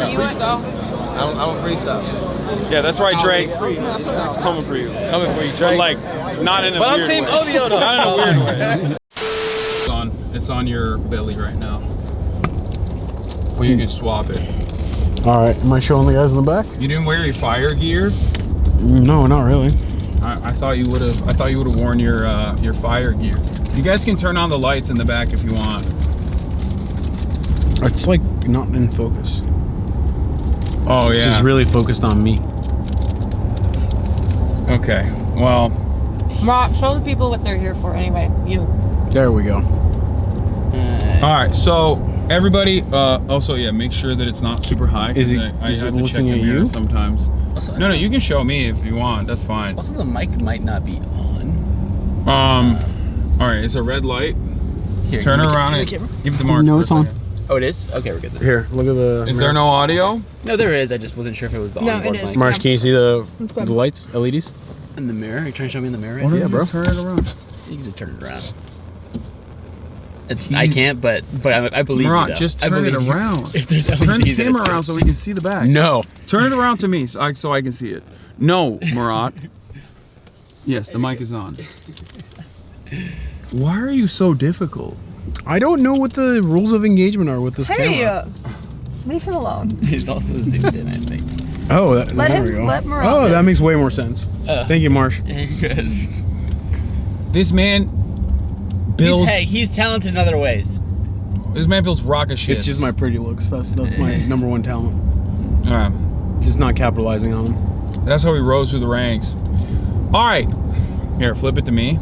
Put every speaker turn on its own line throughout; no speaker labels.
freestyle. I'm a freestyle.
Yeah, that's right, Drake. It's coming for you.
Coming for you, Drake.
But like, not in a
But
weird
I'm Team
way.
OVO though.
Not in a weird way. It's on your belly right now. Or you can swap it.
All right, am I showing the guys in the back?
You didn't wear your fire gear?
No, not really.
I thought you would have. I thought you would have worn your fire gear. You guys can turn on the lights in the back if you want.
It's like not in focus.
Oh yeah.
It's just really focused on me.
Okay. Well.
Rob, show the people what they're here for anyway. You.
There we go.
All right. So everybody. Also, yeah. Make sure that it's not super high.
Is it?
I
Is it
have to check
looking
the
at
mirror
you?
sometimes?
Also,
No, you can show me if you want. That's fine.
Also, the mic might not be on.
All right. It's a red light.
Here,
Turn
give me
around
the
and
camera.
give it the mark.
No,
for a
it's on.
second.
Oh, it is? Okay, we're good then.
Here, look at the.
Is there no audio?
No, there is. I just wasn't sure if it was the
No,
onboard
it is.
mic.
Marsh, can you see the lights, LEDs?
In the mirror? Are you trying to show me in the mirror?
Why don't
Yeah,
you
bro.
just turn it around.
You can just turn it around. I can't, but I believe
Murat,
you. Though.
just
I
turn it
believe you.
around.
If there's LEDs,
Turn the
then
camera
it's
around so we can see the back.
No.
Turn it around to me so I can see it. No, Murat. Yes, the mic is on. Why are you so difficult?
I don't know what the rules of engagement are with this camera.
Leave him alone.
He's also zoomed in, I think.
Oh,
Let
there
him-
we go.
let Murat
Oh,
in.
that makes way more sense. Thank you, Marsh.
Good.
This man builds.
He's talented in other ways.
This man builds rocket ships.
It's just my pretty looks. That's my number one talent.
All right.
Just not capitalizing on them.
That's how he rose through the ranks. All right. Here, flip it to me.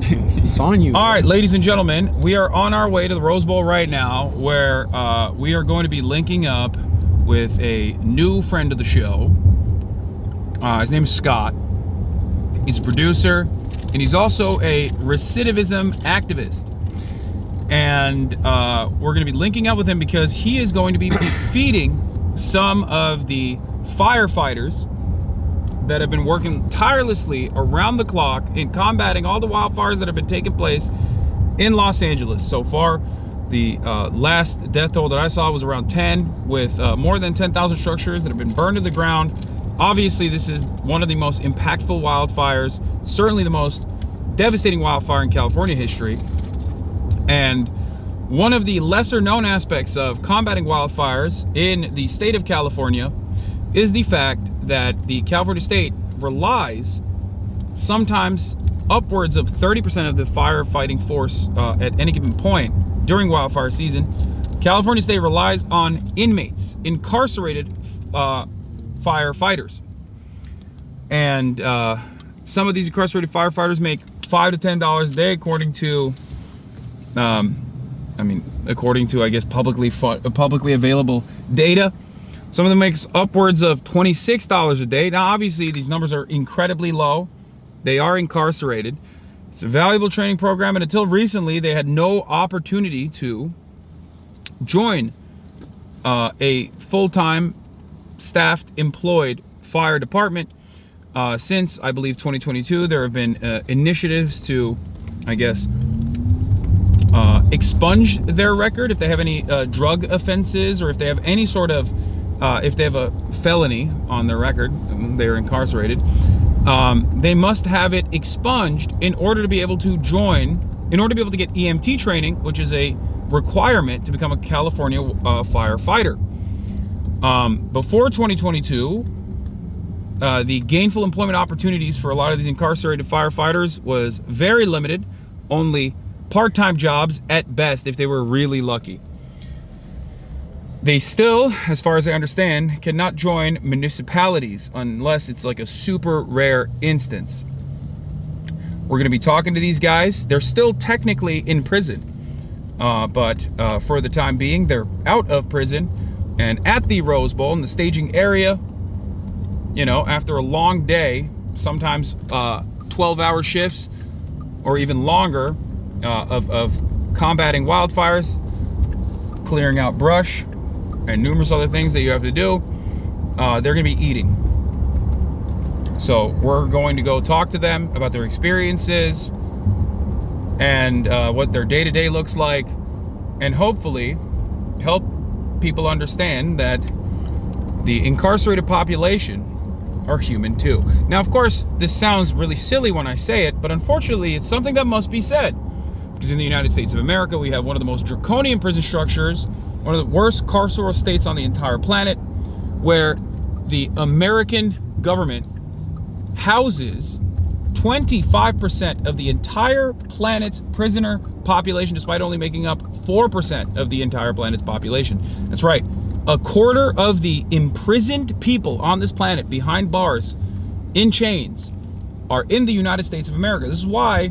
It's on you.
All right, ladies and gentlemen, we are on our way to the Rose Bowl right now, where we are going to be linking up with a new friend of the show. His name is Scott. He's a producer, and he's also a recidivism activist. And we're going to be linking up with him because he is going to be feeding some of the firefighters that have been working tirelessly around the clock in combating all the wildfires that have been taking place in Los Angeles. So far, the last death toll that I saw was around 10, with more than 10,000 structures that have been burned to the ground. Obviously, this is one of the most impactful wildfires, certainly the most devastating wildfire in California history. And one of the lesser known aspects of combating wildfires in the state of California is the fact that the California state relies sometimes upwards of 30% of the firefighting force at any given point during wildfire season. California state relies on inmates, incarcerated firefighters. And some of these incarcerated firefighters make $5 to $10 a day, according to I guess publicly available data. Some of them makes upwards of $26 a day. Now, obviously, these numbers are incredibly low. They are incarcerated. It's a valuable training program, and until recently, they had no opportunity to join a full-time, staffed, employed fire department. Since, I believe, 2022, there have been initiatives to, I guess, expunge their record if they have any drug offenses, or if they have any sort of if they have a felony on their record, they're incarcerated, they must have it expunged in order to be able to join, in order to be able to get EMT training, which is a requirement to become a California firefighter. Before 2022, the gainful employment opportunities for a lot of these incarcerated firefighters was very limited, only part-time jobs at best if they were really lucky. They still, as far as I understand, cannot join municipalities unless it's like a super rare instance. We're going to be talking to these guys. They're still technically in prison, but for the time being, they're out of prison and at the Rose Bowl in the staging area. You know, after a long day, sometimes 12-hour shifts or even longer of combating wildfires, clearing out brush, and numerous other things that you have to do, they're going to be eating. So we're going to go talk to them about their experiences and what their day-to-day looks like, and hopefully help people understand that the incarcerated population are human too. Now, of course, this sounds really silly when I say it, but unfortunately, it's something that must be said. Because in the United States of America, we have one of the most draconian prison structures, one of the worst carceral states on the entire planet, where the American government houses 25% of the entire planet's prisoner population, despite only making up 4% of the entire planet's population. That's right. A quarter of the imprisoned people on this planet behind bars in chains are in the United States of America. This is why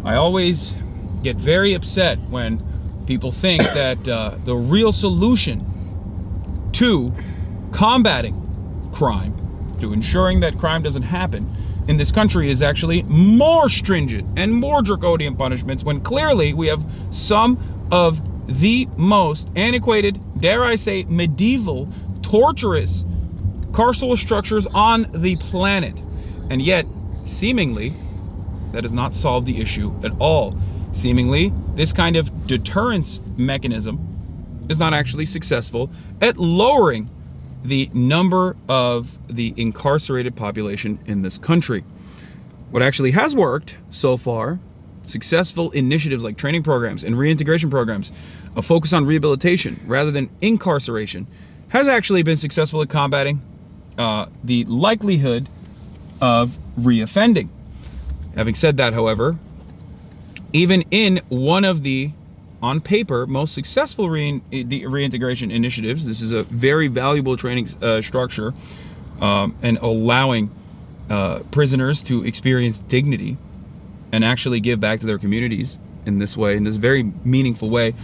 I always get very upset when people think that the real solution to combating crime, to ensuring that crime doesn't happen in this country, is actually more stringent and more draconian punishments, when clearly we have some of the most antiquated, dare I say, medieval, torturous carceral structures on the planet. And yet, seemingly, that does not solve the issue at all. Seemingly, this kind of deterrence mechanism is not actually successful at lowering the number of the incarcerated population in this country. What actually has worked so far, successful initiatives like training programs and reintegration programs, a focus on rehabilitation rather than incarceration, has actually been successful at combating the likelihood of reoffending. Having said that, however, even in one of the, on paper, most successful reintegration initiatives, this is a very valuable training structure and allowing prisoners to experience dignity and actually give back to their communities in this way, in this very meaningful way.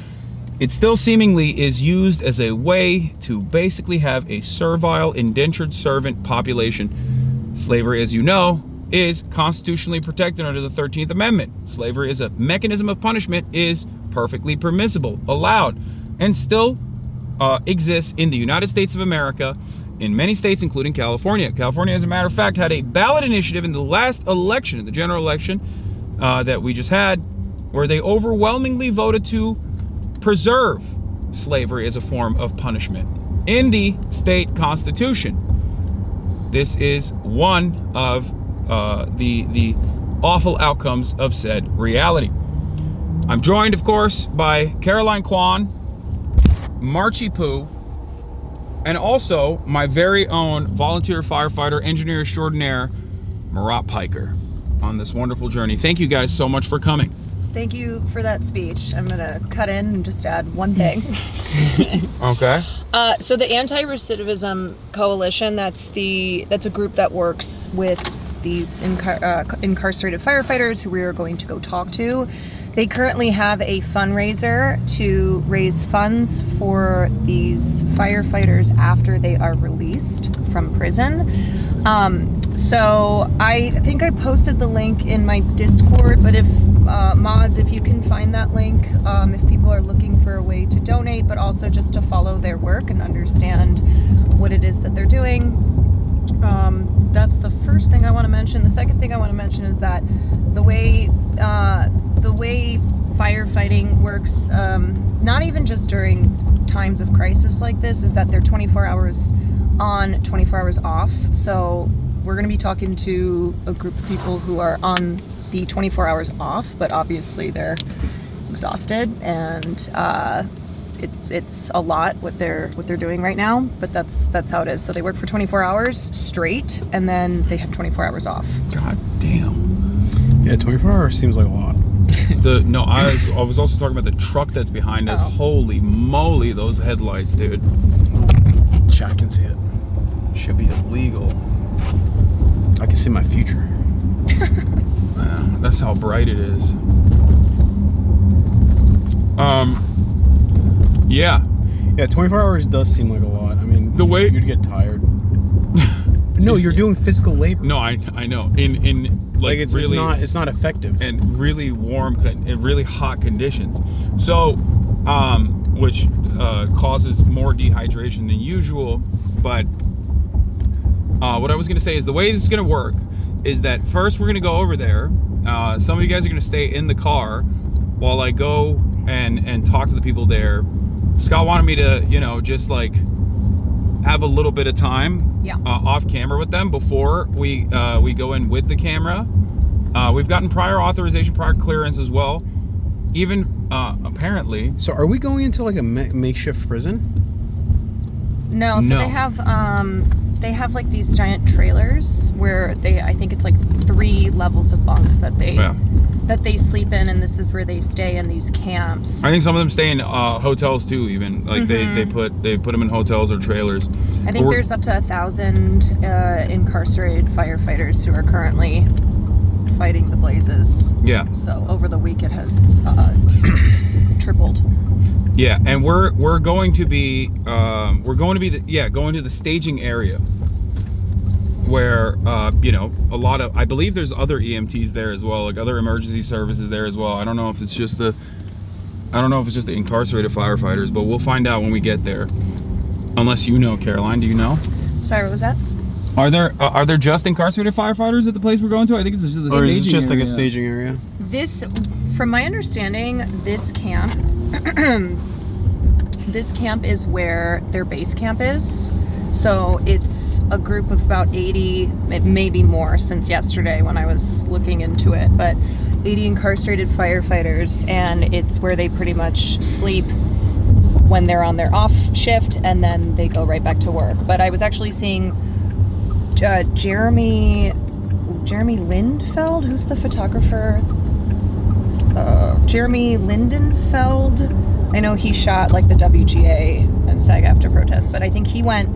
It still seemingly is used as a way to basically have a servile, indentured servant population. Slavery, as you know, is constitutionally protected under the 13th Amendment. Slavery as a mechanism of punishment is perfectly permissible, allowed, and still exists in the United States of America, in many states, including California. California, as a matter of fact, had a ballot initiative in the last election, in the general election that we just had, where they overwhelmingly voted to preserve slavery as a form of punishment in the state constitution. This is one of the awful outcomes of said reality. I'm joined, of course, by Caroline Kwan, Marchie Poo, and also my very own volunteer firefighter, engineer extraordinaire, Hasan Piker, on this wonderful journey. Thank you guys so much for coming.
Thank you for that speech. I'm gonna cut in and just add one thing.
Okay.
So the Anti-Recidivism Coalition, that's a group that works with these incarcerated firefighters who we are going to go talk to. They currently have a fundraiser to raise funds for these firefighters after they are released from prison. So I think I posted the link in my Discord, but if mods, if you can find that link, if people are looking for a way to donate, but also just to follow their work and understand what it is that they're doing. That's the first thing I want to mention. The second thing I want to mention is that the way firefighting works, not even just during times of crisis like this, is that they're 24 hours on, 24 hours off. So we're going to be talking to a group of people who are on the 24 hours off, but obviously they're exhausted, and it's a lot what they're doing right now, but that's how it is. So they work for 24 hours straight, and then they have 24 hours off.
God damn.
Yeah, 24 hours seems like a lot.
I was also talking about the truck that's behind us.
Oh.
Holy moly, those headlights, dude.
Chat can see it.
Should be illegal.
I can see my future.
That's how bright it is. Yeah.
Yeah, 24 hours does seem like a lot. I mean,
The way-
you'd get tired. No, you're doing physical labor.
No, I know. In like
it's
really,
it's not effective.
and really warm and really hot conditions. So, which causes more dehydration than usual. But what I was gonna say is the way this is gonna work is that first we're gonna go over there. Some of you guys are gonna stay in the car while I go and talk to the people there. Scott wanted me to, just like have a little bit of time
Yeah.
off camera with them before we go in with the camera. We've gotten prior authorization, prior clearance as well. Even apparently.
So are we going into like a makeshift prison?
No, so
No.
they have like these giant trailers where I think it's like 3 levels of bunks that they sleep in, and this is where they stay in these camps.
I think some of them stay in hotels too. Even like they put them in hotels or trailers.
I think there's up to 1,000 incarcerated firefighters who are currently fighting the blazes.
Yeah.
So over the week it has tripled.
Yeah, and we're going to be going to the staging area where a lot of, I believe there's other EMTs there as well, like other emergency services there as well. I don't know if it's just the incarcerated firefighters, but we'll find out when we get there. Unless you know, Caroline, do you know?
Sorry, what was that?
Are there just incarcerated firefighters at the place we're going to? I think it's just the
Or
staging
is it just like
area.
a staging area?
This, from my understanding, this camp, this camp is where their base camp is. So it's a group of about 80, maybe more since yesterday when I was looking into it, but 80 incarcerated firefighters, and it's where they pretty much sleep when they're on their off shift, and then they go right back to work. But I was actually seeing Jeremy Lindfeld, who's the photographer? Jeremy Lindenfeld. I know he shot like the WGA and SAG-AFTRA protests, but I think he went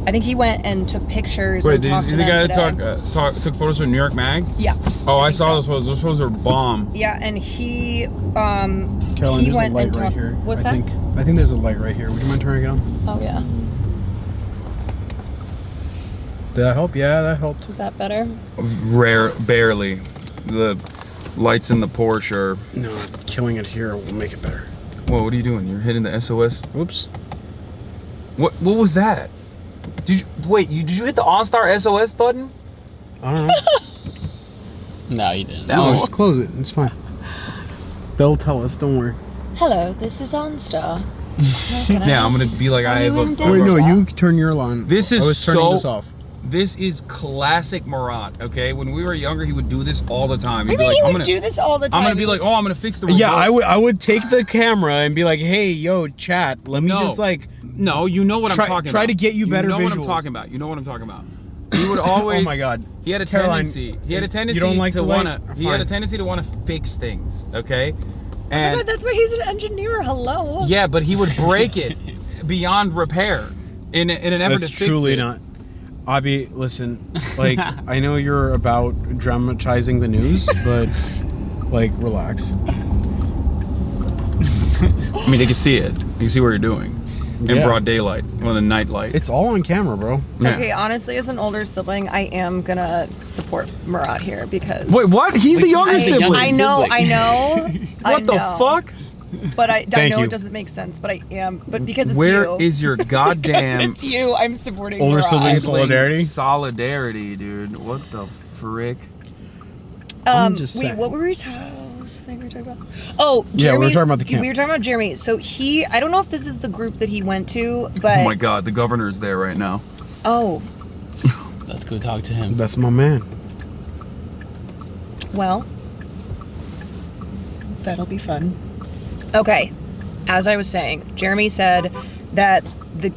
and took pictures.
Wait,
and talked to
the
them
guy
today.
that took photos for New York Mag?
Yeah.
Oh, I
think
saw
so.
those photos. Those photos are bomb.
Yeah, and he
Caroline,
he
there's a
went
light
and
right
talked.
here.
What's
I
that?
think there's a light right here. Would you mind turning it on?
Oh yeah.
Did that help? Yeah, that helped.
Is that better?
Barely. The lights in the Porsche are...
No, killing it here will make it better.
Whoa, what are you doing? You're hitting the SOS?
Whoops.
What was that? Did you hit the OnStar SOS button?
I don't know.
No, you didn't.
No, just close it. It's fine. They'll tell us. Don't worry.
Hello, this is OnStar.
Yeah, I'm gonna be like, I have a...
Wait, no, you turn your line.
This is
I was turning
so-
this off.
This is classic Murat, okay? When we were younger, he would do this all the time. He'd
I
be
mean,
like,
he
I'm
would
gonna
do this all the time.
I'm gonna be like, oh, I'm gonna fix the remote.
Yeah, I would take the camera and be like, hey, yo, chat, let me
No.
just like...
No, you know what I'm talking about.
Try to get you better
You know what I'm
visuals.
talking about. You know what I'm talking about. He would always...
Oh my God.
He had a
Caroline,
tendency. He had a tendency
you don't like
to
the
wanna...
light?
He had a
Fine.
tendency to want to fix things, okay?
Oh my
And
God, that's why he's an engineer. Hello.
yeah, but he would break it beyond repair in an effort
That's
to fix
truly
it.
not. Abby, listen, like, I know you're about dramatizing the news, but, like, relax.
I mean, they can see it. You can see what you're doing in
Yeah.
broad daylight, well, the night light.
It's all on camera, bro.
Yeah.
Okay, honestly, as an older sibling, I am gonna support Murat here because...
Wait, what? He's the
Wait,
younger
he's the
sibling.
I know.
What the fuck?
But I
Thank
know
you.
it doesn't make sense, but I am. But because it's
Where
you.
is your goddamn
Because it's you, I'm supporting
Older
Murat.
sibling
sibling
solidarity?
solidarity, dude? What the frick?
I'm just
wait,
saying.
what were we talking about? Oh,
Yeah, we were
Jeremy,
talking about the camp.
We were talking about Jeremy. So I don't know if this is the group that he went to, but
Oh my god, the governor's there right now.
oh,
Let's go talk to him.
That's my man.
well, that'll be fun. Okay, as I was saying, Jeremy said that the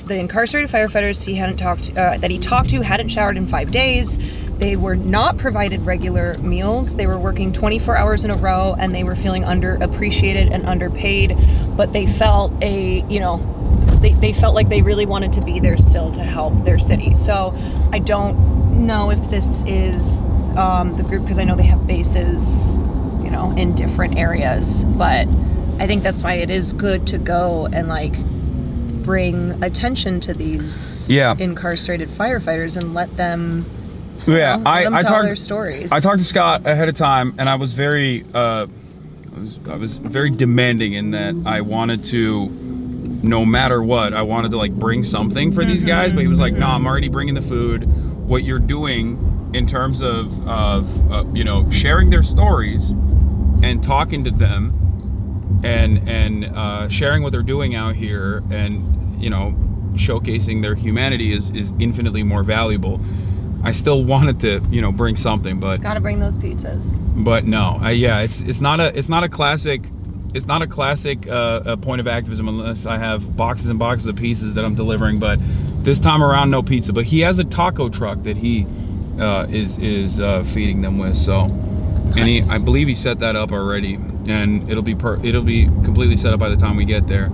incarcerated firefighters that he talked to hadn't showered in 5 days. They were not provided regular meals. They were working 24 hours in a row, and they were feeling underappreciated and underpaid. But they felt they felt like they really wanted to be there still to help their city. So I don't know if this is the group, because I know they have bases, in different areas. But I think that's why it is good to go and like bring attention to these incarcerated firefighters and let them let them tell their stories.
I talked to Scott ahead of time, and I was very I was very demanding in that I wanted to, no matter what, I wanted to like bring something for these guys. But he was like, no, I'm already bringing the food. What you're doing in terms of sharing their stories and talking to them and sharing what they're doing out here, and showcasing their humanity is infinitely more valuable. I still wanted to, you know, bring something, but
Gotta bring those pizzas.
But no, yeah, it's not a classic point of activism unless I have boxes and boxes of pizzas that I'm delivering. But this time around, no pizza. But he has a taco truck that he is feeding them with. So,
Nice.
and I believe he set that up already, and it'll be completely set up by the time we get there.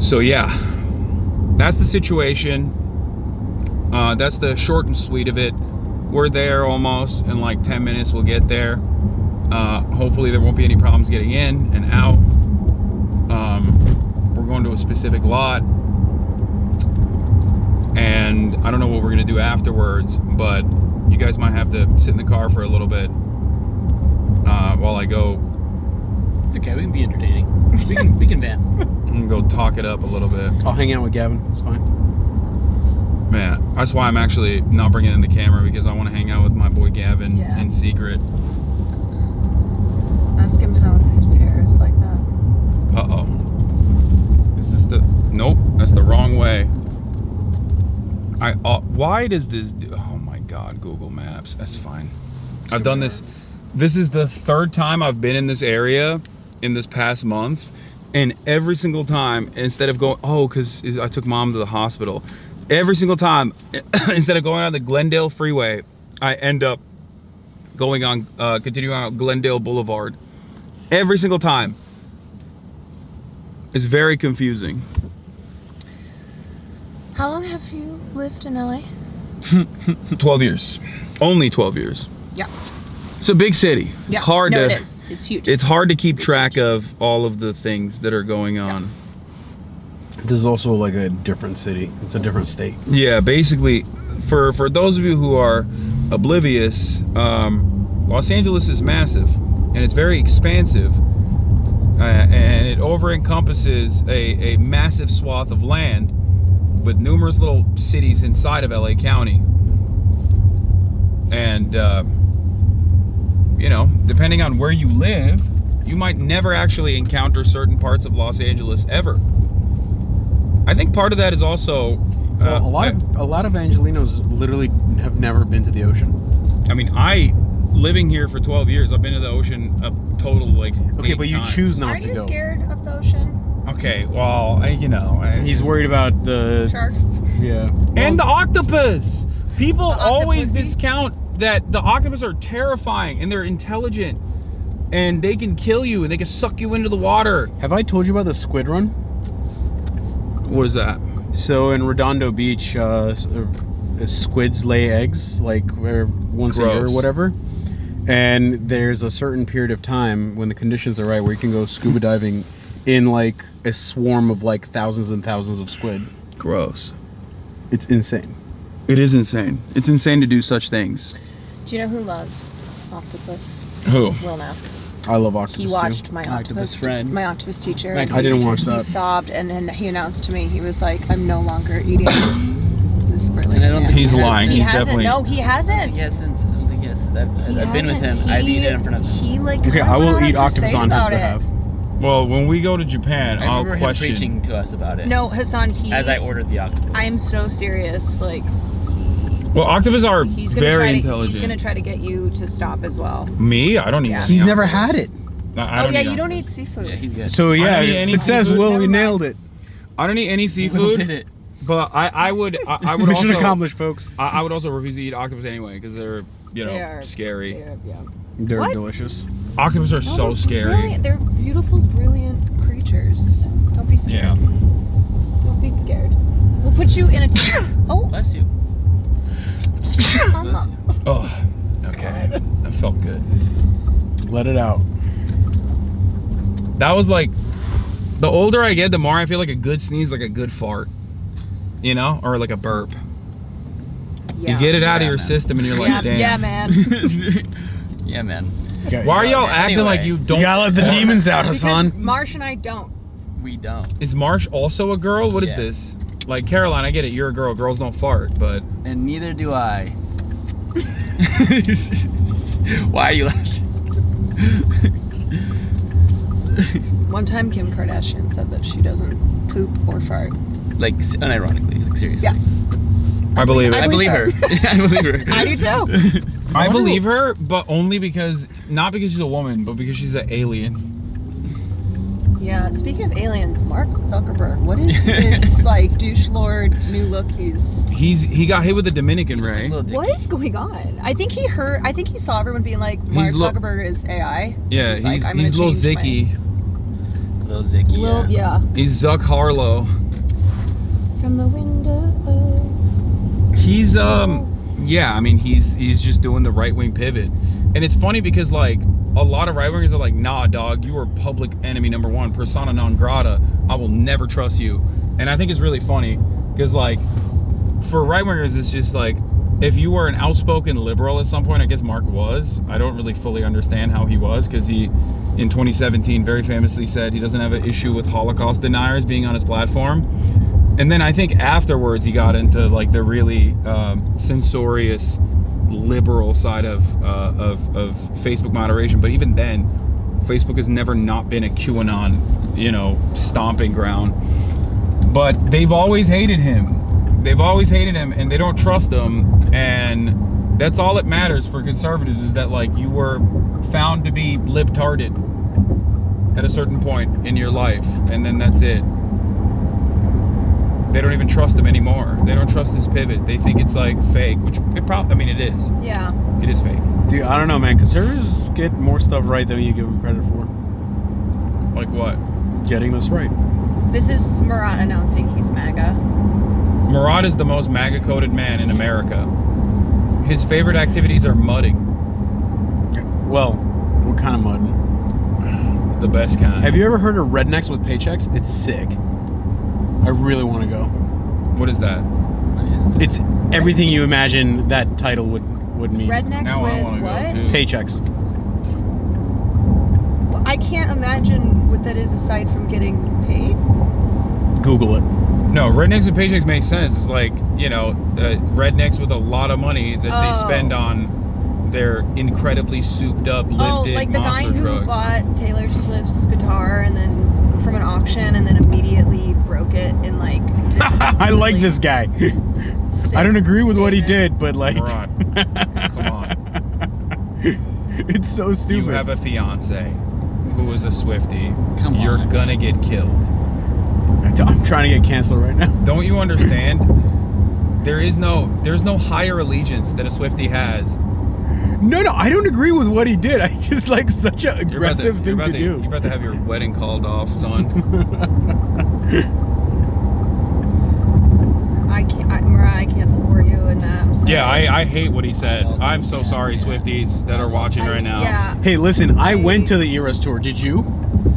So yeah, that's the situation. That's the short and sweet of it. We're there almost. In like 10 minutes we'll get there. Hopefully there won't be any problems getting in and out. We're going to a specific lot, and I don't know what we're gonna do afterwards, but you guys might have to sit in the car for a little bit while I go.
It's okay, we can be entertaining. We can van.
I'm gonna go talk it up a little bit.
I'll hang out with Gavin. It's fine.
Man, that's why I'm actually not bringing in the camera, because I want to hang out with my boy Gavin in secret.
Ask him how his hair is like that.
Uh-oh. Is this the... Nope, that's the wrong way. Why does this do... Oh my God, Google Maps. That's fine. I've done this. This is the third time I've been in this area in this past month. And every single time, instead of going... Oh, because I took Mom to the hospital. Every single time, instead of going on the Glendale Freeway, I end up going on, continuing on Glendale Boulevard. Every single time. It's very confusing.
How long have you lived in LA?
12 years. Only 12 years.
Yeah.
It's a big city.
Yeah.
It's hard
no,
to...
it is. It's huge.
It's hard to keep track of all of the things that are going on.
This is also like a different city. It's a different state.
Yeah, basically, for those of you who are oblivious, Los Angeles is massive, and it's very expansive, and it over-encompasses a massive swath of land with numerous little cities inside of LA County. And, you know, depending on where you live, you might never actually encounter certain parts of Los Angeles ever. I think part of that is also
Well, a lot of Angelinos literally have never been to the ocean.
I mean, living here for 12 years, I've been to the ocean a total like.
Okay, but you
times.
choose not
Aren't
to
you
go.
scared of the ocean?
Okay, well,
He's worried about the
Sharks?
yeah.
and the octopus. People
The
always
octopusy?
discount that the octopus are terrifying and they're intelligent and they can kill you and they can suck you into the water.
Have I told you about the squid run?
What is that?
So in Redondo Beach, squids lay eggs like once a year or
Gross.
whatever. And there's a certain period of time when the conditions are right where you can go scuba diving in like a swarm of like thousands and thousands of squid.
Gross.
It's insane.
It is insane. It's insane to do such things.
Do you know who loves octopus?
Who?
Will now.
I love octopus
He
too.
watched my
Octopus friend.
my octopus teacher.
I
and
didn't
he-
watch that.
He sobbed and he announced to me, he was like, I'm no longer eating this brilliant
And I don't
man.
think
He's lying.
He
He's
hasn't.
definitely.
No, he
I
hasn't.
don't think yes. I've been with him.
He-
I've eaten in front of him.
He like
Okay,
kinda
I
went
will
on a
eat octopus
crusade
on his
about it.
behalf.
Well, when we go to Japan,
I
I'll
remember him
question.
preaching to us about it.
No, Hasan,
As I ordered the octopus.
I'm so serious. Like,
Well, octopus are
he's gonna
very
try
intelligent.
He's gonna try to get you to stop as well.
Me? I don't eat.
Yeah.
any
He's never
octopus.
had it.
I
Oh
don't
yeah,
eat
you don't
octopus.
eat seafood.
Yeah, he's good.
So
I don't eat
yeah,
any
success.
seafood.
Will,
Never
we
mind.
nailed it.
I don't eat any
Will
seafood.
did it.
But I would
Mission
also
accomplished, folks.
I would also refuse to eat octopus anyway because they're
They are
scary.
Yeah.
They're
What?
delicious.
Octopus are
No,
so
they're
scary.
brilliant. They're beautiful, brilliant creatures. Don't be scared.
Yeah.
Don't be scared. We'll put you in a. Oh,
Bless you.
mama.
Oh, okay. That felt good.
Let it out.
That was like, the older I get, the more I feel like a good sneeze, like a good fart, you know, or like a burp.
Yeah.
You get it out of
Yeah,
your
man.
system, and you're like,
Yeah,
damn.
yeah, man.
Yeah, man.
Why are y'all acting like
Anyway.
you don't?
You gotta let the
fart?
demons out,
Because
Hasan.
Marsh and I don't.
We don't.
Is Marsh also a girl? What is
Yes.
this? Like, Caroline, I get it. You're a girl. Girls don't fart, but
And neither do I. Why are you laughing?
One time Kim Kardashian said that she doesn't poop or fart.
Like unironically, like seriously.
Yeah.
I believe it.
I believe her. I believe her.
I do too.
I believe her, but only because, not because she's a woman, but because she's an alien.
Yeah, speaking of aliens, Mark Zuckerberg, what is this like douche lord new look
He got hit with a Dominican ray.
What is going on? I think he saw everyone being like, Mark Zuckerberg is AI.
Yeah, he's
like,
Lil Zicky.
Lil Zicky,
yeah.
He's Zuck Harlow.
From the window.
He's yeah, I mean he's just doing the right-wing pivot. And it's funny because like a lot of right-wingers are like, nah dog, you are public enemy number one, persona non grata, I will never trust you. And I think it's really funny because like for right-wingers it's just like, if you were an outspoken liberal at some point, I guess Mark was, I don't really fully understand how he was, because he in 2017 very famously said he doesn't have an issue with Holocaust deniers being on his platform. And then I think afterwards he got into like the really censorious liberal side of Facebook moderation. But even then, Facebook has never not been a QAnon, you know, stomping ground. But they've always hated him. They've always hated him, and they don't trust him. And that's all that matters for conservatives, is that like you were found to be libtarded at a certain point in your life, and then that's it. They don't even trust him anymore. They don't trust this pivot. They think it's like fake, which it probably, I mean, it is.
Yeah.
It is fake.
Dude, I don't know, man. Conservatives get more stuff right than you give them credit for.
Like what?
Getting this right.
This is Murat announcing he's MAGA.
Murat is the most MAGA-coded man in America. His favorite activities are mudding.
Well, what kind of mud?
The best kind.
Have you ever heard of Rednecks with Paychecks? It's sick. I really want to go.
What is that?
It's everything you imagine that title would mean.
Rednecks
Now I
with
wanna go
what?
too.
Paychecks.
Well, I can't imagine what that is aside from getting paid.
Google it.
No, rednecks with paychecks makes sense. It's like, you know, rednecks with a lot of money that they spend on their incredibly souped up, lifted
like the guy
monster
who
drugs.
bought Taylor Swift's guitar and then from an auction and then immediately broke it in like this
I like this guy. I don't agree with what he did, but like
Murat, come on.
It's so stupid.
You have a fiance who is a Swiftie.
Come on.
You're gonna get killed.
I'm trying to get canceled right now.
Don't you understand? There's no higher allegiance that a Swiftie has.
No, I don't agree with what he did. I just like such an aggressive thing to do.
You're about to have your wedding called off, son.
Murat, I can't support you in that. I'm sorry.
Yeah, I hate what he said.
Also,
I'm so sorry, Swifties that are watching right now.
Yeah.
Hey, listen, I went to the Eras tour. Did you?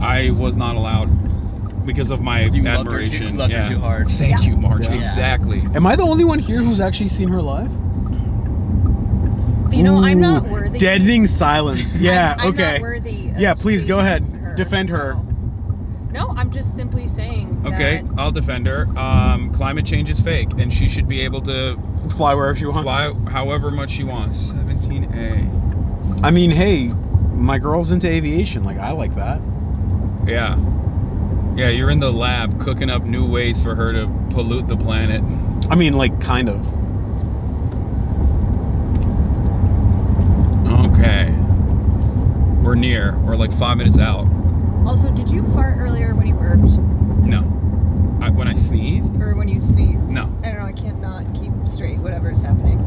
I was not allowed because of my
You
admiration.
loved her too hard.
Thank you, Mark.
Yeah.
Exactly.
Am I the only one here who's actually seen her live?
You know, I'm not
Ooh,
worthy.
Deadening silence. Yeah,
I'm
okay.
not worthy of
Yeah, please go ahead.
seeing
Defend her.
so- No, I'm just simply saying.
Okay,
that-
I'll defend her. Climate change is fake, and she should be able to
Fly wherever she wants.
fly however much she wants. 17A.
I mean, hey, my girl's into aviation. Like, I like that.
Yeah. Yeah, you're in the lab cooking up new ways for her to pollute the planet.
I mean, like, kind of.
Okay. We're near. We're like 5 minutes out.
Also, did you fart earlier when you burped
No. When I sneezed?
or when you sneezed?
No.
I don't know. I can't not keep straight whatever's happening.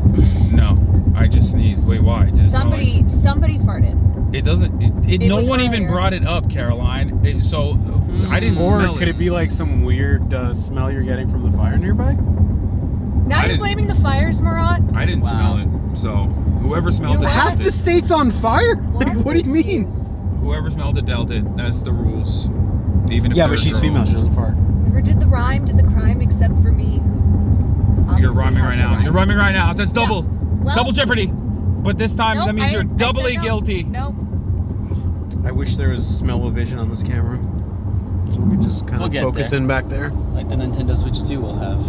No. I just sneezed. Wait, why? Does it smell like-
Somebody farted.
It doesn't. It
It
no
was
one even
earlier.
brought it up, Caroline. So I didn't
Or
smell
could it be like some weird smell you're getting from the fire nearby?
Now
I
you're
didn't-
blaming the fires, Murat.
I didn't
Wow.
smell it. So whoever smelled
You
it,
Half
dealt
the
it.
state's on fire? Like, what do you mean?
Whoever smelled it dealt it. That's the rules. Even if
Yeah,
you're
but
a
she's
girl.
female. She doesn't fart.
Whoever did the rhyme did the crime, except for me, who.
You're
obviously
rhyming
had
right
to
now.
rhyme.
You're rhyming right now. That's
Yeah.
double.
Well,
Double jeopardy. But this time
nope,
that means
I
you're
said
doubly
no.
guilty.
No.
I wish there was smell-o-vision on this camera. So we could just kind
We'll
of
get
focus
there.
in back there.
Like the Nintendo Switch 2 will have.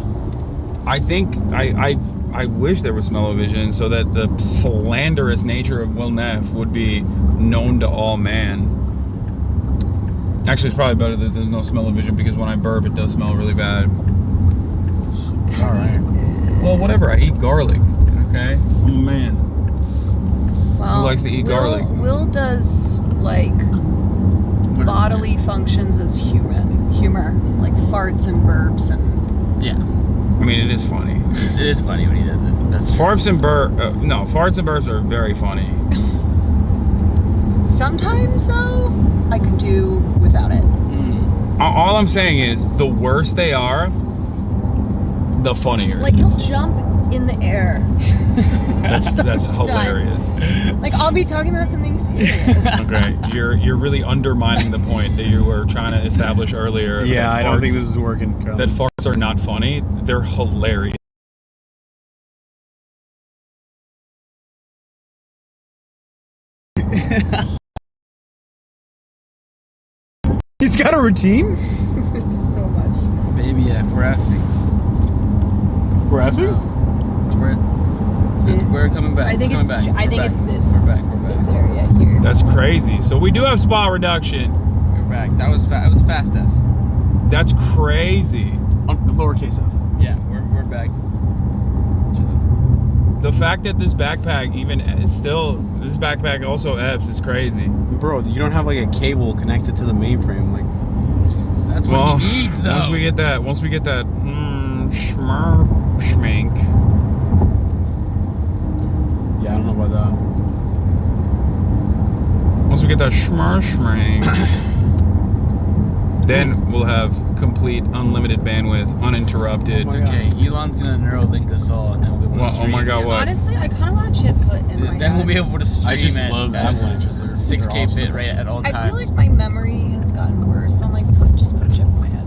I think I wish there was smell-o-vision so that the slanderous nature of Will Neff would be known to all man. Actually, it's probably better that there's no smell-o-vision because when I burp, it does smell really bad.
It's all right.
Well, whatever. I eat garlic. Okay. I'm a man.
Well,
Who likes to eat garlic?
Will does like
What is
bodily functions as humor, like farts and burps and.
it? Yeah.
I mean, it is funny.
It is funny when he does it. That's true.
Farts and burps are very funny.
Sometimes though, I could do without it.
All I'm saying is, the worse they are, the funnier.
Like he'll jump in the air.
That's hilarious.
Like I'll be talking about something serious.
Okay, you're really undermining the point that you were trying to establish earlier.
Yeah,
that
I don't think
farts-
this is working. Carl.
That farts are not funny. They're hilarious.
He's got a routine?
So much.
Baby, yeah, we're effing.
We're effing?
We're coming back.
I think
We're
it's.
coming back.
I think
We're
it's
back.
this.
We're back. We're back.
This area here.
That's crazy. So we do have spot reduction.
We're back. That was fast F.
That's crazy.
On lowercase f.
Yeah, we're back.
The fact that this backpack this backpack also Fs is crazy.
Bro, you don't have like a cable connected to the mainframe. Like,
That's what he needs, though.
once we get that schmank.
yeah, I don't know about that.
Once we get that schmank, then we'll have complete unlimited bandwidth, uninterrupted.
Oh my
Okay, Elon's gonna Neuralink us all, and then we'll be able to
Well,
stream.
oh my God,
it.
what?
Honestly, I kind of want a chip put in my
Then
head.
we'll be able to stream
I just
at
love avalanches. They're
6K
awesome.
bit rate at all
I
times.
feel like my memory has gotten worse. So I'm like, just put a chip in my head.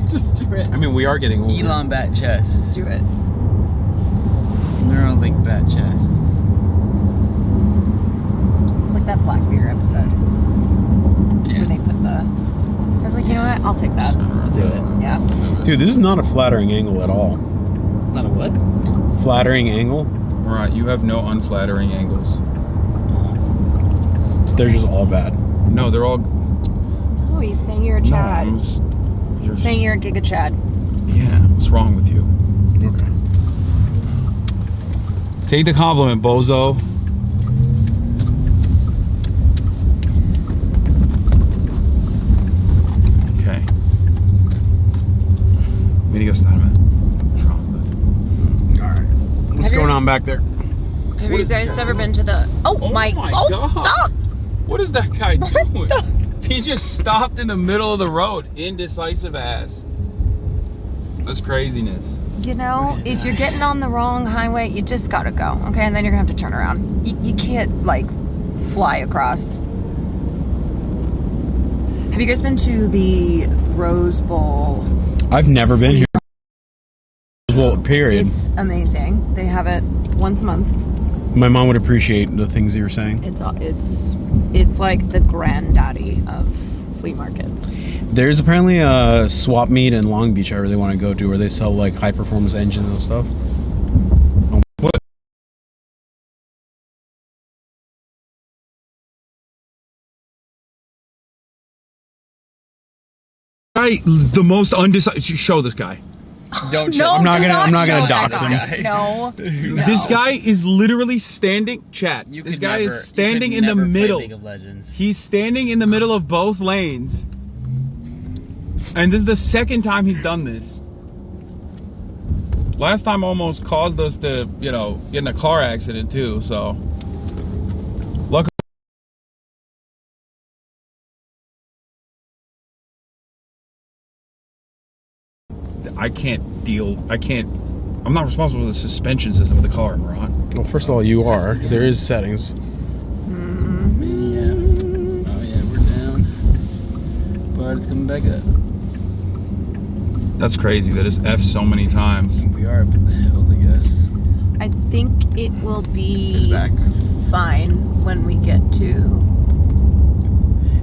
Just do it.
I mean, we are getting older.
Elon bat chest.
Just do it.
Neuralink bat chest.
It's like that Black Mirror episode
Yeah.
where they put the. I was like, you know what? I'll take that. I'll do it. Yeah.
Dude, this is not a flattering angle at all.
Not a what?
Flattering angle?
Right, you have no unflattering angles.
They're just all bad.
No, they're all.
Oh, he's saying you're a Chad.
You're
Saying you're a Giga Chad.
Yeah, what's wrong with you?
Okay.
Take the compliment, bozo. Okay. Medio Starman.
Alright. What's
Have you-
going on back there?
Have
What
you
is
guys
that?
ever been to the? Oh, my
God.
God.
What is that guy doing? He just stopped in the middle of the road. Indecisive ass. That's craziness.
You know, if you're getting on the wrong highway, you just gotta go, okay? And then you're gonna have to turn around. You can't, like, fly across. Have you guys been to the Rose Bowl?
I've never been here. Well, period.
It's amazing. They have it once a month.
My mom would appreciate the things you were saying.
It's like the granddaddy of flea markets.
There's apparently a swap meet in Long Beach I really want to go to where they sell like high performance engines and stuff.
What? The most undecided. Show this guy.
Don't
No,
I'm not
do
gonna
show
dox
that
him.
guy. No.
This guy is literally standing. Chat.
You
This
could
guy
never-
is standing
you
in
could
the
never play
middle.
League of Legends.
He's standing in the middle of both lanes. And this is the second time he's done this. Last time almost caused us to, get in a car accident too, so. Luckily. I'm not responsible for the suspension system of the car, Ron.
Well, first of all, you are. There is settings.
Yeah. Oh yeah, we're down. But it's coming back up.
That's crazy. That is F so many times.
We are up in the hills, I guess.
I think it will
It's
be
back.
fine when we get to.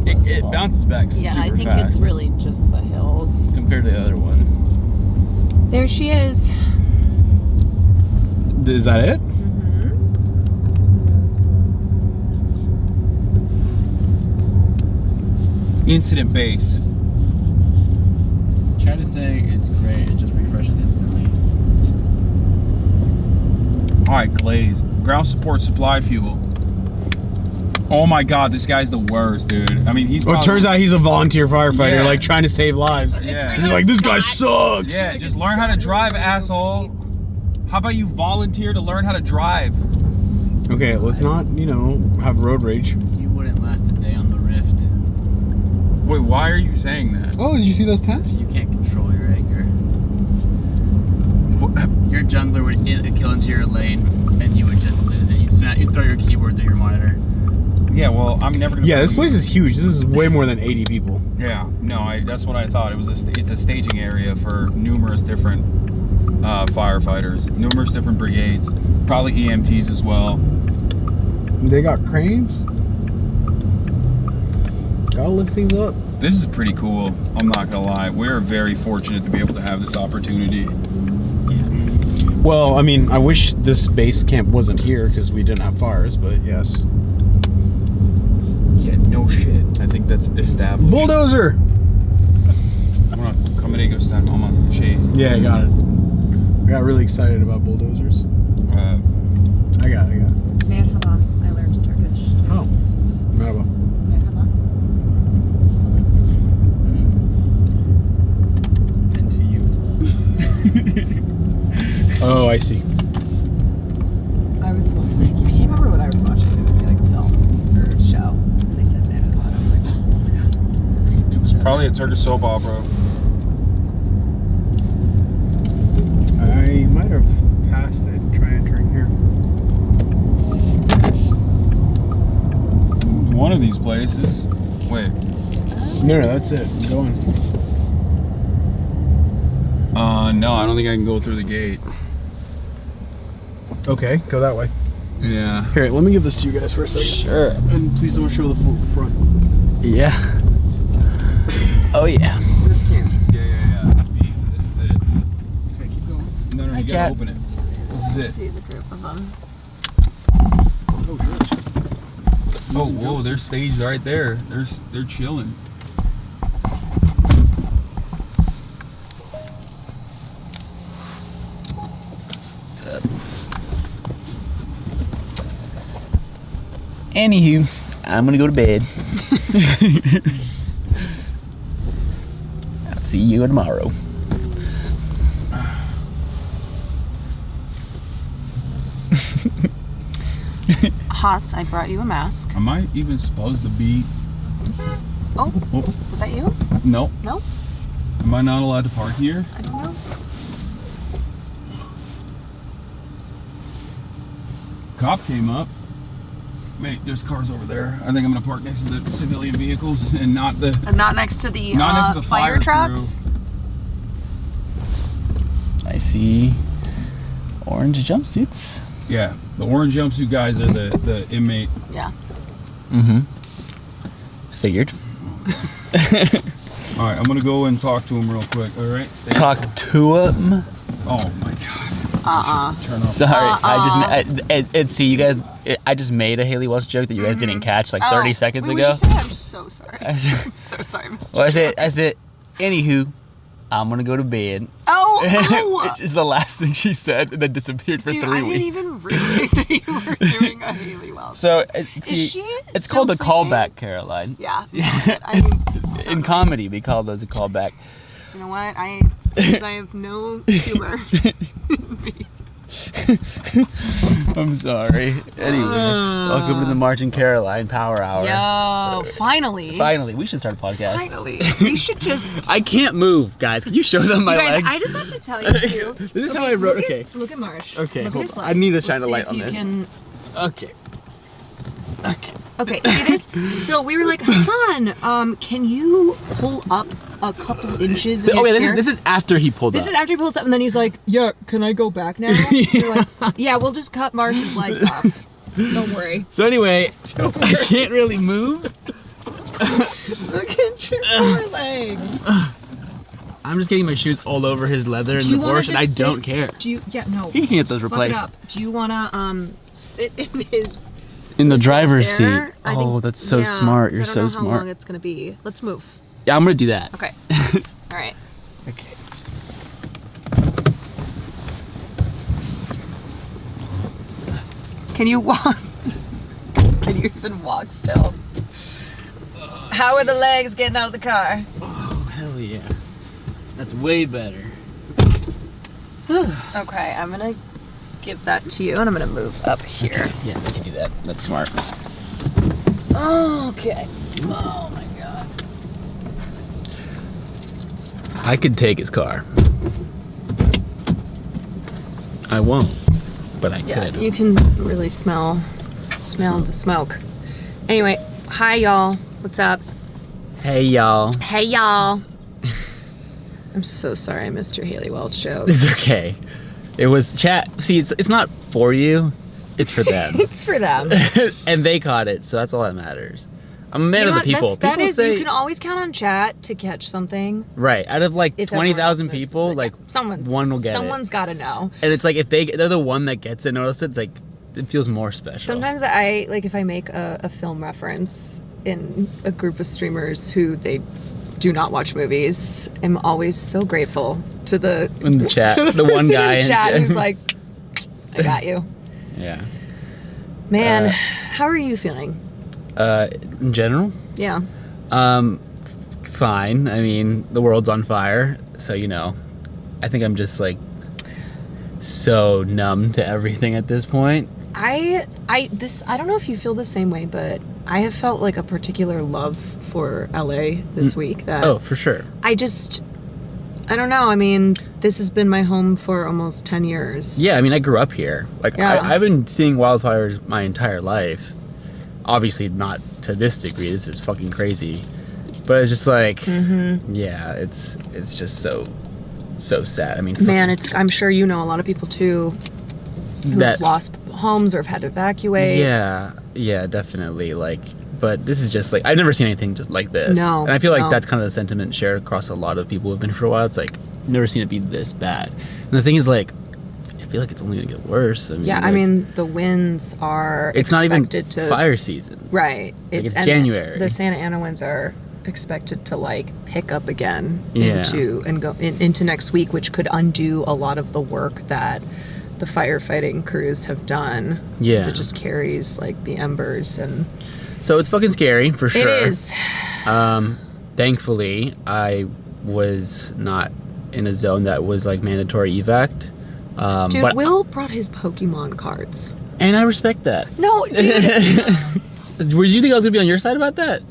It bounces back super
Yeah, I think
fast
it's really just the hills.
compared to the other one.
There she is.
Is that it?
Incident base.
Chat is saying it's great. It just refreshes instantly.
All right, Glaze. Ground support supply fuel. Oh my God, this guy's the worst, dude. I mean, he's.
Well, it turns out he's a volunteer firefighter,
Yeah.
like trying to save lives.
Yeah.
He's like, this guy sucks.
Yeah, just learn how to drive, asshole. How about you volunteer to learn how to drive?
Okay, let's not, you know, have road rage.
You wouldn't last a day on the Rift.
Wait, why are you saying that?
Oh, did you see those tents?
You can't control your anger. Your jungler would kill into your lane, and you would just lose it. You'd throw your keyboard through your monitor.
Yeah, well, I'm never gonna.
Yeah, this place is huge. This is way more than 80 people.
Yeah, no, that's what I thought. It was it's a staging area for numerous different firefighters, numerous different brigades, probably EMTs as well.
They got cranes. Gotta lift things up.
This is pretty cool. I'm not gonna lie. We're very fortunate to be able to have this opportunity.
Well, I mean, I wish this base camp wasn't here because we didn't have fires, but yes.
Yeah, no shit. I think that's established.
Bulldozer!
Commentator stand, mama. She.
Yeah, I got it. I got really excited about bulldozers. I got it.
Merhaba. I learned Turkish.
Oh, merhaba.
Merhaba.
And to you as well.
Oh, I see.
I was watching. I can't remember what I was watching. It would be like a film or a show. And they said merhaba. And I was like, oh my god.
It was probably a Turkish soap opera.
I might have passed it. Try entering here.
One of these places. Wait.
No, that's it. I'm going.
No, I don't think I can go through the gate.
Okay, go that way.
Yeah.
Here, let me give this to you guys for a second.
Sure.
And please don't show the front.
Yeah. Oh yeah.
This camp.
Yeah. That's me. This is it.
Okay, keep going.
No,
Hi,
you gotta
Cat.
open it. This is it.
See the group of them.
Oh, good.
Oh, whoa, they're staged right there. They're chilling.
Anywho, I'm gonna go to bed. I'll see you tomorrow.
Haas, I brought you a mask.
Am I even supposed to be?
Oh,
Oh,
was that you?
no.
No?
Am I not allowed to park here?
I don't know.
Cop came up. Wait, there's cars over there. I think I'm gonna park next to the civilian vehicles and not the.
And not next to the,
Not next to the
fire
fire
trucks.
I see orange jumpsuits.
Yeah, the orange jumpsuit guys are the inmate.
Yeah.
Mm-hmm. Figured.
All right, I'm gonna go and talk to him real quick. All right. Stay
Talk to him.
Oh my god. Turn off.
Sorry, see you guys. I just made a Haley Welch joke that you guys didn't catch like 30 seconds
wait,
ago.
What did you say? I'm so sorry. I'm so sorry, Mr.
Well, I said, anywho, I'm gonna go to bed.
Oh,
Which is the last thing she said, and then disappeared for
dude,
3
I
weeks.
didn't even realize that you were doing a Haley Welch.
So,
Is she
it's
still
called a
sleeping?
callback, Caroline.
Yeah. I mean,
In comedy, we call those a callback.
you know what? Since I have no humor.
I'm sorry. Anyway, welcome to the Margin Caroline Power Hour.
Yo, finally.
Finally, we should start a podcast.
Finally. We should just.
I can't move, guys. Can you show them my
You guys,
legs?
I just have to tell you too.
This is how I wrote. Okay.
Look at Marsh.
Okay,
Look
hold
at his
on.
legs.
I need to shine
Let's
a
see
light
if
on
you
this.
can-
Okay. Okay.
Okay, it is. So we were like, Hasan, can you pull up a couple inches? Of
Oh
your
yeah,
chair?
this is after he pulled
This
up.
is after he pulls up, and then he's like, "Yeah, can I go back now?" You're like, "Yeah, we'll just cut Marsh's legs off. Don't worry."
So anyway, I can't really move.
Look at your poor legs.
I'm just getting my shoes all over his leather in the Porsche, and I don't care.
Do you? Yeah, no.
He can get those
Fuck it
replaced.
up. Do you wanna sit in his?
In the driver's
there?
seat.
I
Oh,
think-
that's so
yeah,
smart.
'cause
You're
I
so
don't know how long
smart.
it's gonna be. Let's move.
Yeah, I'm gonna do that.
Okay. All right.
Okay.
Can you walk? Can you even walk still? How are the legs getting out of the car?
Oh, hell yeah. That's way better.
Okay, I'm gonna give that to you and I'm gonna move up here.
Okay, yeah, we can do that. That's smart.
Okay. Oh my god.
I could take his car. I won't, but I
Yeah,
could.
you can really smell the smoke. Anyway, hi y'all. What's up?
Hey, y'all.
Hey y'all. I'm so sorry I missed your Haley Welch joke.
It's okay. It was chat. See, it's not for you. It's for them.
It's for them.
And they caught it, so that's all that matters. I'm a man of the people.
That is,
say,
you can always count on chat to catch something.
right, out of like
If
20,000
everyone else
people,
misses it.
like one will get
Someone's got to know.
it. And it's like if they're the one that gets it, notice it's like it feels more special.
Sometimes if I make a film reference in a group of streamers who they do not watch movies, I'm always so grateful to the
in the chat,
to
the one
person
guy
in
in
chat
chat.
who's like, I got you.
Yeah.
Man, how are you feeling?
In general,
Yeah.
fine. I mean, the world's on fire, so I think I'm just like so numb to everything at this point.
I don't know if you feel the same way, but I have felt like a particular love for LA this week that
Oh, for sure.
I don't know. I mean, this has been my home for almost 10 years.
Yeah, I mean, I grew up here. Like,
Yeah.
I've been seeing wildfires my entire life. Obviously, not to this degree. This is fucking crazy. But it's just like, yeah, it's just so sad. I mean,
Man, I'm sure you know a lot of people too who have lost homes or have had to evacuate.
Yeah, definitely. Like, but this is just like, I've never seen anything just like this.
No,
And I feel like
no.
that's kind of the sentiment shared across a lot of people who've been for a while. It's like, I've never seen it be this bad. And the thing is, like, I feel like it's only gonna get worse. I mean,
Yeah,
like,
I mean, the winds are
it's not even
expected to
fire season.
Right.
It's
and
January.
The Santa Ana winds are expected to like pick up again
Yeah.
into next week, which could undo a lot of the work that the firefighting crews have done.
Yeah.
'Cause it just carries like the embers and
So it's fucking scary for sure.
it is.
Thankfully, I was not in a zone that was like mandatory evac.
Dude,
But
Will brought his Pokemon cards.
and I respect that.
No, dude.
Did you think I was gonna be on your side about that?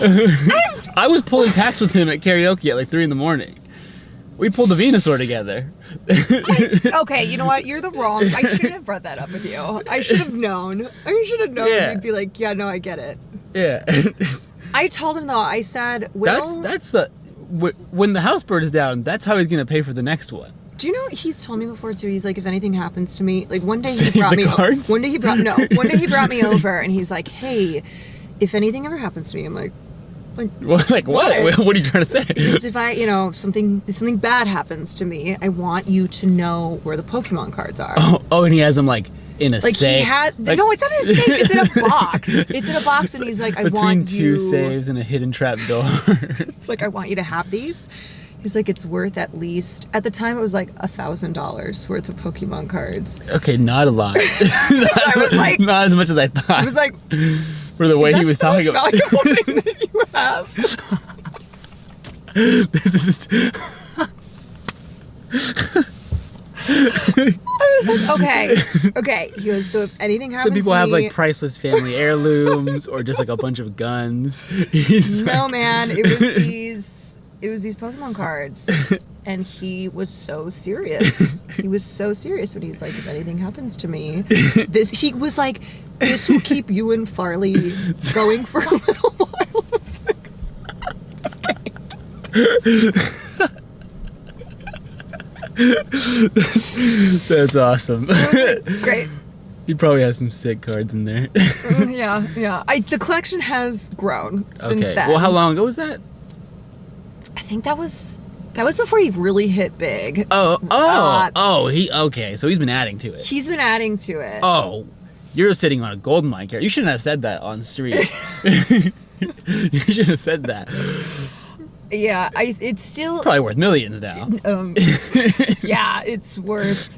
I was pulling packs with him at karaoke at like 3 a.m. We pulled the Venusaur together.
Okay, you know what? You're the wrong. I shouldn't have brought that up with you. I should have known. I should have known.
Yeah.
You'd be like, yeah, no, I get it.
Yeah.
I told him though. I said, Will.
That's the when the house burns down. That's how he's gonna pay for the next one.
Do you know he's told me before too? He's like, if anything happens to me, like one day
Save
he brought
the
me.
cards?
One day he brought me over, and he's like, hey, if anything ever happens to me, I'm like,
Like what?
What?
What are you trying to say?
because if if something bad happens to me, I want you to know where the Pokemon cards are.
Oh, and he has them like in a
Like
safe.
he had
like,
no, it's not in a safe. It's in a box. It's in a box, and he's like, I
between
want
two
you.
saves and a hidden trap door.
It's like I want you to have these. He's like, it's worth at least at the time it was like $1,000 worth of Pokemon cards.
Okay, not a lot.
I was like,
not as much as I thought.
I was like,
for the way he was
"Is that
talking
the
about.
most valuable thing that you have?"
This is.
I was like, okay. He goes, so if anything happens
Some people
to
have
me,
like priceless family heirlooms or just like a bunch of guns. He's
no,
like-
man, it was these Pokemon cards, and he was so serious. He was so serious when he's like, if anything happens to me, he was like, this will keep you and Farley going for a little while. I was like,
That's awesome.
great.
He probably has some sick cards in there.
Yeah. The collection has grown since
Okay.
then.
Well, how long ago was that?
I think that was before he really hit big.
Okay. So he's been adding to it.
He's been adding to it.
Oh, you're sitting on a gold mine here. You shouldn't have said that on street. You should have said that.
Yeah, it's still
Probably worth millions now.
yeah, it's worth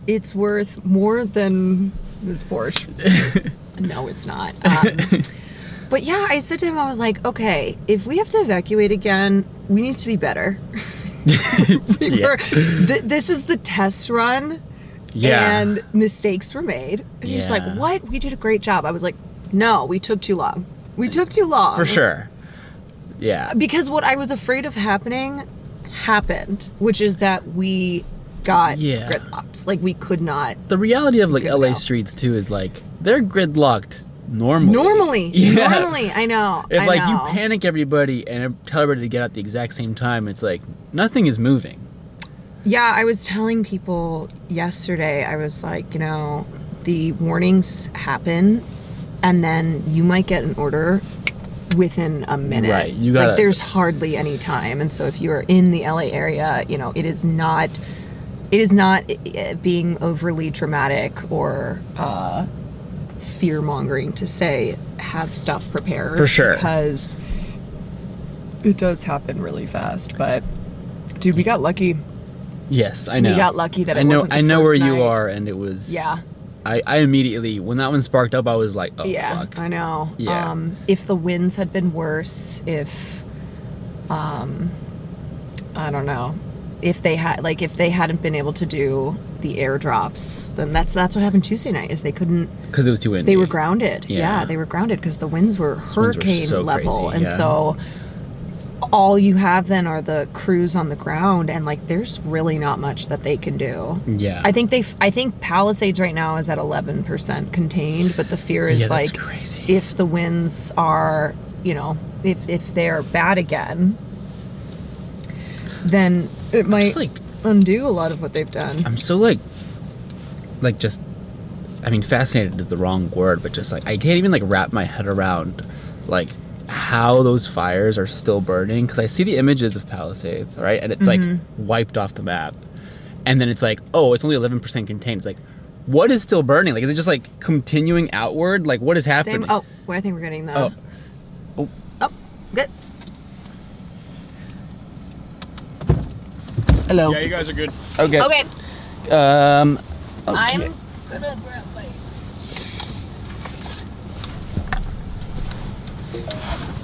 it's worth more than this Porsche. No, it's not. But yeah, I said to him, I was like, okay, if we have to evacuate again, we need to be better. This is the test run.
Yeah.
And mistakes were made. And he's like,
Yeah.
what? We did a great job. I was like, no, we took too long. We took too long.
For sure. Yeah.
Because what I was afraid of happening happened, which is that we got gridlocked. Like, we could not.
The reality of like LA
go.
streets too is like they're gridlocked normally.
Normally, I know.
If
I
like
know.
you panic everybody and tell everybody to get out at the exact same time, it's like nothing is moving.
Yeah, I was telling people yesterday, I was like, you know, the warnings happen and then you might get an order within a minute.
Right, you gotta,
like there's hardly any time. And so if you're in the LA area, you know, it is not being overly dramatic or fear-mongering to say have stuff prepared.
For sure.
Because it does happen really fast. But dude, we got lucky.
Yes, I know.
We got lucky that
I know.
wasn't the
I know
first
where you
night.
are, and it was.
Yeah.
I immediately, when that one sparked up, I was like, oh fuck.
I know.
Yeah.
If the winds had been worse, if I don't know, if they hadn't been able to do the airdrops, then that's what happened Tuesday night. Is they couldn't.
Because it was too windy.
They were grounded.
Yeah.
They were grounded because the winds were hurricane
so
level,
crazy,
and so all you have then are the crews on the ground, and like there's really not much that they can do.
Yeah.
I think Palisades right now is at 11% contained, but the fear is
that's
like
crazy.
if the winds are, you know, if they're bad again, then it might
just, like,
undo a lot of what they've done.
I'm so like just, I mean, fascinated is the wrong word, but just like I can't even like wrap my head around like how those fires are still burning, because I see the images of Palisades, right, and it's like wiped off the map, and then it's like, oh, it's only 11% contained. It's like, what is still burning? Like, is it just like continuing outward? Like, what is happening?
Well, I think we're getting the.
Oh,
Good.
hello.
Yeah, you guys are good.
Okay.
Okay.
Okay.
I'm gonna grab my.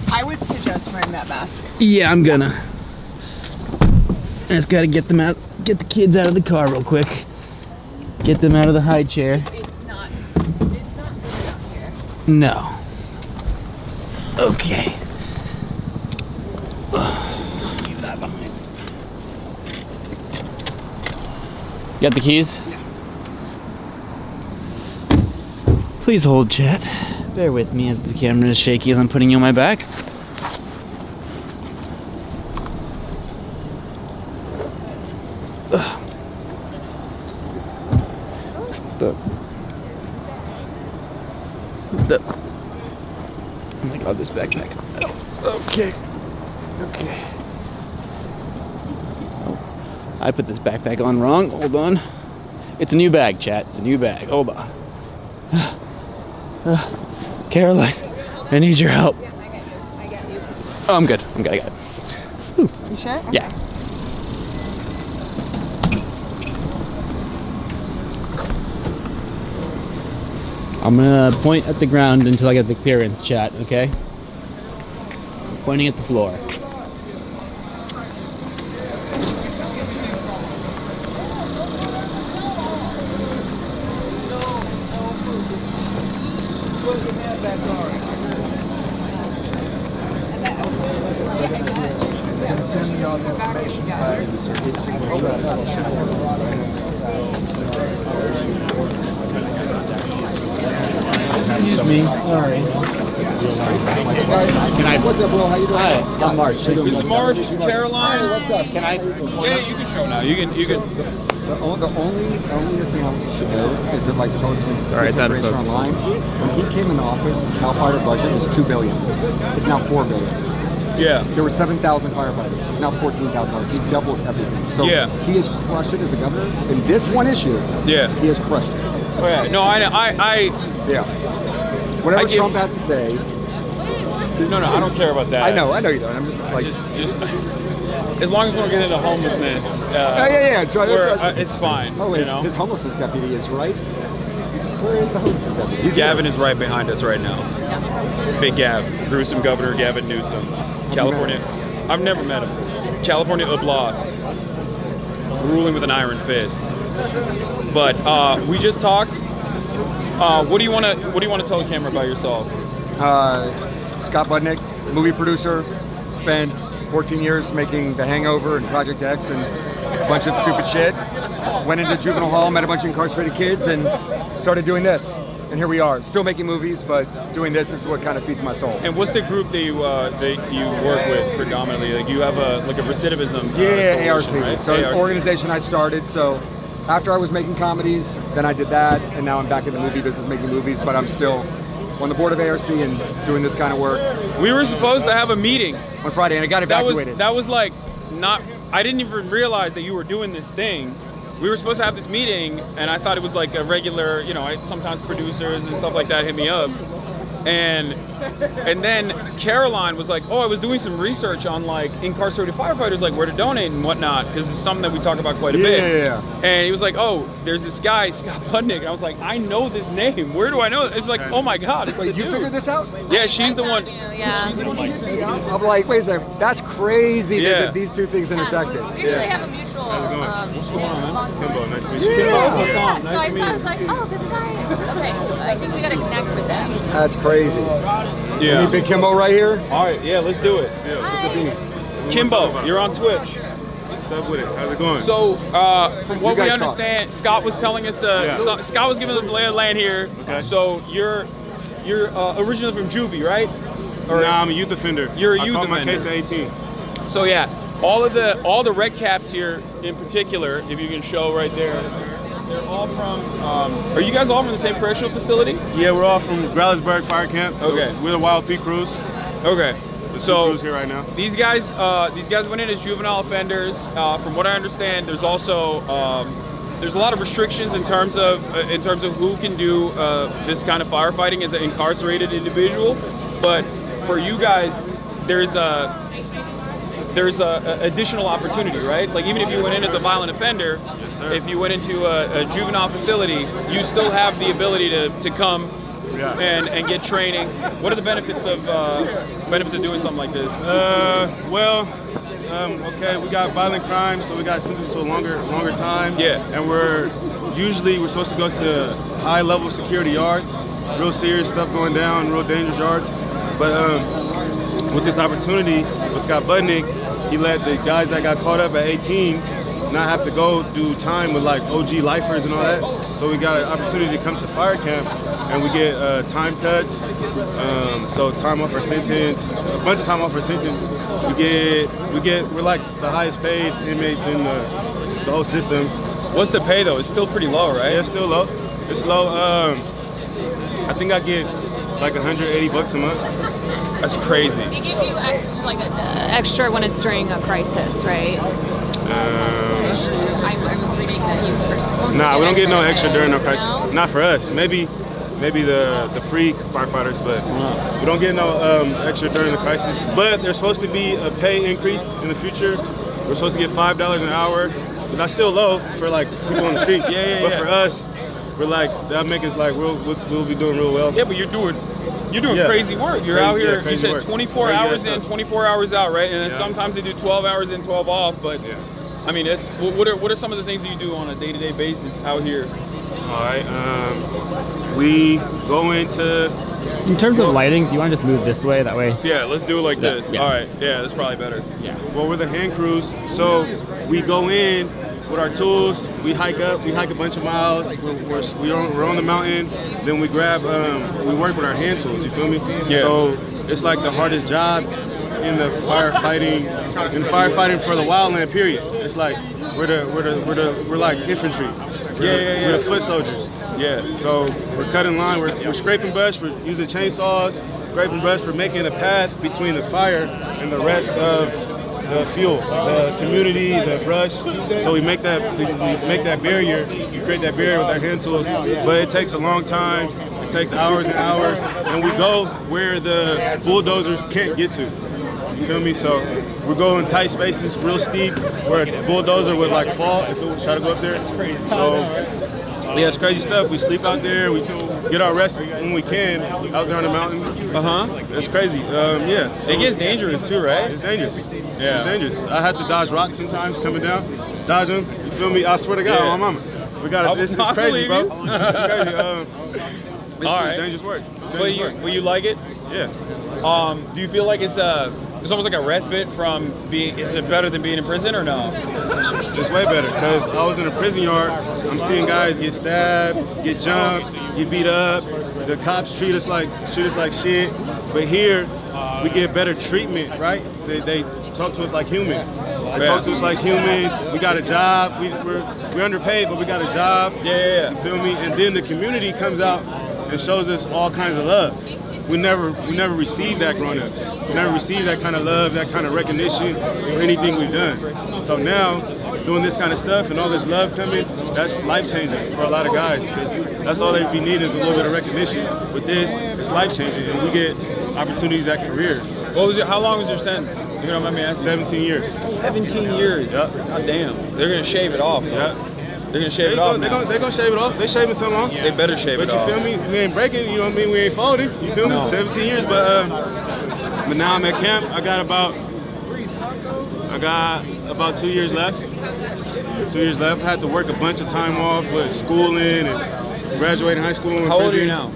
I would suggest wearing that mask.
Yeah, I'm gonna. I just gotta get them out, get the kids out of the car real quick. Get them out of the high chair.
It's not good out here.
No. Okay. Leave that behind. You got the keys? Please hold, chat. Bear with me as the camera is shaky as I'm putting you on my back. Oh my god, this backpack. Oh, okay. Okay. Oh, I put this backpack on wrong. Hold on. It's a new bag, chat. It's a new bag. Hold on. Caroline, I need your help.
I got you.
Oh, I'm good. I got it. Whew.
You sure? Okay.
Yeah. I'm gonna point at the ground until I get the clearance, chat, okay? Pointing at the floor. Excuse me, sorry.
What's up, Will? How you doing?
Hi, I'm March.
This is Marge, this is Caroline.
What's up?
Can I?
Yeah, you can show now. You can.
The only thing I should know is that like there's always been
Alright, that
misinformation online. When he came in the office, Cal Fire budget was $2 billion. It's now $4 billion.
Yeah.
There were 7,000 firefighters. It's now $14,000. He's doubled everything. So
Yeah.
he has crushed it as a governor. In this one issue,
Yeah.
he has crushed it.
Oh, yeah. No, I
Yeah. Whatever
I give-
Trump has to say.
no, I don't care about that.
I know you don't. I'm just like.
Just as long as we don't get into homelessness, it's fine.
Oh, his homelessness deputy is right. Where is the homelessness deputy?
Gavin is right behind us right now. Big Gav, gruesome Governor Gavin Newsom, California. I've never met him. California Oblast, ruling with an iron fist. But we just talked. What do you want to tell the camera about yourself?
Scott Budnick, movie producer, spent 14 years making The Hangover and Project X and a bunch of stupid shit. Went into juvenile hall, met a bunch of incarcerated kids, and started doing this. And here we are, still making movies, but doing this is what kind of feeds my soul.
And what's the group that you work with predominantly? Like you have a recidivism.
ARC.
Right?
So an organization I started. So after I was making comedies, then I did that, and now I'm back in the movie business making movies, but I'm still on the board of ARC and doing this kind of work.
We were supposed to have a meeting
on Friday, and I got evacuated.
That was like not. I didn't even realize that you were doing this thing. We were supposed to have this meeting, and I thought it was like a regular. Sometimes producers and stuff like that hit me up, and then Caroline was like, "Oh, I was doing some research on like incarcerated firefighters, like where to donate and whatnot, because it's something that we talk about quite a bit."
Yeah.
And he was like, "Oh, there's this guy, Scott Budnick." And I was like, "I know this name. Where do I know it?" It's like, "Oh my God!"
Wait, you figured this out?
Yeah, she's the one.
Yeah.
I'm like, wait a second, that's crazy that these two things intersected.
We actually have a mutual.
What's going on, man?
Kimbo, nice to meet you.
Kimbo, Hassan,
So I
nice to meet
saw, I
you.
was like, oh, this guy. Okay, I think we gotta connect with them.
That's crazy.
Yeah.
Need Big Kimbo right here?
All right, yeah, let's do it.
Hi.
Kimbo, you're on Twitch.
What's up with it? How's it going?
So, from what
You
we
guys
understand, Scott was telling us Scott was giving us the lay of the land here.
Okay.
So you're originally from Juvie, right? Or
Nah, I'm a youth offender.
You're a
I
youth
caught my
offender.
case at 18.
So yeah, all the red caps here in particular, if you can show right there, they're all from. Are you guys all from the same correctional facility?
Yeah, we're all from Growlersburg Fire Camp.
Okay.
We're the Wild Peak Crews.
Okay.
The
So
crews here right now.
these guys went in as juvenile offenders. From what I understand, there's also there's a lot of restrictions in terms of who can do this kind of firefighting as an incarcerated individual. But for you guys, there's a additional opportunity, right? Like even if you went in as a violent offender,
Yes, sir.
if you went into a juvenile facility, you still have the ability to come and get training. What are the benefits of doing something like this?
Okay, we got violent crime, so we got sentenced to a longer time.
Yeah.
And we're supposed to go to high level security yards, real serious stuff going down, real dangerous yards. But with this opportunity with Scott Budnick, he let the guys that got caught up at 18 not have to go do time with like OG lifers and all that. So we got an opportunity to come to fire camp and we get time cuts. So time off our sentence, a bunch of time off our sentence. We're like the highest paid inmates in the whole system.
What's the pay though? It's still pretty low, right?
Yeah, it's still low. It's low. I think I get like $180 a month.
That's crazy.
They give you extra when it's during a crisis, right? I was reading that you were supposed to.
Nah, we don't get no extra during no
No?
crisis. Not for us. Maybe the free firefighters, but we don't get no extra during the crisis. But there's supposed to be a pay increase in the future. We're supposed to get $5 an hour, but that's still low for like people on the street. But for us, we're like that make us like we'll be doing real well.
Yeah, but you're doing crazy work. You're
Crazy-
out here.
yeah,
You
crazy
said
work.
24
Crazy
hours
ass
in,
stuff.
24 hours out, right? And then
Yeah.
sometimes they do 12 hours in, 12 off. But
Yeah.
I mean, what are some of the things that you do on a day-to-day basis out here?
All right. We go into.
In terms of lighting, do you want to just move this way? That way?
Yeah, let's do it like
Yeah,
this.
yeah.
All right. Yeah, that's probably better.
Well, we're the hand crews, so we go in with our tools. We hike up. We hike a bunch of miles. We're on the mountain. Then we grab. We work with our hand tools. You feel me?
Yeah.
So it's like the hardest job in the firefighting. For the wildland. Period. It's like we're like infantry. We're the foot soldiers.
Yeah.
So we're cutting line, we're scraping brush, we're using chainsaws, scraping brush, we're making a path between the fire and the rest of the fuel, the community, the brush. So we make that barrier, we create that barrier with our hand tools, but it takes a long time, it takes hours and hours, and we go where the bulldozers can't get to. You feel me? So we go in tight spaces, real steep, where a bulldozer would like fall if it would try to go up there. It's crazy. So yeah, it's crazy stuff. We sleep out there. We get our rest when we can out there on the mountain. It's crazy. Yeah. So
it gets dangerous too, right?
It's dangerous.
Yeah.
It's dangerous. I have to dodge rocks sometimes coming down. Dodge them. You feel me? I swear to God, on my mama. We got to. This is crazy, bro. It's crazy. All right. Dangerous work.
Will you like it?
Yeah.
Do you feel like it's almost like a respite from being? Is it better than being in prison or no?
It's way better because I was in a prison yard. I'm seeing guys get stabbed, get jumped, get beat up. The cops treat us like shit. But here, we get better treatment, right? They talk to us like humans. They talk to us like humans. We got a job. We're underpaid, but we got a job.
Yeah.
You feel me? And then the community comes out and shows us all kinds of love. We never received that growing up. We never received that kind of love, that kind of recognition for anything we've done. So now, doing this kind of stuff and all this love coming, that's life-changing for a lot of guys, because that's all they be needing is a little bit of recognition. With this, it's life-changing, and we get opportunities at careers.
How long was your sentence? You know what I mean?
17 years.
17 years?
Yep.
God damn. They're going to shave it off.
Yep.
They're gonna shave it off.
They're gonna shave it off. They shaving some off.
They better shave it off.
But you feel me? We ain't breaking. You know what I mean? We ain't folding. You feel me? 17 years, but now I'm at camp. I got about 2 years left. 2 years left. I had to work a bunch of time off with schooling and graduating high school.
How old are you now?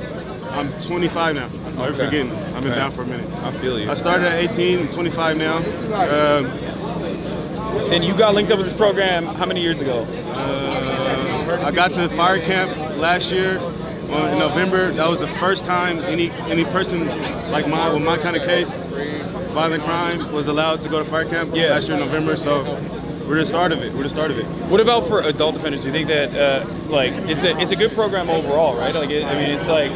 I'm 25 now. I'm forgetting. I've been down for a minute.
I feel you.
I started at 18. I'm 25 now.
And you got linked up with this program how many years ago?
I got to fire camp last year in November. That was the first time any person like mine with my kind of case, violent crime, was allowed to go to fire camp last year in November. So we're the start of it.
What about for adult offenders? Do you think that like it's a good program overall, right? Like it's like.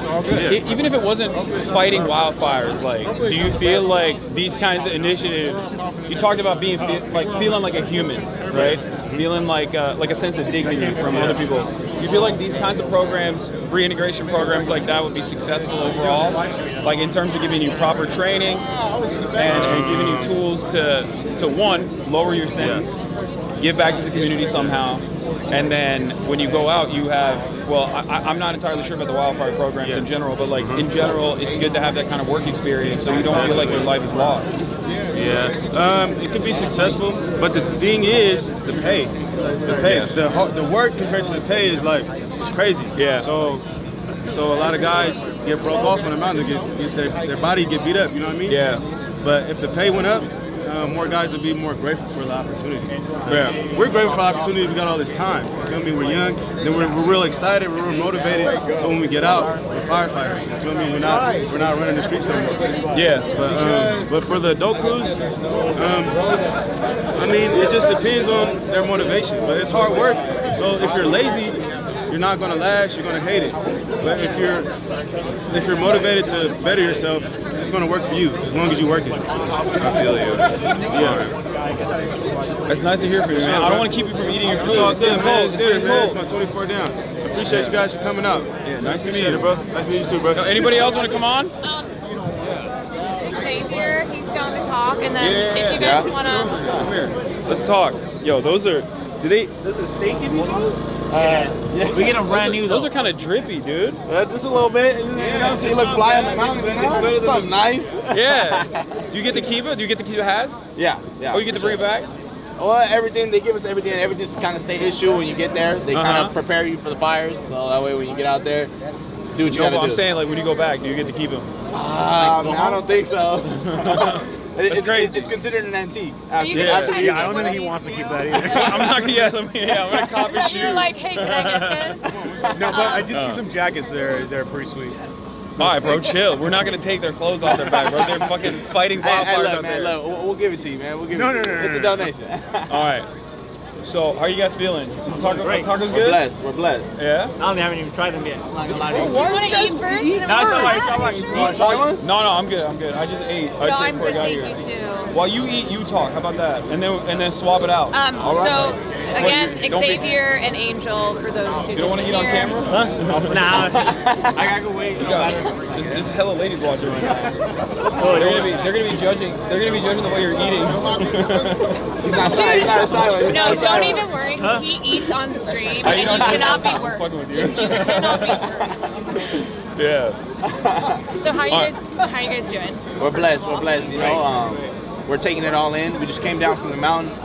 Even if it wasn't fighting wildfires, like, do you feel like these kinds of initiatives? You talked about being feeling like a human, right? Feeling like a sense of dignity from other people. Do you feel like these kinds of programs, reintegration programs like that, would be successful overall? Like in terms of giving you proper training and giving you tools to one, lower your sentence, give back to the community somehow. And then when you go out, you have, I'm not entirely sure about the wildfire programs in general, but like in general, it's good to have that kind of work experience so you don't feel like your life is lost.
Yeah, it could be successful, but the thing is the pay. The work compared to the pay is like, it's crazy.
Yeah.
So a lot of guys get broke off on the mountain, their body get beat up, you know what I mean?
Yeah.
But if the pay went up, more guys would be more grateful for the opportunity.
Yeah.
We're grateful for the opportunity. We got all this time. You feel me? We're young. Then we're real excited. We're real motivated. So when we get out, we're firefighters. You feel me? We're not running the streets no more.
Yeah.
But for the adult crews, I mean, it just depends on their motivation. But it's hard work. So if you're lazy, you're not gonna last. You're gonna hate it. But if you're motivated to better yourself, it's gonna work for you as long as you work it.
I feel you. Yeah. It's nice to hear from you, man. I don't want to keep you from eating your food.
It's all good, man. It's good, man. It's my 24 down. I appreciate you guys for coming out.
Yeah, nice to meet you,
bro. Nice to meet you too, bro.
Anybody else want to come on?
Xavier, he's down to talk, and then if you guys want to...
Come here. Let's talk. Yo, those are... Does the state give you those?
Yeah, we get them brand new.
Those are kind of drippy, dude.
Just a little bit. So you look fly on the mountain. Something nice.
Yeah. Do you get to keep it? Do you get to keep the hats?
Yeah.
Oh, you get to bring it back?
Well, everything, they give us everything. Everything's kind of state issue when you get there. They kind of prepare you for the fires. So that way when you get out there, do what you gotta do.
I'm saying, like, when you go back, do you get to keep them?
I don't think so.
It's crazy.
It's considered an antique.
I
don't think he wants to keep that either.
I'm not gonna. I'm gonna cop his shoe.
You're like, hey, can I get this?
No, but I did see some jackets there. They're pretty sweet.
All right, bro, chill. We're not gonna take their clothes off their back, bro. They're fucking fighting wildfires out there.
Look, we'll give it to you, man. We'll give it to you. It's a donation.
All right. So, how are you guys feeling? Is the tacos good?
We're blessed.
Yeah?
I haven't even tried them yet. I'm not gonna lie to you.
Do you want to eat first?
No, I'm good. I just ate.
No, I'm good, thank you too.
While you eat, you talk. How about that? And then swap it out.
So Again,
Don't be-
Xavier and Angel for those who
You don't want to eat on camera?
Nah, I gotta go wait.
There's hella ladies watching right now. They're gonna be judging. They're gonna be judging the way you're eating.
He's not shy. He's not a shy one.
No, don't even worry, because he eats on stream,
I eat
and
on
you
stream.
cannot be
I'm
worse.
fucking with you.
You cannot be worse.
Yeah.
So how you guys doing?
We're blessed. We're blessed. You know, we're taking it all in. We just came down from the mountain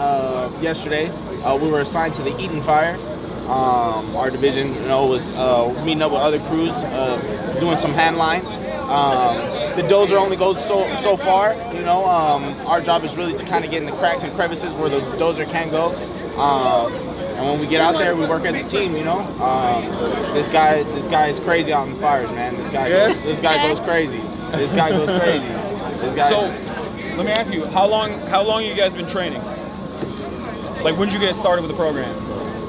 yesterday. We were assigned to the Eden Fire. Our division, you know, was meeting up with other crews, doing some hand line. The dozer only goes so far. You know, our job is really to kind of get in the cracks and crevices where the dozer can go. And when we get out there, we work as a team. You know, this guy is crazy out in the fires, man. This guy goes crazy. This guy goes crazy. This guy.
So, let me ask you, how long you guys been training? Like, when did you get started with the program?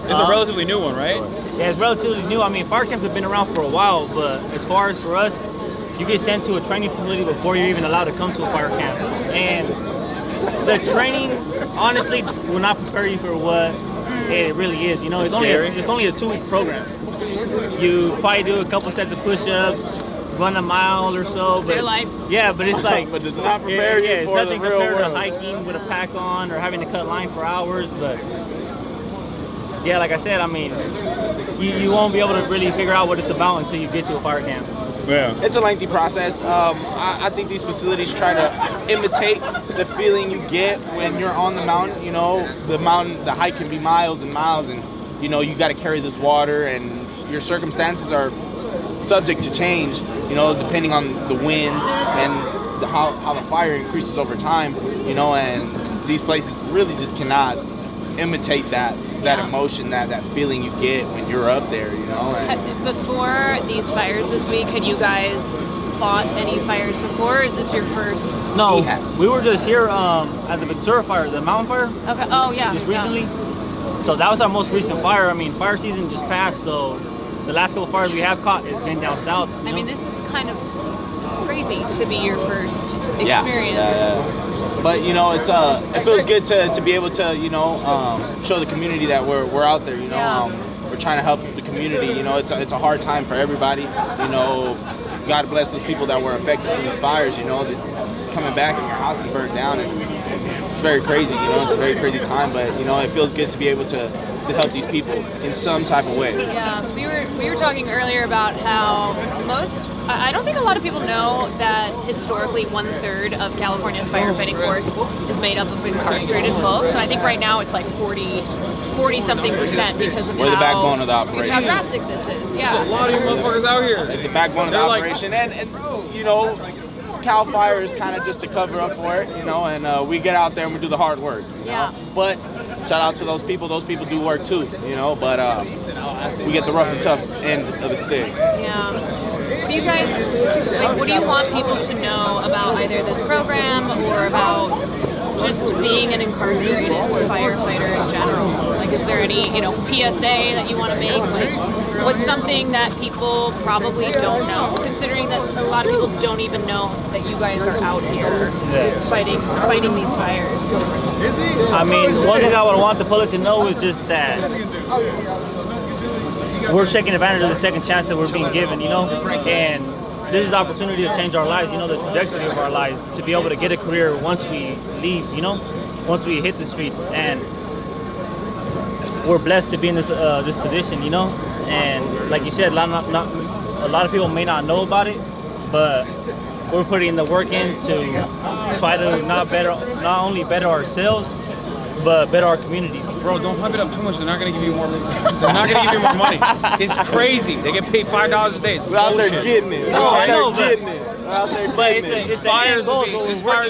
It's a relatively new one, right?
Yeah, it's relatively new. I mean, fire camps have been around for a while, but as far as for us, you get sent to a training facility before you're even allowed to come to a fire camp. And the training, honestly, will not prepare you for what it really is. You know, it's only a 2-week program. You probably do a couple sets of push-ups, run a mile or so. But it's like,
but does not prepare you
it's
for
nothing
the real
compared
world.
to hiking with a pack on or having to cut line for hours. But yeah, like I said, I mean, you won't be able to really figure out what it's about until you get to a fire camp.
Yeah.
It's a lengthy process. I think these facilities try to imitate the feeling you get when you're on the mountain. You know, the hike can be miles and miles, and you know you got to carry this water, and your circumstances are subject to change. You know, depending on the winds and how the fire increases over time. You know, and these places really just cannot imitate that emotion, that feeling you get when you're up there, you know. And
before these fires this week, had you guys fought any fires before, or is this your first?
No, we were just here at the Ventura fire, the mountain fire.
Okay. Oh yeah.
Just recently. So that was our most recent fire. I mean, fire season just passed, so the last couple of fires we have caught has been down south.
I mean, this is kind of crazy to be your first experience.
Yeah. But you know, it feels good to be able to, you know, show the community that we're out there. You know, we're trying to help the community. You know, it's a hard time for everybody. You know, God bless those people that were affected in these fires. You know, that coming back and your house is burned down. It's very crazy. You know, it's a very crazy time. But you know, it feels good to be able to help these people in some type of way.
Yeah, we were talking earlier about how I don't think a lot of people know that historically 1/3 of California's firefighting force is made up of incarcerated folks, and I think right now it's like 40-something% because of
We're the backbone of the operation.
How drastic this is. Yeah.
There's a lot of you motherfuckers out here.
It's the backbone of the operation, and you know, Cal Fire is kind of just the cover up for it, you know, and we get out there and we do the hard work, you know? But shout out to those people do work too, you know, but we get the rough and tough end of the stick.
Yeah. Do you guys, like, what do you want people to know about either this program or about just being an incarcerated firefighter in general? Like, is there any, you know, PSA that you want to make? Like, what's something that people probably don't know, considering that a lot of people don't even know that you guys are out here fighting these fires?
I mean, one thing I would want the public to know is just that we're taking advantage of the second chance that we're being given, you know, and this is the opportunity to change our lives, you know, the trajectory of our lives, to be able to get a career once we leave, you know, once we hit the streets. And we're blessed to be in this position, you know, and like you said, a lot of people may not know about it, but we're putting the work in to try to not only better ourselves, but better our communities.
Bro, don't hype it up too much. They're not gonna give you more. They're not gonna give you more money. It's crazy. They get paid $5 a day. It's
We're out there
bullshit.
getting it.
No, I know, but
These fires would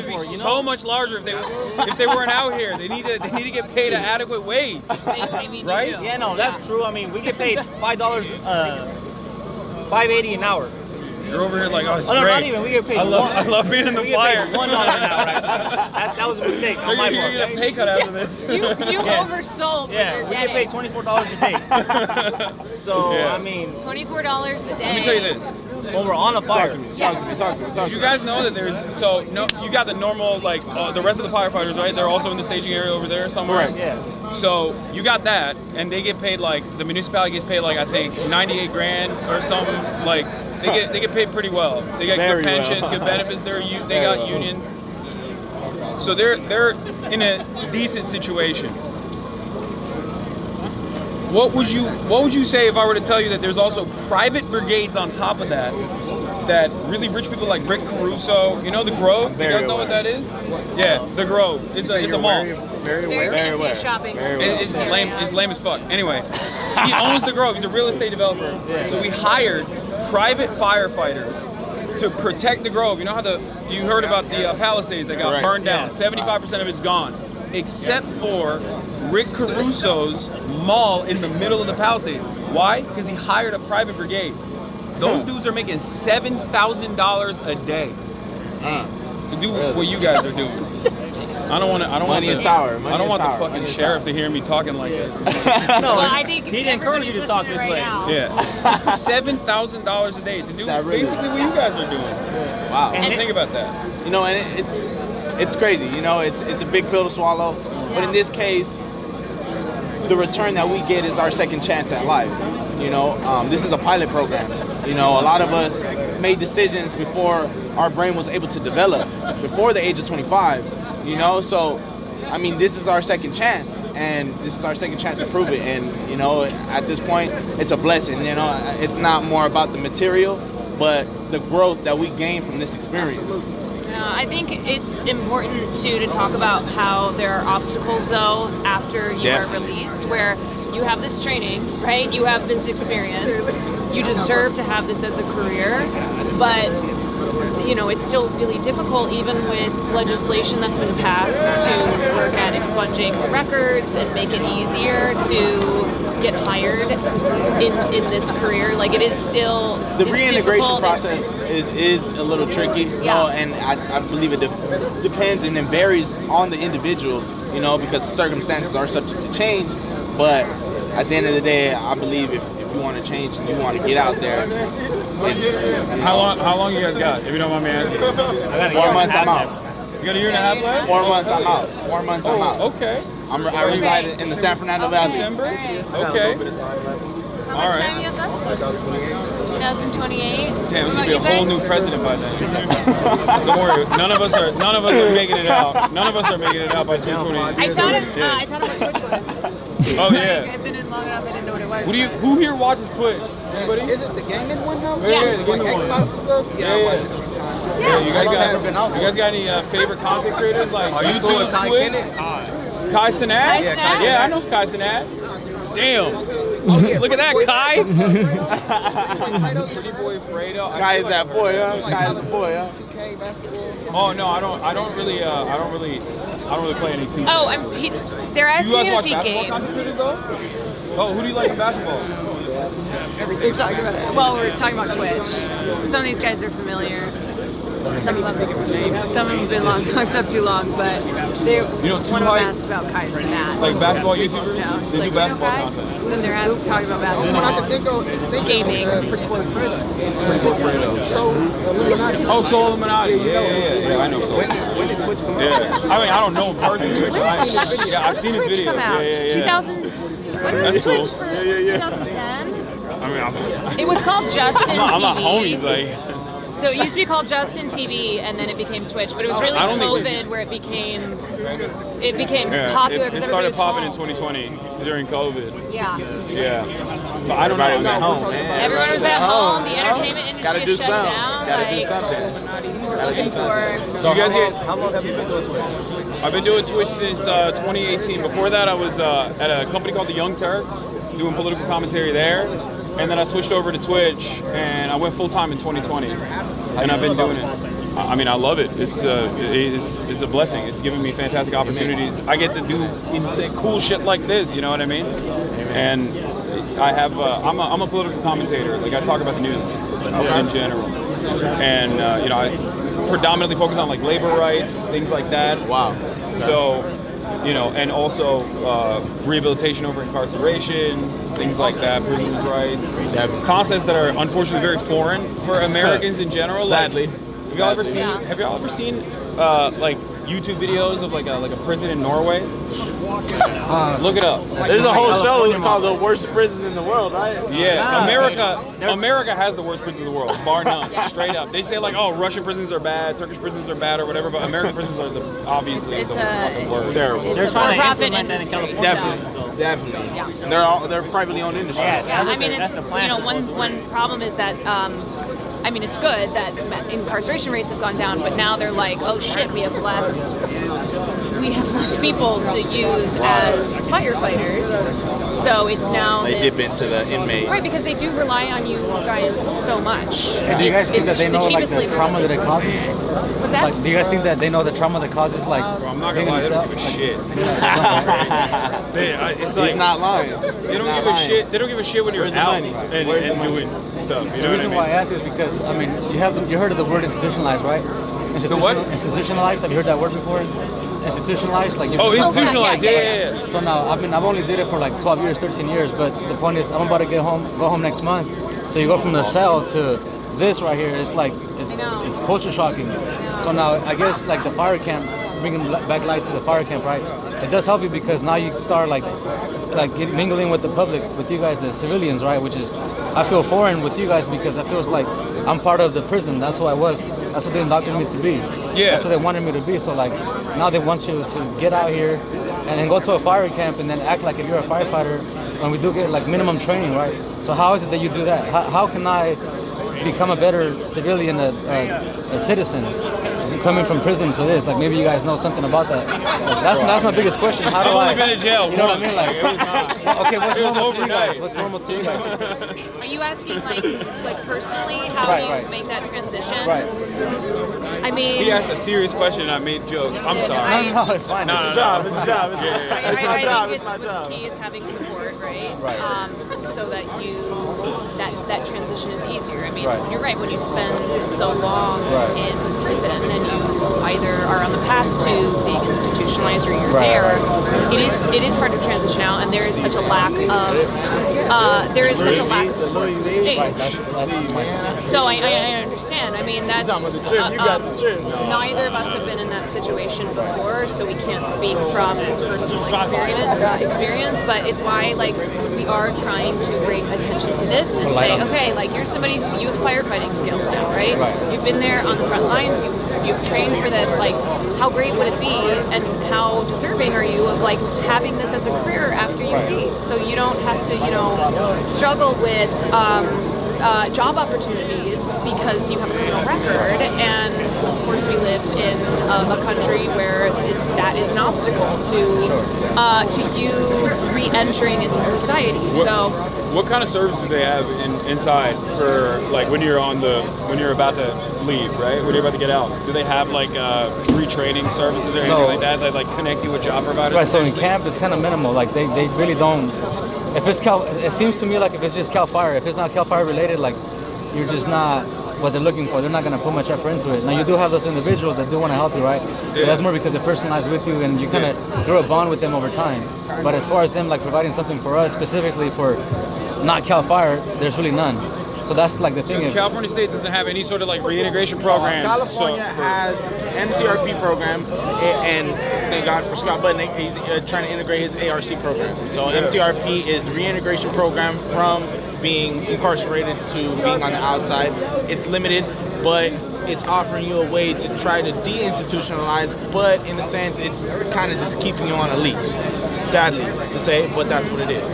be so much larger if they weren't out here. They need to get paid an adequate wage. Right?
Yeah, no, that's true. I mean, we get paid $5.80 an hour.
You're over here like, oh, it's
Oh, no,
great.
not even. We get paid.
I love being in the
we get
fire.
paid $1 an hour. That was a mistake on my
You're
part.
gonna get a pay cut after this.
You
Yeah.
oversold.
Yeah,
what
we
you're
get paid
getting.
$24 a day. So
Yeah.
I mean,
$24 a day.
Let me tell you this.
when we're on a fire,
Talk to me. Talk to me.
Did you guys know that there's you got the normal like the rest of the firefighters, right? They're also in the staging area over there somewhere.
Correct.
yeah.
So you got that, and they get paid like the municipality gets paid like I think 98 grand or something. Like they get paid pretty well. They get
Very
good pensions,
well.
good benefits. They
Very
got
well.
unions. So they're in a decent situation. What would you say if I were to tell you that there's also private brigades on top of that really rich people like Rick Caruso, you know the Grove? You
Very
guys know what that is? Yeah, the Grove. It's a mall.
Very
Very
aware.
fancy shopping.
It's lame as fuck. Anyway, he owns the Grove. He's a real estate developer. So we hired private firefighters to protect the Grove. You know how you heard about the Palisades that got
Correct.
burned down.
Yeah.
75% of it's gone, except for Rick Caruso's mall in the middle of the Palisades. Why? Because he hired a private brigade. Those dudes are making $7,000 a day to do what you guys are doing. I don't want
Money is power. Money
I don't
is
want
power.
the fucking
Money is
sheriff to hear me talking like this.
No,
Well, I think
he didn't encourage you to talk this
everybody's
way.
listening right now.
Yeah, $7,000 a day to do
That really-
basically what you guys are doing.
Wow.
So think about that.
You know, and it's crazy. You know, it's a big pill to swallow. But in this case, the return that we get is our second chance at life. You know, this is a pilot program. You know, a lot of us made decisions before our brain was able to develop, before the age of 25. You know, so I mean, this is our second chance, and this is our second chance to prove it. And you know, at this point, it's a blessing. You know, it's not more about the material, but the growth that we gain from this experience.
I think it's important too to talk about how there are obstacles though after you are released, where you have this training, right? You have this experience. You deserve to have this as a career, but you know, it's still really difficult even with legislation that's been passed to work at expunging records and make it easier to get hired in this career. Like it is still
The reintegration
difficult.
process is a little tricky, you know, and I believe it depends and it varies on the individual, you know, because circumstances are subject to change. But at the end of the day, I believe if you want to change and you want to get out there, it's,
How long you guys got? If you don't mind me asking.
I got a
4 months I'm
out.
out.
You got a year and a half left?
4 months I'm out. 4 months I'm out.
Okay.
I reside in the San Fernando Valley.
December? Okay.
How much time you have left? 2028.
Damn,
What
there's gonna
about
be a
you
whole
guys?
new president by then. Don't worry, none of us are making it out. None of us are making it out by 2028.
I taught him what Twitch was.
Oh yeah.
I've been in long enough, I didn't know what it was.
Who here watches Twitch? Anybody?
Is it the gaming one though?
Yeah, the gaming
Like
one.
Xbox and stuff? Yeah, I
Yeah.
watched it a few times.
Yeah, you guys
been out.
got you guys got any favorite content creators like
Are you cool with
YouTube,
Kai
Twitch?
Kenneth?
Kai Cenat?
Yeah, Kai
Yeah, I
Cenat.
know Kai Cenat. Damn. Look at that, Kai. Pretty boy Fredo.
Kai is that boy, huh? Kai is the boy, huh?
2K basketball.
Oh no, I don't really play any 2K.
Oh, they're
Do
asking
you guys
me
watch
to
basketball
games.
commentators though? Oh, who do you like in basketball?
They're talking about it. Well, we're talking about Twitch. Some of these guys are familiar. Some of them have been locked up too long, but they,
You know,
one of them asked about Kai Cenat.
Like basketball YouTubers?
No,
They do
like,
basketball
Kai?
content.
Then they're talking about
One I can
basketball.
think of
Gaming.
Pretty Boy Fredo. So Illuminati.
Oh, Soul Illuminati. Yeah, I know Soul. Yeah. I mean, I don't know him personally. Yeah, I've seen his
Twitch
videos.
come out?
Yeah.
2000. When was
That's
Twitch
cool.
first?
Yeah.
2010.
I mean,
It was called Justin
I'm
TV.
a homies, like.
So it used to be called Justin TV, and then it became Twitch. But it was really
I don't think
COVID where it became popular.
It
because
started
everybody
popping in
was home.
2020 during COVID.
Yeah.
Yeah. But I don't know.
Everybody was at home, man.
Everyone was at home. The entertainment industry
Gotta do
is shut
something.
down.
Gotta do
like,
something.
we're looking for.
So you guys get.
How long have you been doing Twitch?
I've been doing Twitch since 2018. Before that, I was at a company called the Young Turks, doing political commentary there. And then I switched over to Twitch, and I went full time in 2020. And I've been doing it. I mean, I love it. It's a blessing. It's given me fantastic opportunities. I get to do insane, cool shit like this. You know what I mean? And I have. I'm a political commentator. Like I talk about the news in general. and you know, I predominantly focus on like labor rights, things like that.
Wow.
So, you know, and also rehabilitation over incarceration, things like that, prisoners' rights, concepts that are unfortunately very foreign for Americans in general.
Sadly.
Like, have y'all ever seen like YouTube videos of like a prison in Norway? Look it up.
There's a whole show called The Worst Prisons in the World, right?
Yeah, America has the worst prisons in the world, bar none, straight up. They say like, oh, Russian prisons are bad, Turkish prisons are bad, or whatever, but American prisons are obviously the fucking worst.
Terrible.
They're trying to
for-profit
implement that in
industry,
California.
Definitely.
Yeah.
And they're privately owned industry.
Yeah, I mean, it's, you know, one problem is that, I mean, it's good that incarceration rates have gone down, but now they're like, oh shit, we have less people to use as firefighters. So it's now
They dip into the inmate.
Right, because they do rely on you guys so much.
And do you guys think that they know like the trauma that it causes?
What's that?
Like, do you guys think that they know the trauma that causes like?
Bro, I'm not gonna lie, they don't give a shit. It's like
He's not lying.
they don't give a shit. They don't give a shit when you're
Where's the
out
money?
and
Where's the
doing stuff. You know
The
what I
reason
mean?
why I ask is because I mean you heard of the word institutionalized, right?
The what?
Institutionalized. Have you heard that word before? Institutionalized, like
Oh, institutionalized. Yeah.
So now I've only did it for like 12 years, 13 years. But the point is, I'm about to go home next month. So you go from the cell to this right here. It's like it's culture shocking. So now I guess like the fire camp, bringing back light to the fire camp, right? It does help you because now you start like mingling with the public, with you guys, the civilians, right? Which is I feel foreign with you guys because I feels like I'm part of the prison. That's who I was. That's what they indoctrinated me to be.
Yeah.
That's what they wanted me to be. So like now they want you to get out here and then go to a fire camp and then act like if you're a firefighter. And we do get like minimum training, right? So how is it that you do that? How can I become a better civilian, a citizen, coming from prison to this? Like maybe you guys know something about that. Like, that's my biggest question. How do
I've
I?
only been in jail.
You know what I mean? Like,
it was not.
okay, what's
It was
normal to you guys?
overnight.
What's normal to you guys?
Are you asking like personally how
Right,
you
right.
make that transition?
Right.
I mean,
He asked a serious question and I made jokes. I'm sorry.
No, it's fine.
No,
It's
no,
a
no.
job.
It's a job. It's
I
my job.
think
It's my
what's
job.
key is having support, right?
Right.
So that that transition is easier. I mean,
Right.
you're right. When you spend so long
Right.
in prison and you either are on the path to being institutionalized or you're
Right,
there,
right.
it is hard to transition out, and there is such a lack of support from the state.
Right. That's my.
So I understand. I mean, that's neither of us have been in that situation before, so we can't speak from personal experience. But it's why like we are trying to bring attention to this and
Light
say,
on it.
okay, like you're somebody who you have firefighting skills now, right?
Right.
You've been there on the front lines. You've trained for this. Like, how great would it be, and how deserving are you of like having this as a career after you
Right.
leave? So you don't have to, struggle with job opportunities because you have a criminal record. And of course, we live in a country where that is an obstacle to you re-entering into society.
What kind of service do they have inside for like when you're about to leave, right? When you're about to get out? Do they have like retraining services or anything like that? They like connect you with job providers?
Right. So in camp, it's kind of minimal. Like they really don't. If it's it seems to me like if it's just Cal Fire, if it's not Cal Fire related, like you're just not what they're looking for. They're not gonna put much effort into it. Now you do have those individuals that do want to help you, right?
Yeah.
But that's more because they're personalized with you and you kind of grow a bond with them over time. But as far as them like providing something for us specifically for not Cal Fire, there's really none. So that's like the thing.
So California State doesn't have any sort of like reintegration program.
California has MCRP program, and thank God for Scott Budnick, he's trying to integrate his ARC program. So MCRP is the reintegration program from being incarcerated to being on the outside. It's limited, but it's offering you a way to try to deinstitutionalize, but in a sense, it's kind of just keeping you on a leash. Sadly to say, but that's what it is.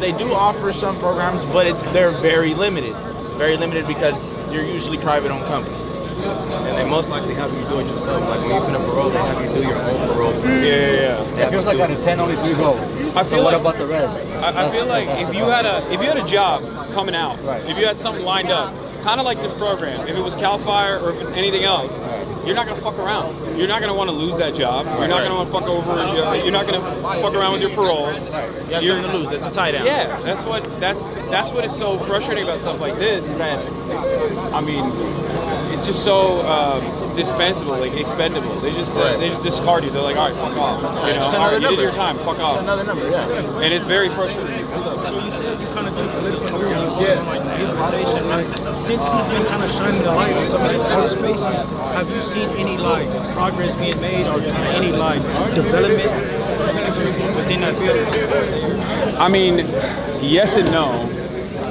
They do offer some programs, but they're very limited because they're usually private-owned companies.
And they most likely have you do it yourself. Like when you finish parole, they have you do your own parole.
It feels like out of 10, only 3 go.
I
So
feel
what
like-
about the rest?
I feel like if you had a job coming out,
Right.
if you had something lined up, kind of like this program. If it was CAL FIRE or if it was anything else, you're not gonna fuck around. You're not gonna want to lose that job. You're not gonna want to fuck over. You're not gonna fuck around with your parole.
You're gonna lose. It's a tie down.
Yeah, that's what is so frustrating about stuff like this. Is that, I mean, it's just so dispensable, like expendable. They just discard you. They're like, all right, fuck off. You know, all right, you did your time. Fuck off.
Just another number. Yeah.
And it's very frustrating.
So you said you kind of do political work on like deportation, right? Since you've been kind of shining the light on some of the spaces, have you seen any like progress being made or any like development within that field?
I mean, yes and no.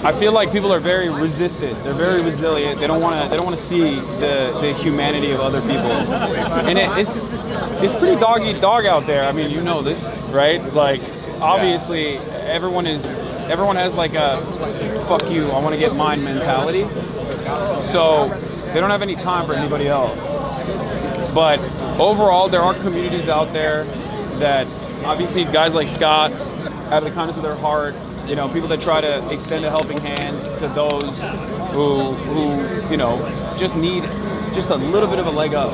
I feel like people are very resistant. They're very resilient. They don't want to see the humanity of other people, and it's pretty dog eat dog out there. I mean, you know this, right? Like, obviously, everyone has like a fuck you, I want to get mine mentality. So they don't have any time for anybody else. But overall, there are communities out there that obviously guys like Scott, out of the kindness of their heart, you know, people that try to extend a helping hand to those who you know, just need just a little bit of a leg up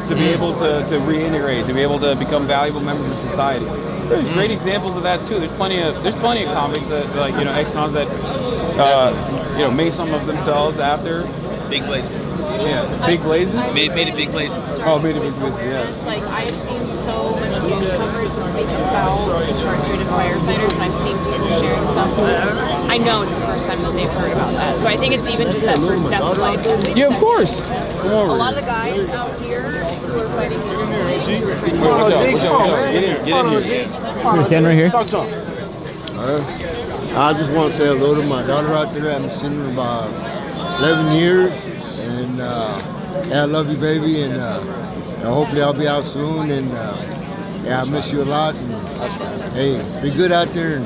to be able to reintegrate, to be able to become valuable members of society. There's great examples of that too. There's plenty of convicts that, like, you know, ex-cons that you know, made some of themselves after
Big blazes.
Yeah, big blazes.
Made it big blazes.
Oh, made it big blazes. Yeah.
It's like I have seen so much news coverage just about incarcerated firefighters, and I've seen people sharing stuff. I know it's the first time that they've heard about that, so I think it's even just that first step of like.
Yeah, of course.
A lot of the guys out here who are fighting these things, who are trying to
Get in here.
Stand right here.
Talk to him.
I just want to say hello to my daughter out there. I haven't seen her in about 11 years. And yeah, I love you, baby. And hopefully I'll be out soon. And yeah, I miss you a lot. And hey, be good out there and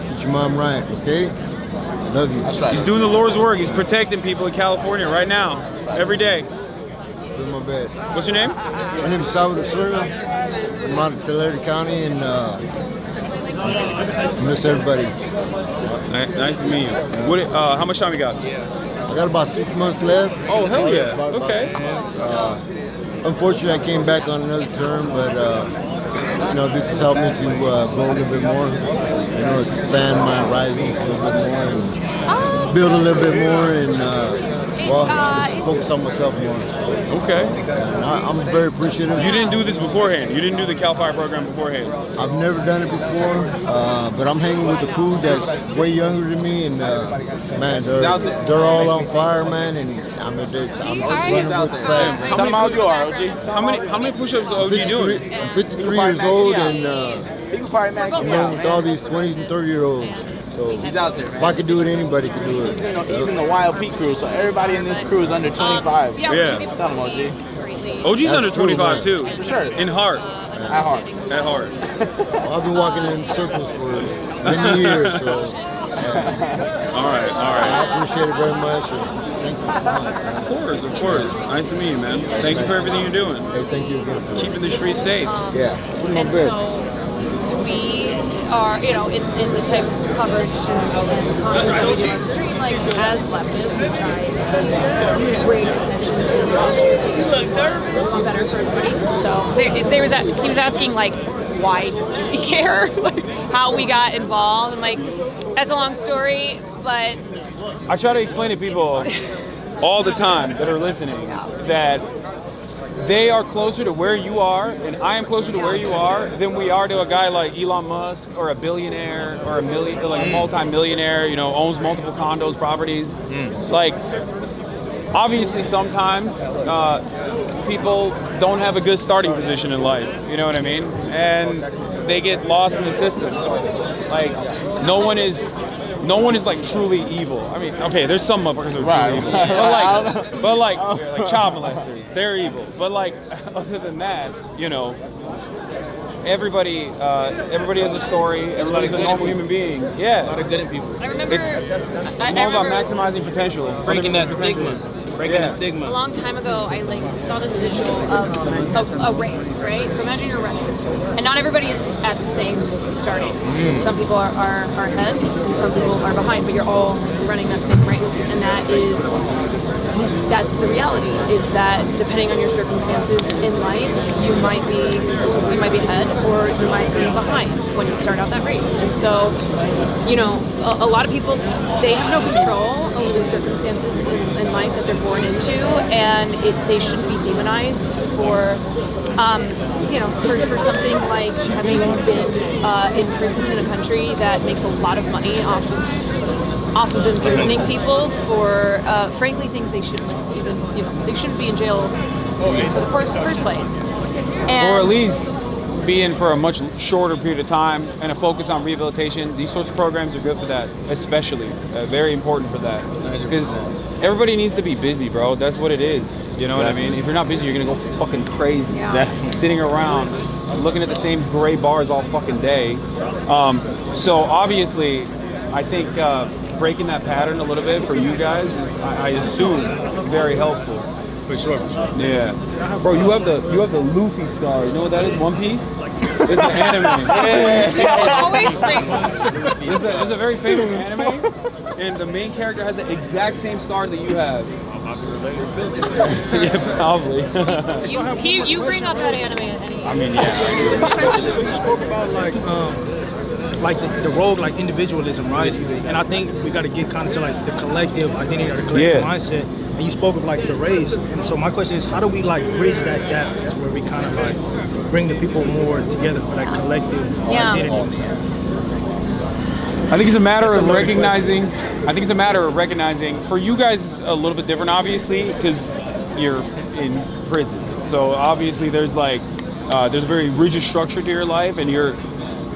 get your mom right, okay? Love you.
That's right.
He's doing the Lord's work. He's protecting people in California right now, every day.
Doing my best.
What's your name?
My name is Salvador Serna. I'm out of Tulare County, and I miss everybody.
Nice to meet you. What? How much time you got?
I got about 6 months left.
Oh, hell yeah.
About
Okay.
6 months. Unfortunately, I came back on another term, but you know, this has helped me to grow a little bit more. You know, expand my horizons a little bit more, and build a little bit more, and well, just focus on myself more.
Okay.
And I'm very appreciative.
You didn't do this beforehand. You didn't do the CAL FIRE program beforehand.
I've never done it before, but I'm hanging with a crew that's way younger than me, and man, they're all on fire, man, and I'm running with the pack.
Tell them how old you are, OG.
How many push-ups is OG doing?
I'm 53 years old, and
He can probably max
I'm
you out,
with all these 20s and 30-year-olds. So
He's out there, man.
if I could do it, anybody could do it.
He's in the Wild Peak crew, so everybody in this crew is under 25.
Yeah.
Tell them, OG.
OG's
That's
under
true,
25
man.
too.
For sure.
In heart.
At heart.
At heart.
Well, I've been walking in circles for many years, so yeah.
All right.
I appreciate it very much. And thank you so much.
Of course. Nice to meet you, man. Thank you for everything you're doing.
Hey, thank you again.
Keeping the streets safe.
Yeah, doing my
And
best.
so we are, you know, in the type of coverage and content that we do on the street, like as leftists, we try to bring attention to these issues because we want better for everybody. So he was asking like, why do we care? Like how we got involved, and like that's a long story, but
I try to explain to people all the time that are listening that they are closer to where you are, and I am closer to where you are than we are to a guy like Elon Musk or a billionaire or a multi-millionaire, you know, owns multiple condos, properties. Like, obviously sometimes people don't have a good starting position in life, you know what I mean? And they get lost in the system. Like, no one is like truly evil. I mean, okay, there's some motherfuckers who are truly evil, but like child molesters, they're evil. But like, other than that, you know, everybody has a story. Everybody's a normal human being. Yeah.
A lot of good in people.
I remember
It's all about maximizing potential.
Breaking that stigma.
A long time ago, I saw this visual of a race, right? So imagine you're running, and not everybody is at the same starting. Some people are ahead, and some people are behind, but you're all running that same race, and that is the reality is that depending on your circumstances in life, you might be ahead or you might be behind when you start out that race. And so, you know, a lot of people, they have no control over the circumstances in life that they're born into, and they shouldn't be demonized for, you know, for something like having been in prison in a country that makes a lot of money off of imprisoning people for, frankly, things they shouldn't even, you know, they shouldn't be in jail for the first place. And
or at least be in for a much shorter period of time and a focus on rehabilitation. These sorts of programs are good for that, especially. Very important for that. Because everybody needs to be busy, bro. That's what it is. You know what I mean? If you're not busy, you're going to go fucking crazy.
Yeah.
Sitting around looking at the same gray bars all fucking day. So obviously, I think breaking that pattern a little bit for you guys is, I assume, very helpful.
For sure.
Yeah. Bro, you have the Luffy scar. You know what that is? One Piece? It's an anime.
always great.
It's a very famous anime, and the main character has the exact same scar that you have. Yeah, probably.
you bring up that anime at any.
I mean, yeah.
So you spoke about like the rogue, like individualism, right? And I think we got to get kind of to like the collective identity or the collective mindset. And you spoke of like the race. And so my question is, how do we like bridge that gap to where we kind of like bring the people more together for that collective identity?
I think it's a matter of recognizing. For you guys, it's a little bit different, obviously, because you're in prison. So obviously, there's a very rigid structure to your life, and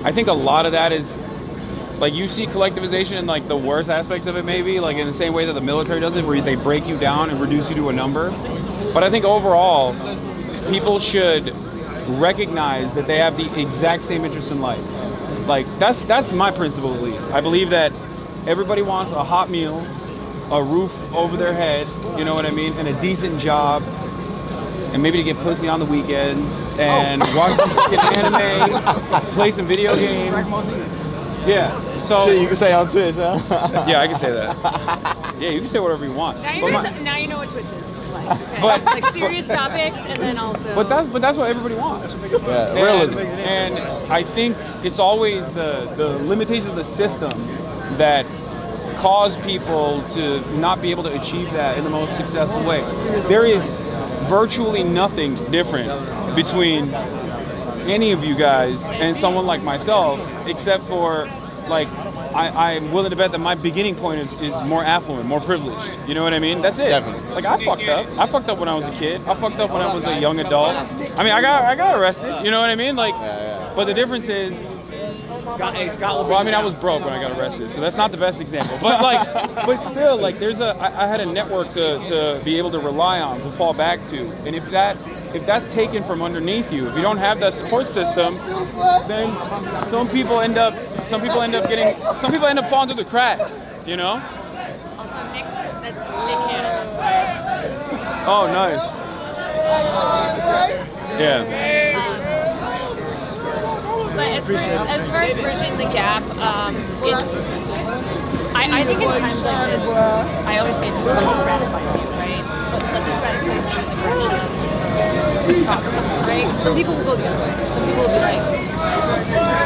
I think a lot of that is, like, you see collectivization in like the worst aspects of it, maybe like in the same way that the military does it, where they break you down and reduce you to a number. But I think overall, people should recognize that they have the exact same interests in life. Like that's my principle, at least. I believe that everybody wants a hot meal, a roof over their head, you know what I mean, and a decent job, and maybe to get pussy on the weekends and watch some fucking anime, play some video games. Yeah. So
shit you can say on Twitch, huh?
Yeah, I can say that. Yeah, you can say whatever you want.
Now you know what Twitch is like. Okay.
But
like serious topics, and then also.
But that's what everybody wants.
Yeah, realism.
And I think it's always the limitations of the system that cause people to not be able to achieve that in the most successful way. There is virtually nothing different between any of you guys and someone like myself, except for, like, I'm willing to bet that my beginning point is more affluent, more privileged. You know what I mean? That's it. Definitely. Like, I fucked up. I fucked up when I was a kid. I fucked up when I was a young adult. I mean, I got arrested. You know what I mean? Like, but the difference is, well, I mean, I was broke when I got arrested, so that's not the best example. But but still, like, I had a network to be able to rely on, to fall back to, and if that's taken from underneath you, if you don't have that support system, then some people end up falling through the cracks, you know?
Also, that's Nick Cannon. That's why it's.
Oh, nice. Yeah.
But as far as bridging the gap, I think in times like this, I always say, let this radicalize you, right? But let this radicalize you in the direction of progress, right? Some people will go the other way. Some people will be like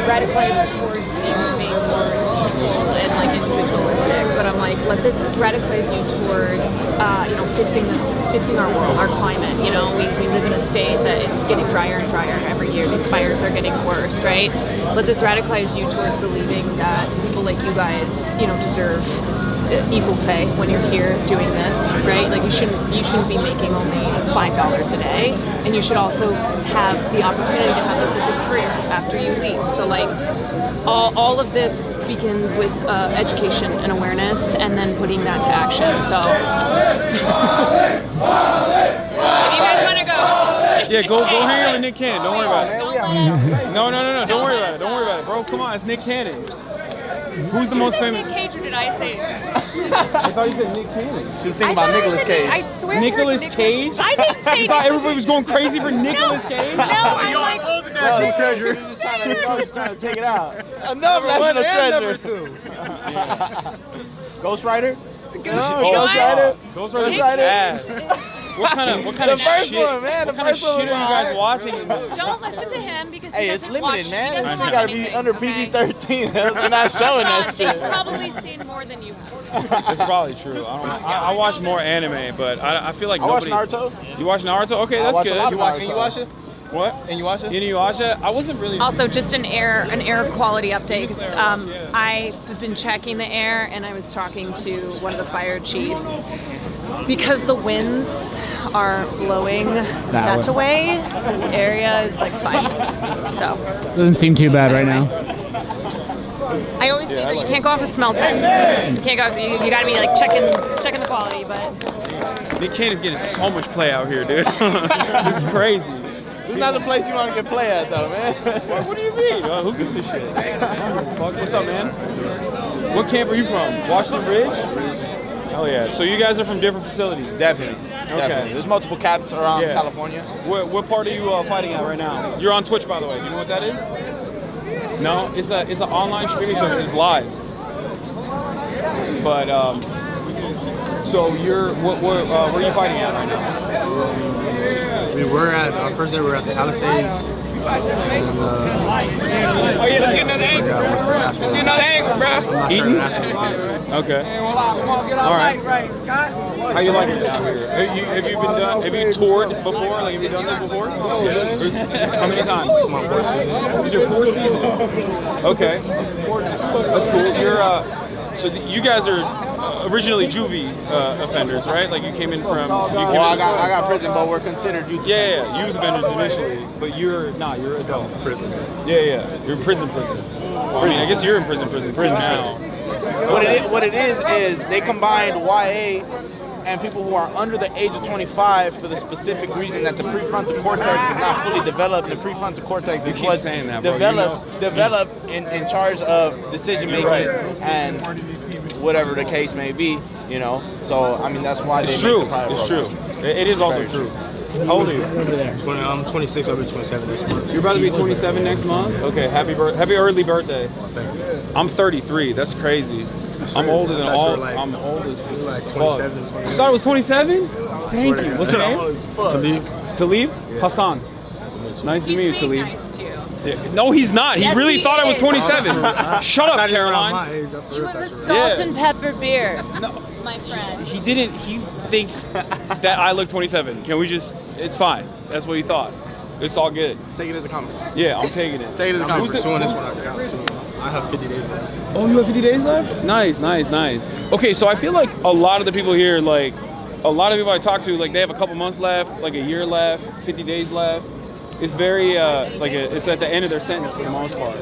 radicalized towards being more peaceful and like individualistic. But I'm like, let this radicalize you towards fixing our world, our climate. You know, we live in a state that it's getting drier and drier every year. These fires are getting worse, right? Let this radicalize you towards believing that people like you guys, deserve equal pay when you're here doing this, right? Like you shouldn't be making only $5 a day, and you should also have the opportunity to have this as a career after you leave. So like all of this begins with education and awareness, and then putting that to action. So if you guys want to go,
yeah, go hang out with Nick Cannon. Don't worry about it. No. Don't worry about it, bro. Come on, it's Nick Cannon. Who's the most famous?
Nick Cage, or did I say?
I thought you said Nick Cannon.
She was thinking about Nicolas Cage.
I swear.
Nicolas Cage?
I didn't say.
You thought everybody was going crazy for Nicolas Cage?
No, I'm like.
The national treasure. He was just trying to take it out. Another national treasure.
Number 2.
Ghost Rider? Ghost Rider.
Ghost Rider's ass. What kind of
The first
shit?
one, man.
What
The
kind of
first
shit
one
are
was
you guys
alright.
watching?
Don't listen to him because
Hey,
he
it's
doesn't
limited,
watch,
man.
He
You
doesn't watch
gotta be
anything,
under
okay?
PG-13. They're not showing that shit.
They've probably seen more than you.
That's probably true. I don't know. I watch more anime, but I feel like
I watch
nobody.
Naruto.
You watch Naruto? Okay,
I
that's
watch a
good.
lot of Naruto.
And you watch it?
What?
And you watch it?
You watch it? I wasn't really.
Also, just an air quality update because I've been checking the air and I was talking to one of the fire chiefs. Because the winds are blowing that way, this area is like fine. So
Doesn't seem too bad right now.
I always say that you can't go off a smell test. You can't go. You got to be like checking the quality. But
Nick Cannon is getting so much play out here, dude. This is crazy.
This is not the place you want to get play at, though, man.
What do you mean? Who gives a shit? Fuck, what's up, man? What camp are you from? Washington Ridge? Oh yeah. So you guys are from different facilities?
Definitely.
Okay.
Definitely. There's multiple caps around California.
What part are you fighting at right now? You're on Twitch, by the way. Do you know what that is? No, it's an online streaming service. It's live. But so where are you fighting at right now?
We were at our first day. We were at the Palisades. And,
Oh yeah, let's get another angle. Let's get another angle, bro. Eating? Okay. All right. How you liking it out here? Have you been done? Have you toured before? Like, have you done this before? How many times?
my first season.
This is your fourth season. Okay. That's cool. You're so you guys are originally juvie offenders, right? Like you came in from.
Well, I got prison, but we're considered youth.
Yeah, youth offenders initially, but you're adult.
Prison.
Yeah. You're in prison. I mean, I guess you're in prison now.
What it is they combined YA and people who are under the age of 25 for the specific reason that the prefrontal cortex is not fully developed. And the prefrontal cortex is what's developed in charge of decision making and whatever the case may be, you know. So I mean that's why they make the private
It's true.
programs.
It is also true. How old are you?
I'm 26. I'll be 27 next month.
You're about to be 27 next month? Okay, happy early birthday.
Thank you.
I'm 33. That's crazy. I'm older than all. I'm old as
like
fuck.
27,
You
28.
thought it was 27? Thank you. What's your name?
Talib.
Talib?
Yeah.
Hassan. Nice to meet you,
he's being
Talib.
nice to you.
Yeah. No, he's not.
Yes,
he really
he
thought I was
is.
27. Shut up,
My
Caroline.
age, I
You
forgot
have a
that's
salt and pepper beer, my friend.
He didn't. He thinks that I look 27. Can we just? It's fine. That's what he thought. It's all good.
Just take it as a compliment.
Yeah, I'm taking it.
Take it as a
I'm
compliment.
pursuing this one. I have 50 days left.
Oh, you have 50 days left? Nice. Okay, so I feel like a lot of the people here, like, a lot of people I talk to, like, they have a couple months left, like a year left, 50 days left. It's very, it's at the end of their sentence for the most part.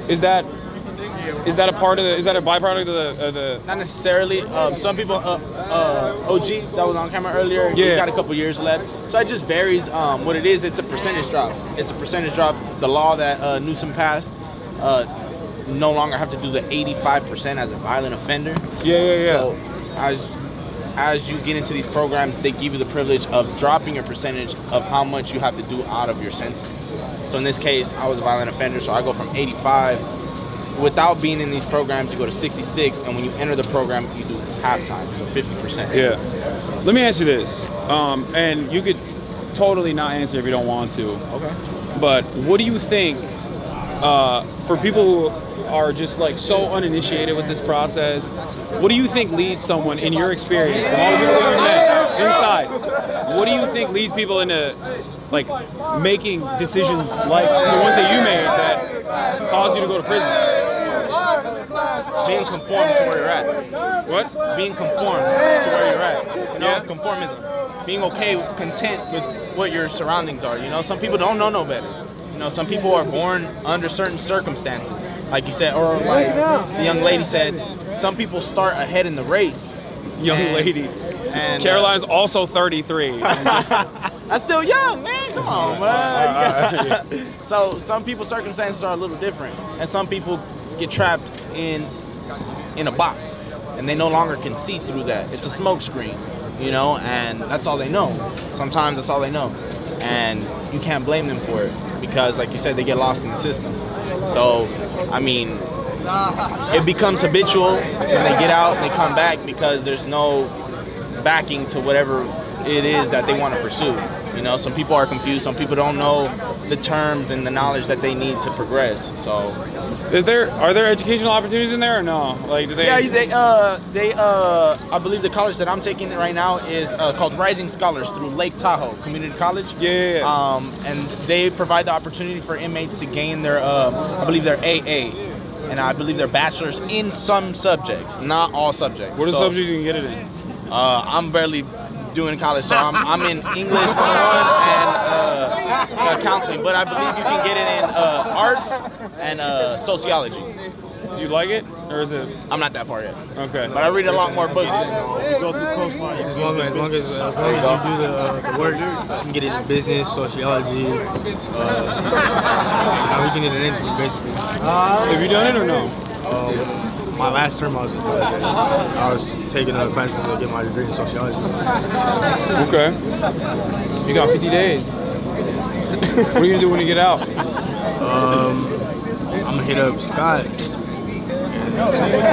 Is that a part of the, is that a byproduct of the?
Not necessarily. Some people, OG that was on camera earlier, he got a couple years left. So it just varies. What it is, it's a percentage drop. It's a percentage drop. The law that Newsom passed no longer have to do the 85% as a violent offender.
Yeah.
So as you get into these programs, they give you the privilege of dropping your percentage of how much you have to do out of your sentence. So in this case, I was a violent offender, so I go from 85. Without being in these programs, you go to 66, and when you enter the program, you do halftime, so 50%.
Yeah. Let me ask you this, and you could totally not answer if you don't want to.
Okay.
But what do you think for people who are just like so uninitiated with this process? What do you think leads someone, in your experience, from all the people that you met inside? What do you think leads people into like making decisions like the ones that you made that cause you to go to prison?
Being conformed to where you're at.
What?
Being conformed to where you're at. You know,
Yeah.
conformism. Being okay, content with what your surroundings are. You know, some people don't know no better. You know, some people are born under certain circumstances, like you said, or like the young lady said, some people start ahead in the race.
Young lady.
And
Caroline's also 33.
That's still young, man. Come on, man. So some people's circumstances are a little different, and some people get trapped in a box, and they no longer can see through that. It's a smoke screen, you know, and that's all they know. Sometimes that's all they know, and you can't blame them for it because, like you said, they get lost in the system. So, I mean, it becomes habitual, and they get out and they come back because there's no backing to whatever it is that they want to pursue. You know, some people are confused. Some people don't know the terms and the knowledge that they need to progress. So,
are there educational opportunities in there or no? Like, do they?
Yeah, I believe the college that I'm taking right now is called Rising Scholars through Lake Tahoe Community College.
Yeah.
And they provide the opportunity for inmates to gain their, I believe their AA, and I believe their bachelor's in some subjects, not all subjects.
What are the subjects you can get it in?
I'm barely doing college, so I'm in English 101 and counseling, but I believe you can get it in arts and sociology.
Do you like it, or is it?
I'm not that far yet.
Okay.
But I read a lot more books.
You go through coastlines as long as you do the work. You can get into business, sociology. Now we can get it in basically.
Have you done it or no?
My last term I was taking classes to get my degree in sociology.
Okay. You got 50 days. What are you gonna do when you get out?
I'm gonna hit up Scott and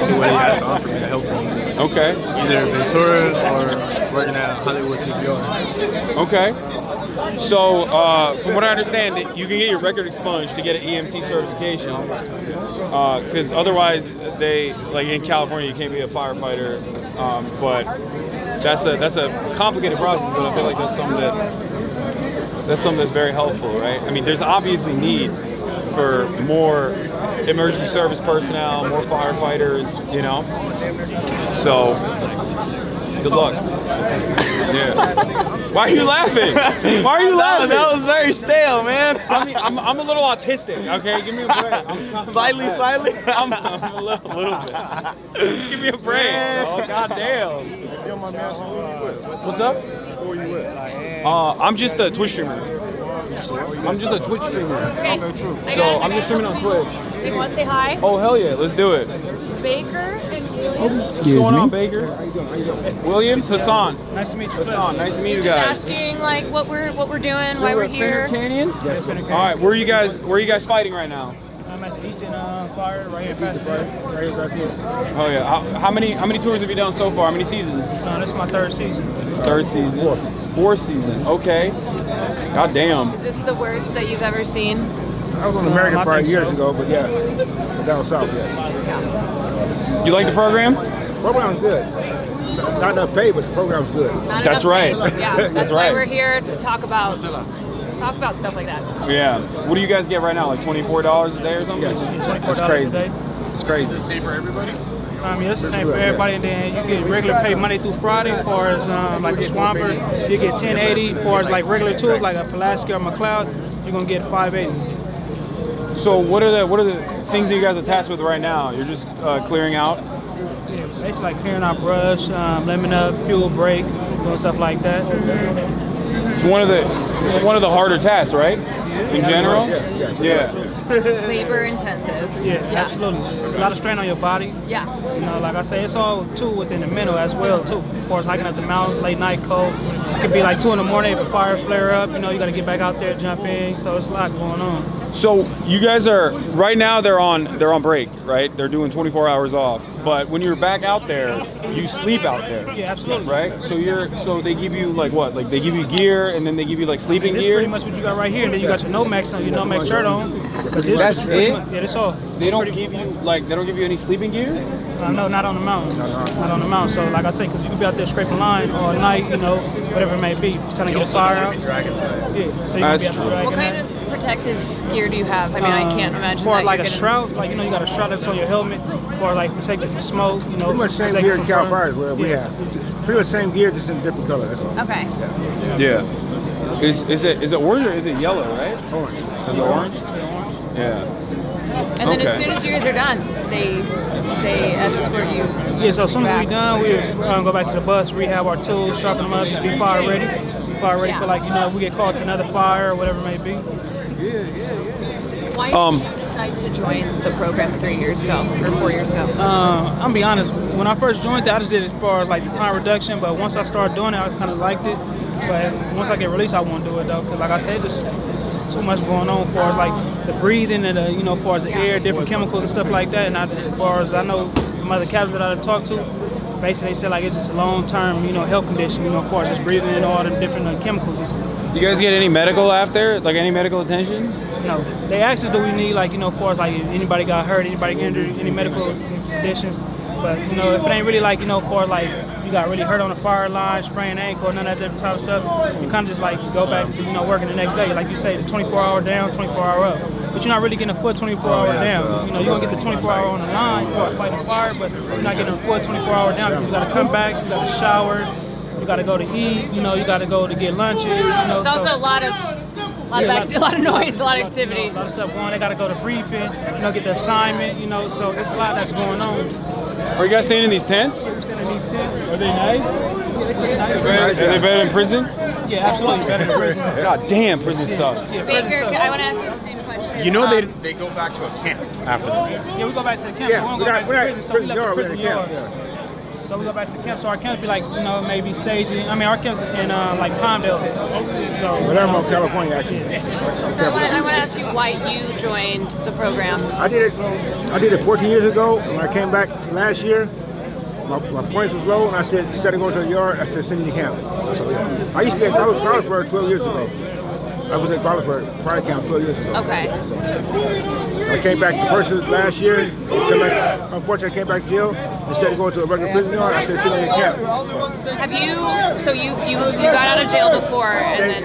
see what he has to offer me to help me.
Okay.
Either Ventura or working at Hollywood CPO.
Okay. So, from what I understand, you can get your record expunged to get an EMT certification. Because otherwise, like in California, you can't be a firefighter. But that's a complicated process. But I feel like that's something that's very helpful, right? I mean, there's obviously need for more emergency service personnel, more firefighters, you know. So, good luck. Yeah. Why are you laughing? Why are you laughing?
That was very stale, man.
I mean, I'm a little autistic. Okay, give me a break.
Slightly.
I'm a little bit. Give me a break. Oh, goddamn. What's up?
Who are you with?
I'm just a Twitch streamer. I'm just a Twitch streamer.
Okay,
true.
So I'm just streaming on Twitch.
You want to say hi?
Oh, hell yeah, let's do it.
Baker and
What's going on, Baker? Williams, Hasan.
Nice to meet you.
Hasan, nice to meet you
just
guys.
asking like what we're doing,
So
why we're
at
here.
Fenner Canyon?
Yes,
All right, where are you guys fighting right now?
I'm at the Eastern Fire right here in Pasadena. Right here.
Oh yeah. How many tours have you done so far? How many seasons?
This is my third season.
Third season. Fourth season. Okay. God damn.
Is this the worst that you've ever seen?
I was on American Fire years ago, but yeah, down south, yes.
You like the program?
Program's good. Not enough pay, but the program's good.
Not
That's
enough
right.
pay. Yeah, that's
That's
why
right.
we're here to talk about stuff like that.
Yeah. What do you guys get right now? Like $24 a day or something?
Yes.
That's
$24
crazy.
a day.
It's crazy.
It's the same for everybody. And then you get regular pay Monday through Friday. For as like a Swamper, you get $10.80. For as like regular tours like a Pulaski or McLeod, you're gonna get $5.80.
So what are the things that you guys are tasked with right now? You're just clearing out?
Yeah, basically like clearing out brush, lemon up, fuel break, doing stuff like that.
It's one of the harder tasks, right? In general? Yeah.
Labor intensive.
Yeah, absolutely. A lot of strain on your body.
Yeah.
You know, like I say, it's all too within the mental as well too. Of course, hiking up the mountains, late night cold. It could be like 2 in the morning if a fire flare up. You know, you got to get back out there, jump in. So it's a lot going on.
So you guys are right now. They're on break, right? They're doing 24 hours off. But when you're back out there, you sleep out there.
Yeah, absolutely.
Right. So they give you like what? Like they give you gear, and then they give you like sleeping
It's
gear.
pretty much what you got right here. And then you got your Nomex on, your Nomex shirt on. But this
That's
is pretty
it?
much- yeah, that's all.
They don't give you any sleeping gear.
No, not on the mountain. Not on the mountain. So like I say, because you could be out there scraping line all night, you know, whatever it may be, trying to get a fire out. Yeah. So you can be out there
What kind of protective gear do you have? I mean, I can't imagine
for
that
like
you're
a
gonna...
shroud, like you know, you got a shroud that's on your helmet for like protect you from smoke. You know,
Pretty much same
protect
gear
you
in
from
Cal
burn.
Fire where we have. Pretty much same gear, just in a different color. That's all.
Okay.
Yeah. Is it orange or is it yellow? Right.
Orange.
Is it orange? Yeah.
And then as soon as you guys are done, they escort you.
Yeah, so as soon as we're done, we're gonna go back to the bus, rehab our tools, sharpen them up, be fire ready. Be fire ready for like, you know, we get called to another fire or whatever it may be.
Why did you decide to join the program 3 years ago or 4 years ago?
I'm gonna be honest, when I first joined it, I just did it for like the time reduction, but once I started doing it, I kind of liked it. But once I get released, I won't do it though, because like I said, it's too much going on as far as like the breathing and the, you know, as far as the air, different chemicals and stuff like that. And as far as I know, from other captains that I've talked to, basically they said like it's just a long-term, you know, health condition, you know, as far as just breathing in all the different chemicals and stuff.
You guys get any medical after, like any medical attention?
No, they asked us, do we need like, you know, as far as like anybody got hurt, anybody get injured, any medical conditions. But, you know, if it ain't really like, you know, for like you got really hurt on the fire line, sprained ankle, none of that different type of stuff, you kind of just like go back to, you know, working the next day. Like you say, the 24-hour down, 24-hour up. But you're not really getting a full 24-hour down. You know, you're going to get the 24-hour on the line, you're fighting fire, but you're not getting a full 24-hour down. You got to come back, you got to shower, you got to go to eat, you know, you got to go to get lunches, you know.
It's also a lot of noise, a lot of activity.
A lot of stuff going on. They got to go to briefing, you know, get the assignment, you know, so it's a lot that's going on.
Are you guys staying in these tents?
We're staying in these tents.
Are they nice?
Yeah, they're pretty nice.
Are they better than prison?
Yeah, absolutely better than prison.
God damn, prison sucks.
Yeah,
Baker, I want to ask you the same question.
You know they go back to a camp after this.
Yeah, we go back to the camp.
Yeah,
so we don't go back to prison, so we left the prison yard. So we go back to camp. So our camp be like, you know, maybe staging. I mean, our camp's in like Palmdale. So
Palermo, California, actually.
So I want to ask you why you joined the program.
I did it 14 years ago. When I came back last year, my points was low, and I said, instead of going to the yard, I said, send me to camp. So yeah, I used to be at Carlsberg 12 years ago. I was at Carlsberg fire camp 12 years ago.
Okay.
I came back the first of last year. Unfortunately, I came back to jail. Instead of going to a regular prison yard, I said, send me to camp.
Have you? So you got out of jail before, and then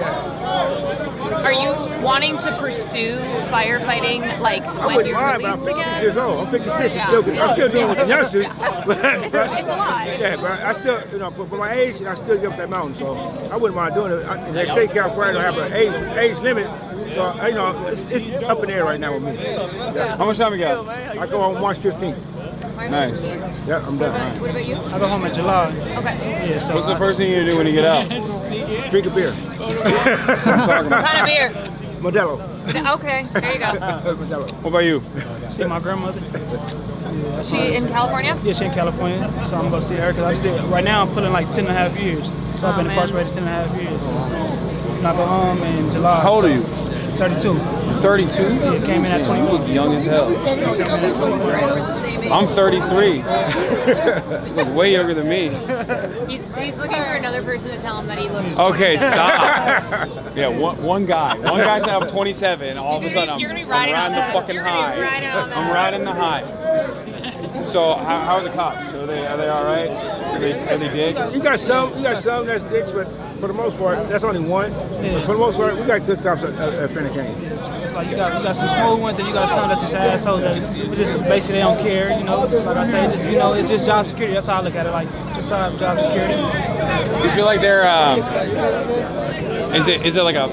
are you wanting to pursue firefighting like when you're released
I'm 56
again?
years old. I'm 56. I'm still doing with the youngsters.
It's a lot.
Yeah, but I still, you know, for my age, and I still get up that mountain. So I wouldn't mind doing it. And they say California don't have an age limit. So, you know, it's up in the air right now with me. Yeah.
How much time you got?
I go on March 15th.
Nice.
Yeah, I'm done.
What about you?
I go home in July.
Okay.
Yeah, so
what's the first thing you do when you get out?
Drink a beer.
That's what I'm talking
What
about.
kind of beer?
Modelo.
Okay, there you go.
Modelo.
What about you?
see my grandmother. Yeah,
She in California?
Yeah, she in California. So I'm gonna see her because I just did. Right now I'm putting like 10.5 years. So I've been incarcerated 10.5 years. So and I go home in July.
How old are you?
32.
You're 32?
Yeah, came in at 21.
Young as hell. I'm 33. You look way younger than me.
He's looking for another person to tell him that he looks.
Okay, stop. Yeah, one guy. One guy's now 27. All of a sudden, I'm riding the fucking high. I'm riding the high. So how are the cops? Are they all right? Are they dicks?
You got some that's dicks, but for the most part, that's only one.
Yeah.
But for the most part, we got good cops at Fennecan.
It's like you got some smooth ones, then you got some that's just assholes that just basically they don't care, you know. Like I say, just, you know, it's just job security. That's how I look at it, like just job security.
You feel like they're is it like a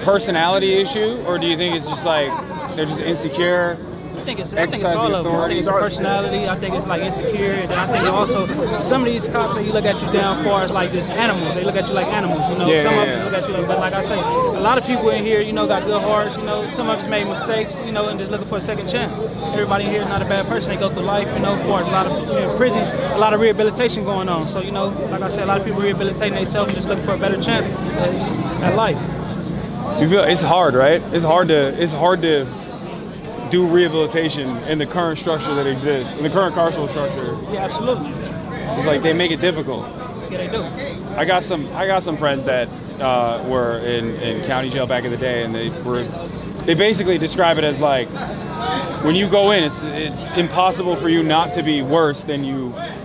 personality issue, or do you think it's just like they're just insecure?
I think it's all of them. I think it's a personality. I think it's like insecure. And then I think also some of these cops that you look at you down far as like just animals. They look at you like animals, you know. Some of them look at you like, but like I say, a lot of people in here, you know, got good hearts, you know. Some of us made mistakes, you know, and just looking for a second chance. Everybody in here is not a bad person. They go through life, you know, for a lot of prison, a lot of rehabilitation going on. So, you know, like I said, a lot of people rehabilitating themselves and just looking for a better chance at life.
You feel it's hard, right? It's hard to do rehabilitation in the current structure that exists, in the current carceral structure.
Yeah, absolutely.
It's like they make it difficult.
Yeah, they do.
I got some friends that were in county jail back in the day, and they basically describe it as like when you go in, it's impossible for you not to be worse than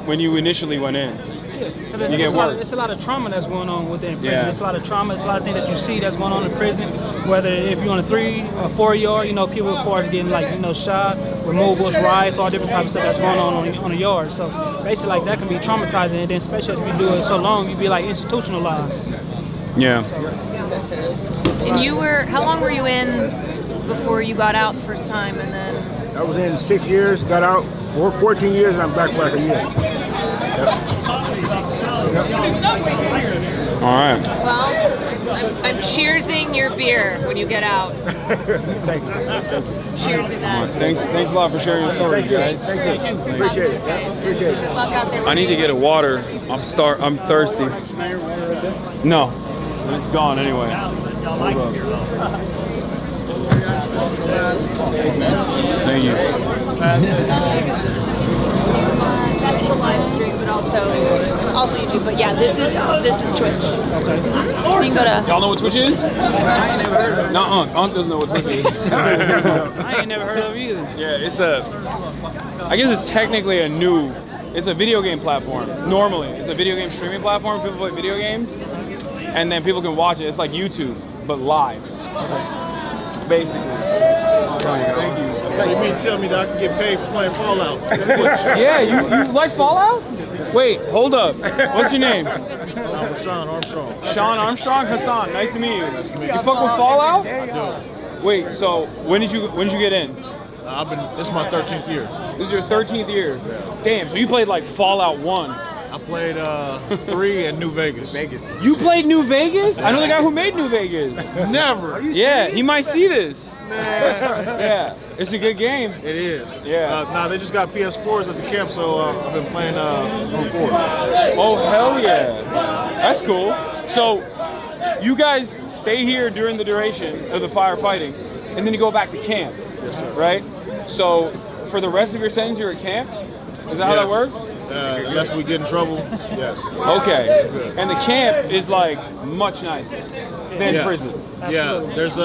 when you initially went in.
You get worse. It's a lot of trauma that's going on within prison.
Yeah.
It's a lot of trauma. It's a lot of things that you see that's going on in prison. Whether if you're on a 3 or 4 yard, you know, people as far as getting like, you know, shot, removals, riots, all different types of stuff that's going on a yard. So basically, like that can be traumatizing, and then especially if you do it so long, you be like institutionalized.
Yeah.
And how long were you in before you got out the first time, and then?
I was in 6 years, got out 14 years, and I'm back for like a year.
All right.
Well, I'm cheersing your beer when you get out.
Thank you.
Cheersing that.
Thanks a lot for sharing your story, guys.
Thanks for
Appreciate it.
Appreciate it. Good luck out there.
I need to get a water. I'm thirsty. No, it's gone anyway. Thank you.
That's the live stream, but also YouTube. But yeah, this is Twitch. Okay. You can go to.
Y'all know what Twitch is?
I ain't never heard of it.
No, Unc doesn't know what Twitch is.
I ain't never heard of it either.
Yeah, I guess it's technically it's a video game platform. Normally, it's a video game streaming platform. People play video games, and then people can watch it. It's like YouTube, but live. Basically. Thank you.
So you mean to tell me that I can get paid for playing Fallout?
Yeah, you like Fallout? Wait, hold up. What's your name?
I'm Sean Armstrong.
Sean Armstrong? Hassan, nice to meet you.
Nice to meet
You
you.
fuck with Fallout?
I do.
Wait, so when did you get in?
This is my 13th year.
This is your 13th year? Yeah. Damn, so you played like Fallout 1.
I played 3 in New Vegas.
You played New Vegas? I know the guy who made New Vegas.
Never.
Yeah, he might see this. Yeah, it's a good game.
It is.
Yeah.
Nah, they just got PS4s at the camp, so I've been playing on 4.
Oh, hell yeah. That's cool. So, you guys stay here during the duration of the firefighting, and then you go back to camp.
Yes, sir.
Right? So, for the rest of your sentence, you're at camp? Is that how that works?
Unless we get in trouble, yes.
Okay. And the camp is like much nicer than prison.
Yeah, there's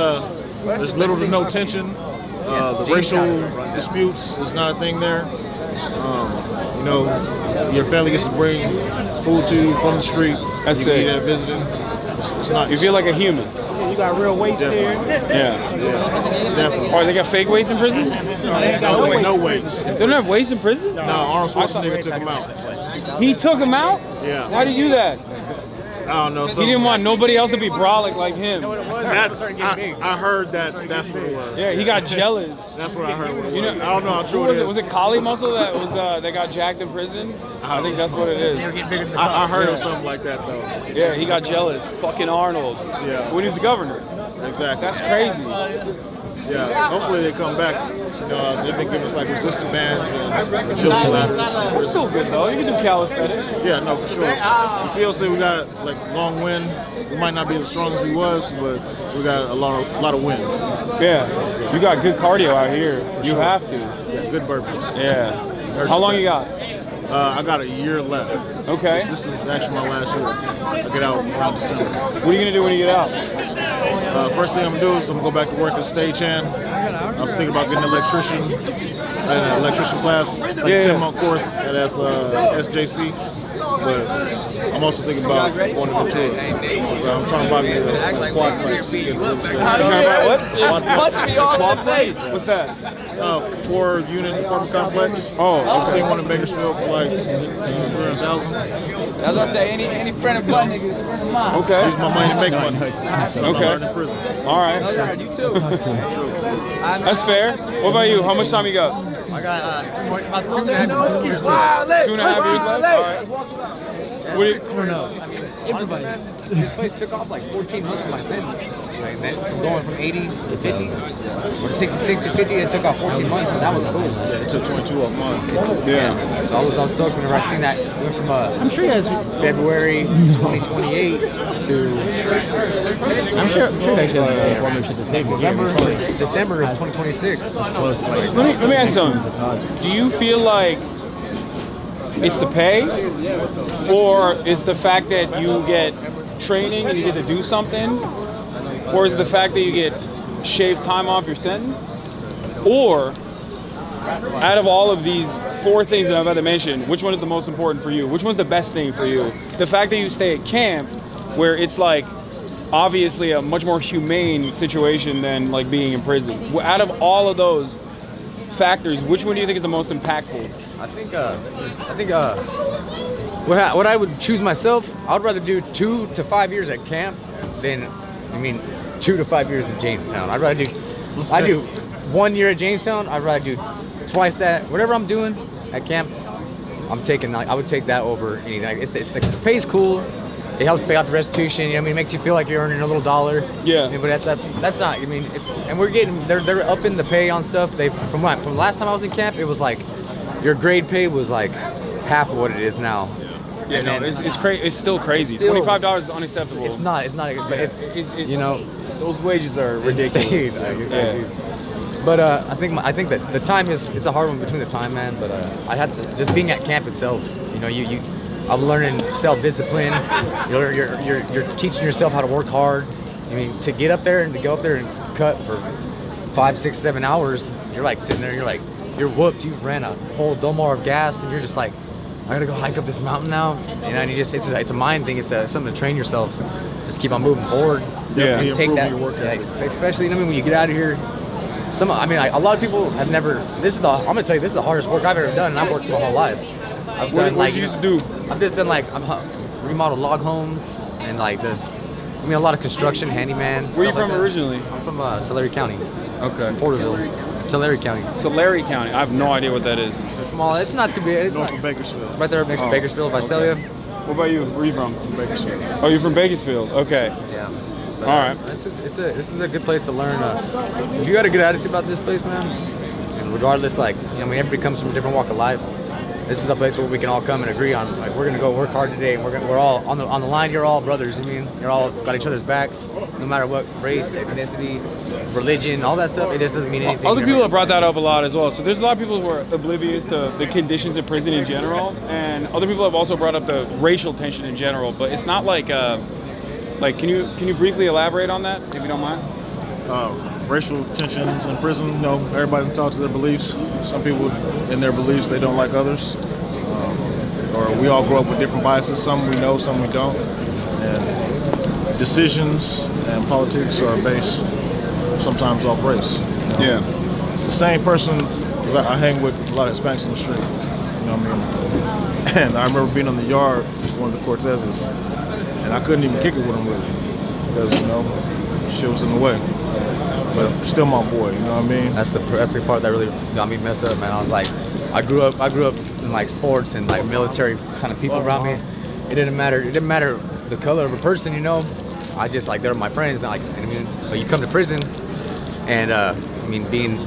little to no tension. The racial disputes is not a thing there. You know, your family gets to bring food to you from the street.
That's
you can
it.
eat at visiting. It's not.
You feel like a human.
You got real weights there.
Yeah.
Definitely.
Or they got fake weights in prison?
No, they ain't got no weights.
No weights.
They don't have weights in prison?
No, Arnold Schwarzenegger took him out.
He took him out?
Yeah.
Why did he do that?
I don't know.
He didn't want nobody else to be brolic like him.
I heard that's what it was.
Yeah, he got jealous.
That's what I heard. What it
You
was.
know,
I don't know how true it is.
Was it Kali Muscle that got jacked in prison? I think that's what it is.
I heard of something like that though.
Yeah, he got jealous. Fucking Arnold.
Yeah.
When he was the governor.
Exactly.
That's crazy.
Yeah. Hopefully they come back. You know, they've been giving us like resistant bands and agility ladders.
That's still good though. You can do calisthenics.
Yeah, no, for sure. The CLC, we got like long wind. We might not be as strong as we was, but we got a lot of wind.
Yeah. You got good cardio out here. You
sure.
have to.
Yeah, good burpees.
Yeah. How long you got?
I got a year left.
Okay.
This is actually my last year. I get out around December.
What are you gonna do when you get out?
First thing I'm gonna do is I'm gonna go back to work as a stagehand. I was thinking about getting an electrician class, like a 10-month course at SJC. But I'm also thinking about going to Ventura. So I'm trying to buy me a quadplex.
You trying to buy what?
Punch me all
in the face. What's that?
4-unit apartment complex.
Oh,
I've seen one in Bakersfield for like $300,000.
I was gonna say any friend of blood niggas.
Okay.
Use my money to make money.
Okay.
I learned in prison.
All right.
You too.
That's fair. What about you? How much time you got?
I got about 2.5 years left.
2.5 years left? All right.
I don't know. I mean, honestly, this place took off like 14 months of my sentence. Like, from going from 80 to 50, or 66 to 50, it took off 14 months, and that was cool.
Yeah, it took 22 a month.
Yeah.
So I was stoked whenever I seen that. It went from
I'm sure you guys.
February 2028 to
I'm sure you guys have
December of 2026.
Let me ask something. Do you feel like it's the pay, or is the fact that you get training and you get to do something, or is it the fact that you get shaved time off your sentence? Or out of all of these 4 things that I've had to mention, which one is the most important for you? Which one's the best thing for you? The fact that you stay at camp, where it's like obviously a much more humane situation than like being in prison. Out of all of those factors, which one do you think is the most impactful?
I think what I would choose myself, I would rather do 2 to 5 years at camp than 2 to 5 years in Jamestown. I do 1 year at Jamestown. I'd rather do twice that. Whatever I'm doing at camp, I would take that over anything. The pay's cool. It helps pay off the restitution. You know, it makes you feel like you're earning a little dollar.
Yeah.
But that's not. And we're getting they're upping the pay on stuff. From last time I was in camp, it was like your grade pay was like half of what it is now.
Yeah, no, it's crazy. It's still crazy. $25 is unacceptable.
It's not. But it's you know,
those wages are ridiculous.
Insane. But I think that the time it's a hard one between the time, man. But I had to, just being at camp itself. You know, I'm learning self-discipline. You're teaching yourself how to work hard. I mean, to get up there and to go up there and cut for 5, 6, 7 hours, you're like sitting there, you're whooped. You've ran a whole Domar of gas, and you're just like, I gotta go hike up this mountain now. You know, and it's a mind thing. It's something to train yourself. Just keep on moving forward.
Yeah,
and take that. Especially, when you get out of here. A lot of people have never. I'm gonna tell you, this is the hardest work I've ever done, and I've worked my whole life.
What did you used to do?
I've just done remodeled log homes and this. I mean, a lot of construction, handyman.
Where are you from originally?
I'm from Tulare County.
Okay.
Porterville, Tulare County.
Tulare County. I have no idea what that is.
It's a small. It's not too big. It's
north of Bakersfield.
Right there next to Bakersfield, Visalia.
What about you? Where are you from?
From Bakersfield.
Oh, you're from Bakersfield. Okay.
Yeah.
All right.
This is a good place to learn. If you got a good attitude about this place, man, and regardless, everybody comes from a different walk of life. This is a place where we can all come and agree on, we're gonna go work hard today, and we're all on the line. You're all brothers. I mean, you're all got each other's backs, no matter what race, ethnicity, religion, all that stuff. It just doesn't mean anything.
Other people have brought that up a lot as well. So there's a lot of people who are oblivious to the conditions of prison in general, and other people have also brought up the racial tension in general. But it's not can you briefly elaborate on that, if you don't mind?
Racial tensions in prison, everybody's entitled to their beliefs. Some people in their beliefs, they don't like others. Or we all grow up with different biases. Some we know, some we don't. And decisions and politics are based sometimes off race.
Yeah.
The same person, because I hang with a lot of Hispanics on the street, you know what I mean? And I remember being on the yard, one of the Cortezes, and I couldn't even kick it with him really, because, shit was in the way. But still my boy, you know what I mean?
That's the part that really got me messed up, man. I was like, I grew up in sports and military kind of people around me. It didn't matter the color of a person, I just they're my friends. But you come to prison, and being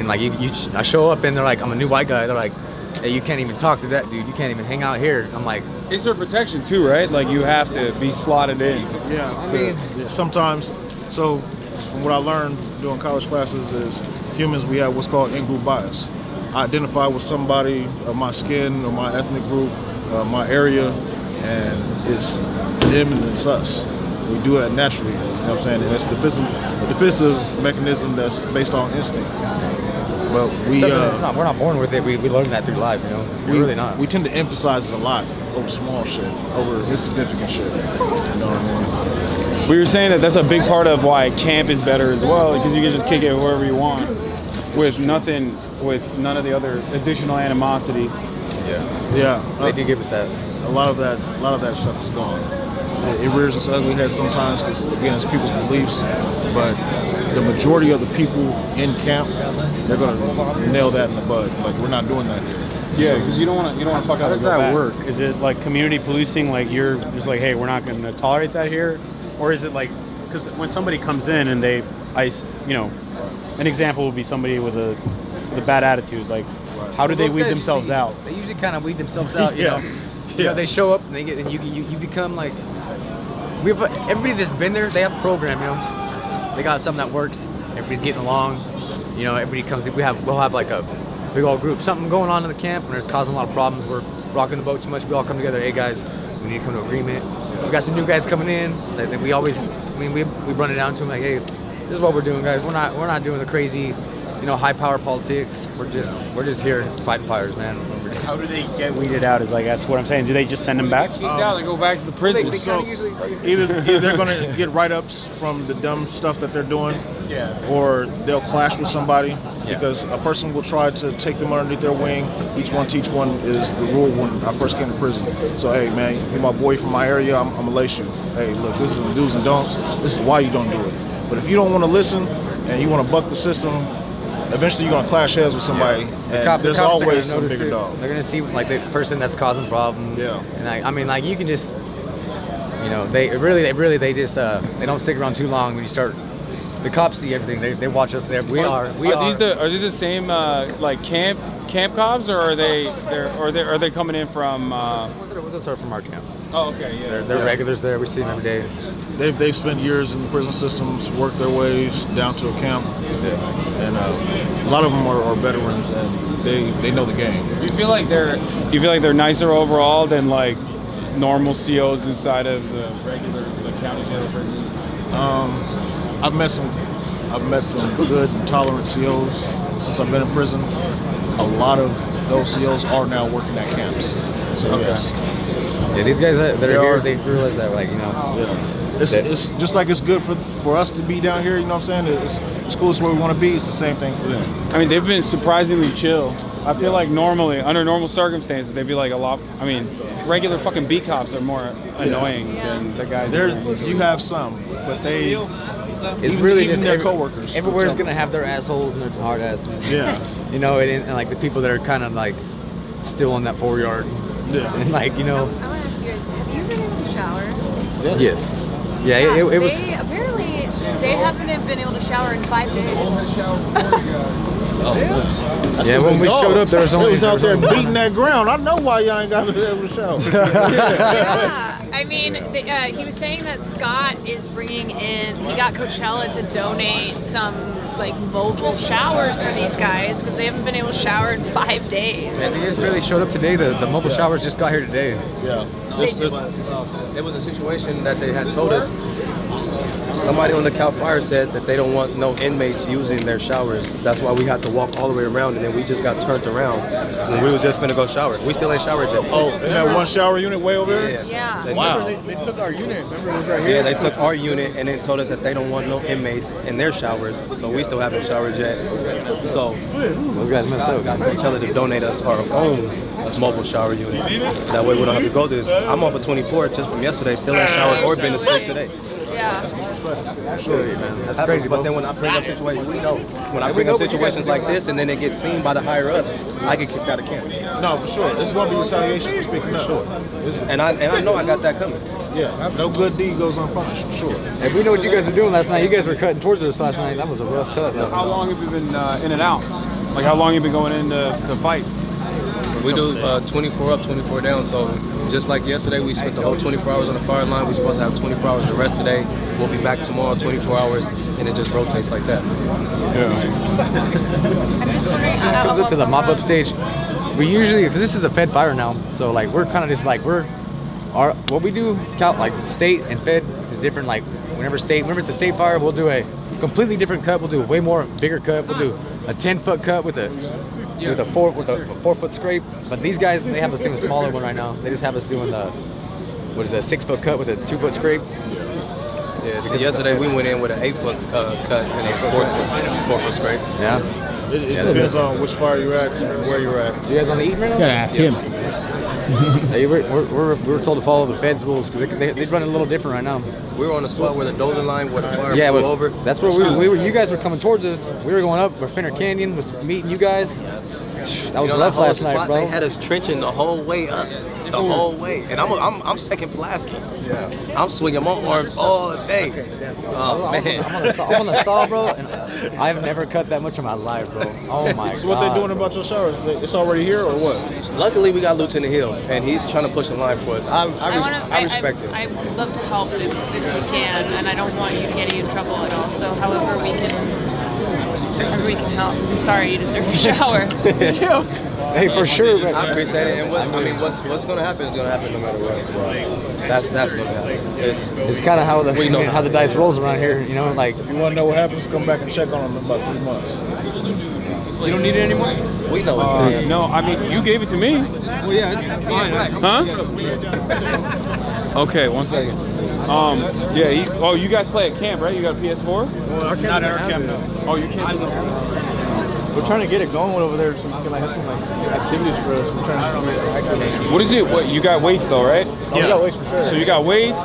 I show up and they're like, I'm a new white guy. They're like, hey, you can't even talk to that dude. You can't even hang out here. I'm like,
it's for protection too, right? You have to be slotted in.
Yeah, sometimes. So from what I learned doing college classes is humans, we have what's called in-group bias. I identify with somebody of my skin or my ethnic group, my area, and it's them and it's us. We do that naturally, you know what I'm saying? And it's a defensive mechanism that's based on instinct. But
we're not born with it. We learn that through life, We're really not.
We tend to emphasize it a lot over small shit, over insignificant shit. You know what I mean?
We were saying that's a big part of why camp is better as well, because you can just kick it wherever you want, with none of the other additional animosity.
Yeah. They do give us that.
A lot of that stuff is gone. It rears its ugly head sometimes because again, it's people's beliefs, but the majority of the people in camp, they're gonna nail that in the bud. We're not doing that here.
Yeah, because you don't want to fuck up.
How does that work? Is it community policing? You're just hey, we're not going to tolerate that here, or is it because when somebody comes in and an example would be somebody with a bad attitude. How do they weed themselves out?
They usually kind of weed themselves out. You know, they show up and you become everybody that's been there. They have a program. They got something that works. Everybody's getting along. Everybody comes in. We'll have a big old group, something going on in the camp, and it's causing a lot of problems. We're rocking the boat too much. We all come together. Hey guys, we need to come to agreement. We got some new guys coming in. We always, we run it down to them hey, this is what we're doing, guys. We're not doing the crazy, high power politics. We're just here fighting fires, man.
How do they get weeded out? That's what I'm saying. Do they just send them back?
Kicked out, they go back to the prison.
They usually either they're gonna get write-ups from the dumb stuff that they're doing, or they'll clash with somebody because a person will try to take them underneath their wing. Each one teach one is the rule when I first came to prison. So hey man, you're my boy from my area. I'm gonna lace you. Hey look, this is the do's and don'ts. This is why you don't do it. But if you don't want to listen and you want to buck the system, eventually you're gonna clash heads with somebody, and there's always some bigger dog.
They're gonna see the person that's causing problems.
Yeah.
And you can just, they don't stick around too long when you start. The cops see everything. They watch us there. Are
these the same camp cops, or are they coming in from?
Those are from our camp.
Oh, okay, yeah.
They're regulars there. We see them every day.
They've spent years in the prison systems, worked their ways down to a camp, and a lot of them are veterans, and they know the game.
You feel like they're nicer overall than like normal COs inside of the regular county jail prison?
I've met some good, tolerant COs since I've been in prison. A lot of those COs are now working at camps. So yes.
Yeah, these guys that are here, they realize that, like, you know.
Yeah. It's just like it's good for us to be down here, you know what I'm saying? It's cool, it's where we want to be. It's the same thing for them.
I mean, they've been surprisingly chill. I feel like normally, under normal circumstances, they'd be like a lot. I mean, regular fucking beat cops are more annoying than the guys.
You have some, but they.
It's really
even
just
their coworkers.
Everywhere's gonna have their assholes and their hard asses.
Yeah.
You know, and like the people that are kind of like still in that 4-yard.
Yeah.
And like, you know.
I want to ask you guys, have you been able to shower?
Yes. Yeah, it was.
Apparently, they haven't been able to shower in 5 days.
Oh,
yeah, when we showed up, there was only.
It was out there beating that ground. I know why y'all ain't got to be able to shower.
Yeah, I mean, he was saying that Scott is bringing in. He got Coachella to donate some like mobile showers for these guys because they haven't been able to shower in 5 days.
Yeah, they just really showed up today. The mobile showers just got here today.
Yeah.
There was a situation that they had told us. Somebody on the Cal Fire said that they don't want no inmates using their showers. That's why we had to walk all the way around, and then we just got turned around. And we was just finna go shower. We still ain't showered yet.
Oh, in that one shower unit way over there?
Yeah.
Wow.
They took our unit. Remember, it was right here.
Yeah, they took our unit and then told us that they don't want no inmates in their showers. So we still haven't showered yet. So
those guys messed up.
Got Coachella to donate us our own mobile shower unit. That way we don't have to go through this. I'm off of 24 just from yesterday. Still ain't showered or been to sleep today.
Yeah.
Sure, man. That's crazy. But then when I bring up situations, we know. When I bring up situations like this and then it gets seen by the higher ups, I get kicked out of camp.
No, for sure. This is going to be retaliation for speaking up.
Sure. And I know I got that coming.
Yeah. No good deed goes unpunished, for sure.
Hey, we know what you guys were doing last night. You guys were cutting towards us last night. That was a rough cut.
How long have you been in and out? Like how long have you been going into the fight?
We do 24 up, 24 down. So just like yesterday, we spent the whole 24 hours on the fire line. We're supposed to have 24 hours to rest today. We'll be back tomorrow, 24 hours, and it just rotates like that.
I'm just wondering.
Comes up to the mop-up stage. We usually, because this is a Fed fire now, so like we're kind of just like what we do, like state and Fed is different. Like whenever it's a state fire, we'll do a completely different cut. We'll do a way more bigger cut. We'll do a 10-foot cut with a 4-foot scrape. But these guys, they have us doing a smaller one right now. They just have us doing the 6-foot cut with a 2-foot scrape.
Yeah. So yesterday we went in with an 8-foot cut and a 4-foot scrape.
Yeah.
It depends on which fire you're at and where you're at.
You guys on the eating right now?
You gotta ask him.
Hey, we were told to follow the Fed's rules because they run a little different right now.
We were on the spot where the dozer line, where the fire blew over.
That's where we were. You guys were coming towards us. We were going up. Where Finner Canyon was meeting you guys. That was rough last night, bro.
They had us trenching the whole way up, the whole way, and I'm second Pulaski.
Yeah.
I'm swinging my arms all day. Oh man.
I'm on the saw, bro, and I've never cut that much in my life, bro. Oh my god.
So what they doing about your showers? It's already here or what?
Luckily we got Lieutenant Hill, and he's trying to push the line for us. I respect it.
I would love to help if we can, and I don't want you to get you in trouble at all. So however we can help. I'm sorry, you deserve a shower.
Hey, for sure.
I appreciate it. And what's going to happen is going to happen no matter what. That's going to happen.
It's kind of how the dice rolls around here, you know. Like,
if you want to know what happens, come back and check on them in about 3 months.
You don't need it anymore?
We know it's free.
No, I mean, you gave it to me.
Well, yeah, it's fine.
Huh? Okay, 1 second. Yeah, you guys play at camp, right? You got a PS4?
Well, our camp doesn't have it.
Oh, your camp doesn't have it?
We're trying to get it going over there so we can have some activities for us. We're trying to get it activated.
What is it? What, you got weights though, right?
Oh, we got weights for sure.
So you got weights,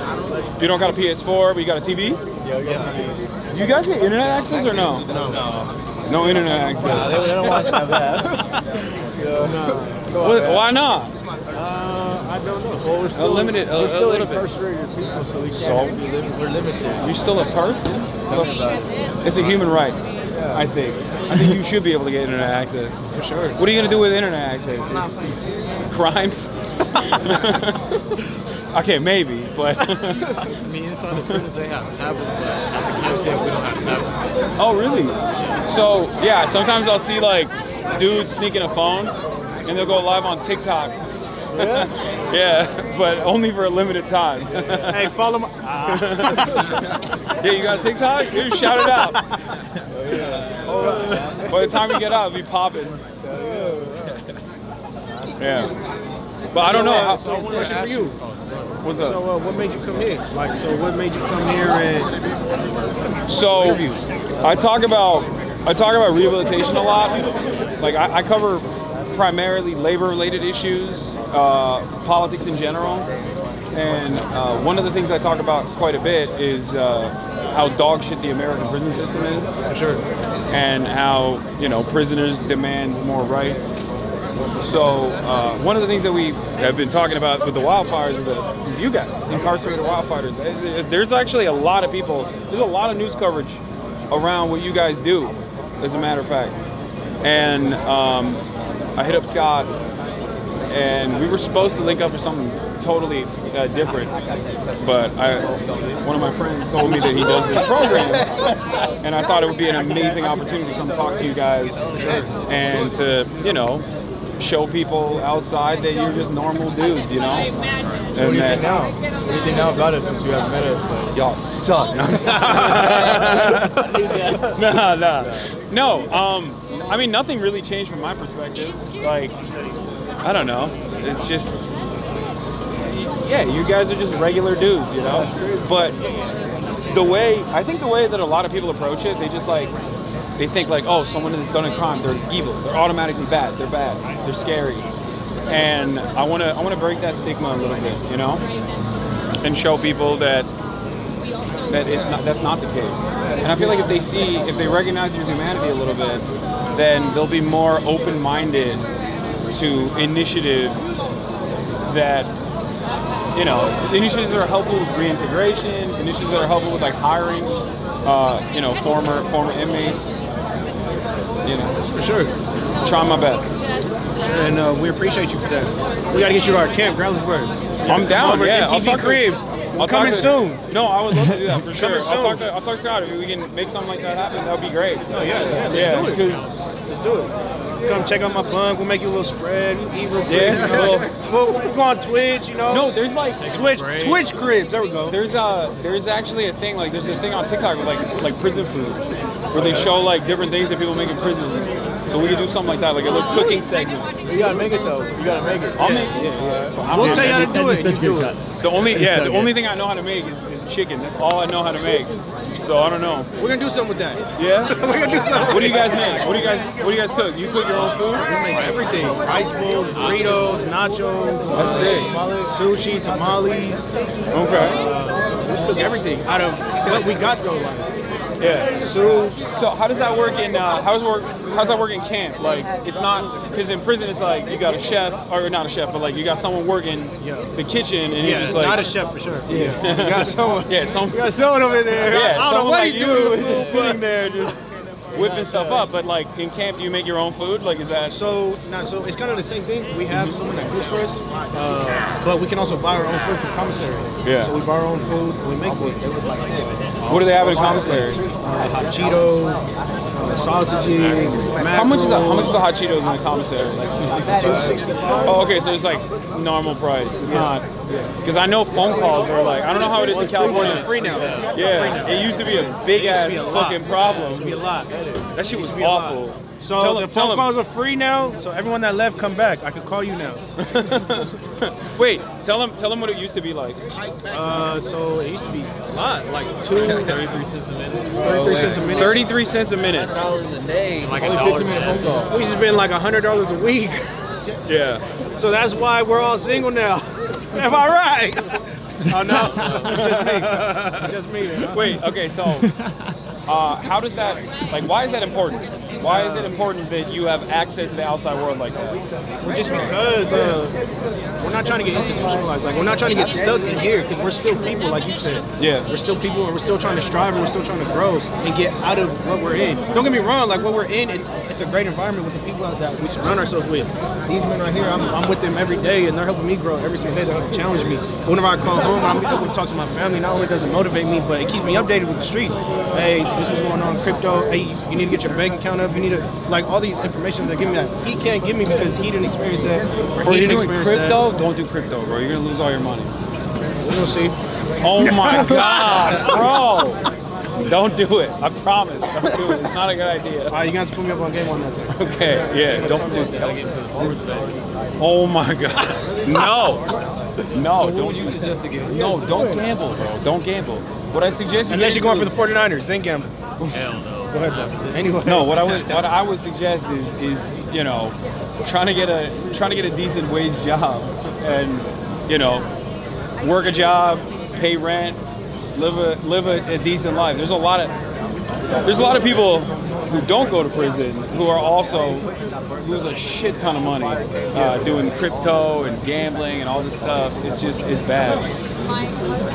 you don't got a PS4, but you got a TV?
Yeah, we got TV.
Do you guys get internet access or no? No internet access.
They don't want us to have that.
Why not?
I don't know. Well, we're still incarcerated people, so we can't. We're limited.
You're still a person? It's a human right, I think. I think you should be able to get internet access.
For sure.
What are you going to do with internet access? Crimes? Okay, maybe, but.
I mean, inside the prisons they have tablets, but at the camps here we don't have tablets.
Oh, really? So, yeah, sometimes I'll see like dudes sneaking a phone and they'll go live on TikTok.
Yeah?
Yeah, but only for a limited time.
Hey, follow my.
Yeah, you got TikTok? Dude, shout it out. By the time you get out, it'll be popping. Yeah. But I don't know.
So, one question for you.
What's up?
So, what made you come here? Like, so what made you come here and
So
interviews?
I talk about rehabilitation a lot. Like I cover primarily labor-related issues, politics in general, and one of the things I talk about quite a bit is how dog shit the American prison system is.
For sure.
And how prisoners demand more rights. So one of the things that we have been talking about with the wildfires is you guys, incarcerated wildfighters. There's actually a lot of people, there's a lot of news coverage around what you guys do, as a matter of fact. And I hit up Scott, and we were supposed to link up for something totally different, but one of my friends told me that he does this program, and I thought it would be an amazing opportunity to come talk to you guys and to, show people outside that you're just normal dudes,
What do you think now? What do you think now about us since you haven't met us? Like?
Y'all suck. No. I mean, nothing really changed from my perspective. Like, I don't know. It's just, yeah, you guys are just regular dudes, But I think the way that a lot of people approach it, they think like, oh, someone has done a crime, they're evil, they're automatically bad, they're scary. And I want to break that stigma a little bit, and show people that that's not the case. And I feel like if they recognize your humanity a little bit, then they'll be more open-minded to initiatives that, initiatives that are helpful with reintegration, initiatives that are helpful with like hiring, former inmates.
For sure.
Trying my best.
Sure, and we appreciate you for that. We gotta get you to our camp, Growlersburg.
I'm down. Yeah,
MTV Cribs. We're coming soon.
No, I would love to do that for sure.
Coming soon.
I'll talk to Scott. If we can make something like that happen, that would be great.
Oh yes.
Yeah.
Let's do it. Come check out my bunk. We'll make you a little spread. You eat real quick.
Yeah.
We'll go on Twitch.
No, there's like
Twitch Cribs. There we go.
There's actually a thing there's a thing on TikTok with like prison food, where they show like different things that people make in prison. So we could do something like that, like a little cooking segment.
You gotta make it though. You gotta make it.
I'll make it.
Yeah. We'll tell you how to do it. You do it.
The only thing I know how to make is chicken. That's all I know how to make. So I don't know.
We're gonna do something with that.
Yeah.
We're gonna do something.
What do you guys make? What do you guys cook? You cook your own food?
We make everything. Rice bowls, burritos, nachos, sushi, tamales.
Okay.
We cook everything out of what we got though.
Yeah.
Soups.
So how does that work in how's that work in camp? Like, it's not, because in prison it's like you got a chef, or not a chef, but like you got someone working the kitchen, and it's just like,
not a chef for sure. Yeah. You got someone.
Yeah,
You got someone over there.
Yeah,
I don't know what he do.
just sitting there just whipping stuff up. But like in camp, do you make your own food? Like, is that
so it's kind of the same thing. We have someone that cooks for us, but we can also buy our own food from commissary.
Yeah.
So we buy our own food and we make it.
What do they have in commissary?
Hot Cheetos, sausages.
How much is the hot Cheetos in the commissary?
Like $2.65.
Oh, okay, so it's like normal price. It's not, because I know phone calls are like, I don't know how it is in California.
It's free now.
Yeah, it used to be a big ass fucking problem.
It used to be a lot.
That shit was awful.
So the phone calls are free now. So everyone that left, come back. I could call you now.
Wait, tell them what it used to be like.
So it used to be a lot, like 33 cents a minute. 33 cents a minute.
33 cents a minute.
$1 a day.
Like a 15-minute phone call. We used to spend like $100 a week.
Yeah.
So that's why we're all single now. Am I right? Oh no, just me.
Wait, okay, so how does that, like, why is that important? Why is it important that you have access to the outside world like that?
Well, just because we're not trying to get institutionalized. Like, we're not trying to get stuck in here because we're still people, like you said.
Yeah.
We're still people, and we're still trying to strive, and we're still trying to grow and get out of what we're in. Don't get me wrong. Like, what we're in, it's a great environment with the people that we surround ourselves with. These men right here, I'm with them every day, and they're helping me grow every single day. They're helping challenge me. Whenever I come home, I'm able to talk to my family. Not only does it motivate me, but it keeps me updated with the streets. Hey, this is going on, crypto. Hey, you need to get your bank account up. You need to, like, all these information they're giving me that he can't give me because he didn't experience that. Or he didn't experience
crypto,
that.
don't do crypto, bro. You're gonna lose all your money.
We'll see.
Oh my God, bro. Don't do it. I promise. Don't do it. It's not a good idea.
All right, you guys put me up on game on that then.
Okay, yeah, don't do that.
Gotta get into the sports bet.
Oh my God. No. No,
So what
don't
would you suggest to get into?
No, don't gamble, bro. Don't gamble. What I suggest you
Unless
get
you're going for
into
the 49ers, then gamble.
Hell no.
Go ahead, though. Anyway.
No, what I would suggest is you know, trying to get a decent wage job and, you know, work a job, pay rent, live a decent life. There's a lot of people who don't go to prison who are also lose a shit ton of money doing crypto and gambling and all this stuff. It's bad.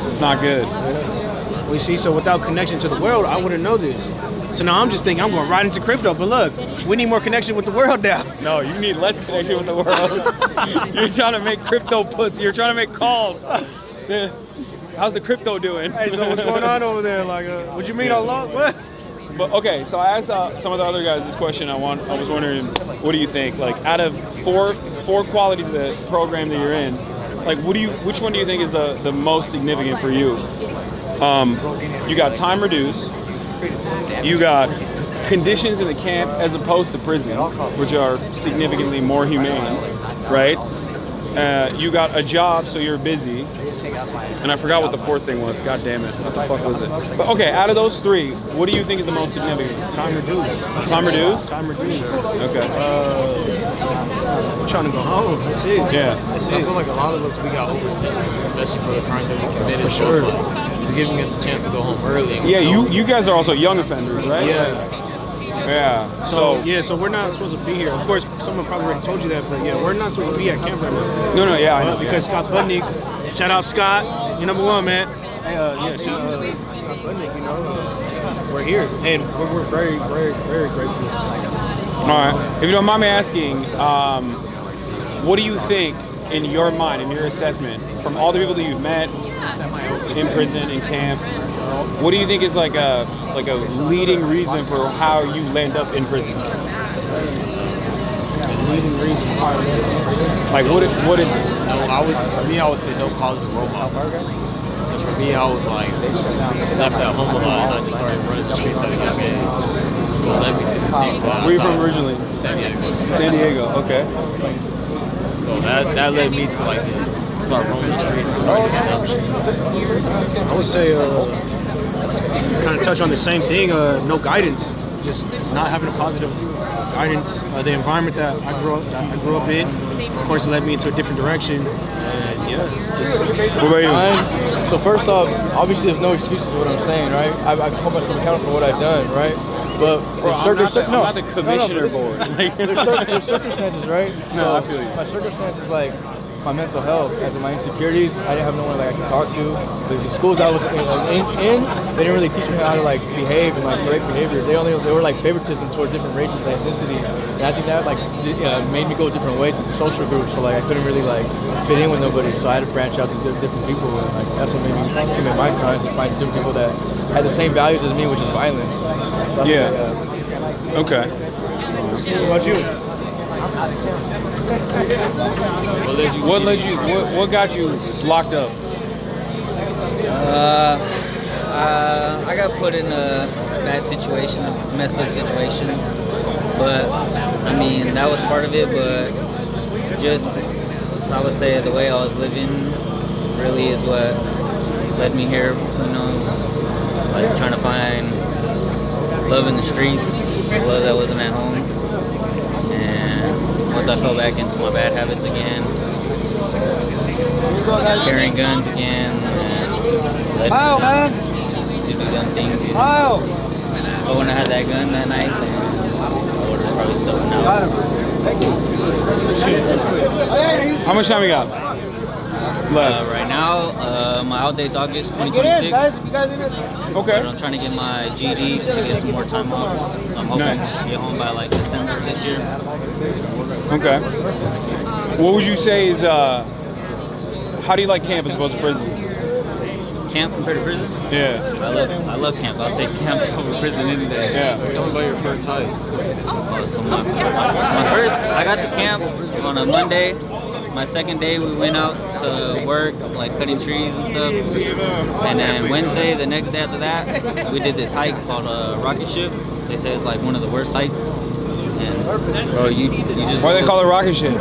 It's not good.
We see, so without connection to the world, I wouldn't know this. So now I'm just thinking I'm going right into crypto. But look, we need more connection with the world now.
No, you need less connection with the world. You're trying to make crypto puts. You're trying to make calls. How's the crypto doing?
Hey, so what's going on over there? Like, what you mean Allah? What?
But okay, so I asked some of the other guys this question. I was wondering, what do you think? Like, out of four qualities of the program that you're in, like, which one do you think is the most significant for you? You got time reduced. You got conditions in the camp as opposed to prison, which are significantly more humane, right? You got a job, so you're busy. And I forgot what the fourth thing was. God damn it. What the fuck was it? But okay, out of those three, what do you think is the most significant?
Time reduced.
Time reduced?
Time reduced.
Okay.
I'm trying to go home. That's it.
Yeah.
I feel like a lot of us, we got over sentenced, especially for the crimes that we committed.
For sure.
So it's like, it's giving us a chance to go home early. And
Yeah, you guys are also young offenders, right?
Yeah.
Yeah.
So we're not supposed to be here. Of course, someone probably already told you that, but yeah, we're not supposed to be at camp right now.
No, yeah, I know.
Because Scott Budnick, shout out Scott, you're number one, man. Hey, shout out Scott Budnick, you know, we're here, and we're very, very, very grateful.
All right. If you don't mind me asking, what do you think, in your mind, in your assessment, from all the people that you've met in prison, in camp, what do you think is like a leading reason for how you land up in prison?
Leading reason.
Like what is it?
For me, I would say no positive role model. Because for me, I was like left at home a lot, and I just started running the streets at a young age. So it led me to the things.
Where are you from originally?
San Diego.
San Diego. Okay.
So that led me to like just start roaming the streets and start getting up shit.
I would say kind of touch on the same thing. No guidance, just not having a positive guidance. The environment that I grew up in, of course, it led me into a different direction. And yeah.
What about you?
So first off, obviously there's no excuses for what I'm saying, right? I hold myself accountable for what I've done, right? But
I'm not the commissioner board.
There's circumstances, right?
No,
so
I feel you.
My circumstances, like my mental health, as in my insecurities, I didn't have no one like I could talk to. The schools I was in, they didn't really teach me how to like behave and like correct behavior. They were like favoritism towards different races and ethnicity, and I think that like made me go different ways into social groups. So like I couldn't really like fit in with nobody. So I had to branch out to different people, and like that's what made me commit my crimes and find different people that had the same values as me, which is violence. That's
Okay.
What about you?
What got you locked up?
I got put in a bad situation, a messed up situation. But I mean, that was part of it. But just, I would say, the way I was living really is what led me here. You know, like trying to find love in the streets, love that wasn't at home. And once I fell back into my bad habits again, carrying guns again, and to do dumb things. But when I had that gun that night, then probably stopping out.
How much time we got?
Right now, my out date's August 2026.
Okay.
And I'm trying to get my GED to get some more time off. I'm hoping to get home by like December this year.
Okay. What would you say is, how do you like camp as opposed to prison?
Camp compared to prison?
Yeah.
I love camp. I'll take camp over prison any day.
Yeah.
Tell me about your first hike.
So my first, I got to camp on a Monday. My second day, we went out to work, like cutting trees and stuff. And then Wednesday, the next day after that, we did this hike called Rocket Ship. They say it's like one of the worst hikes. And bro, you just.
Why do they call it rocket ship?
I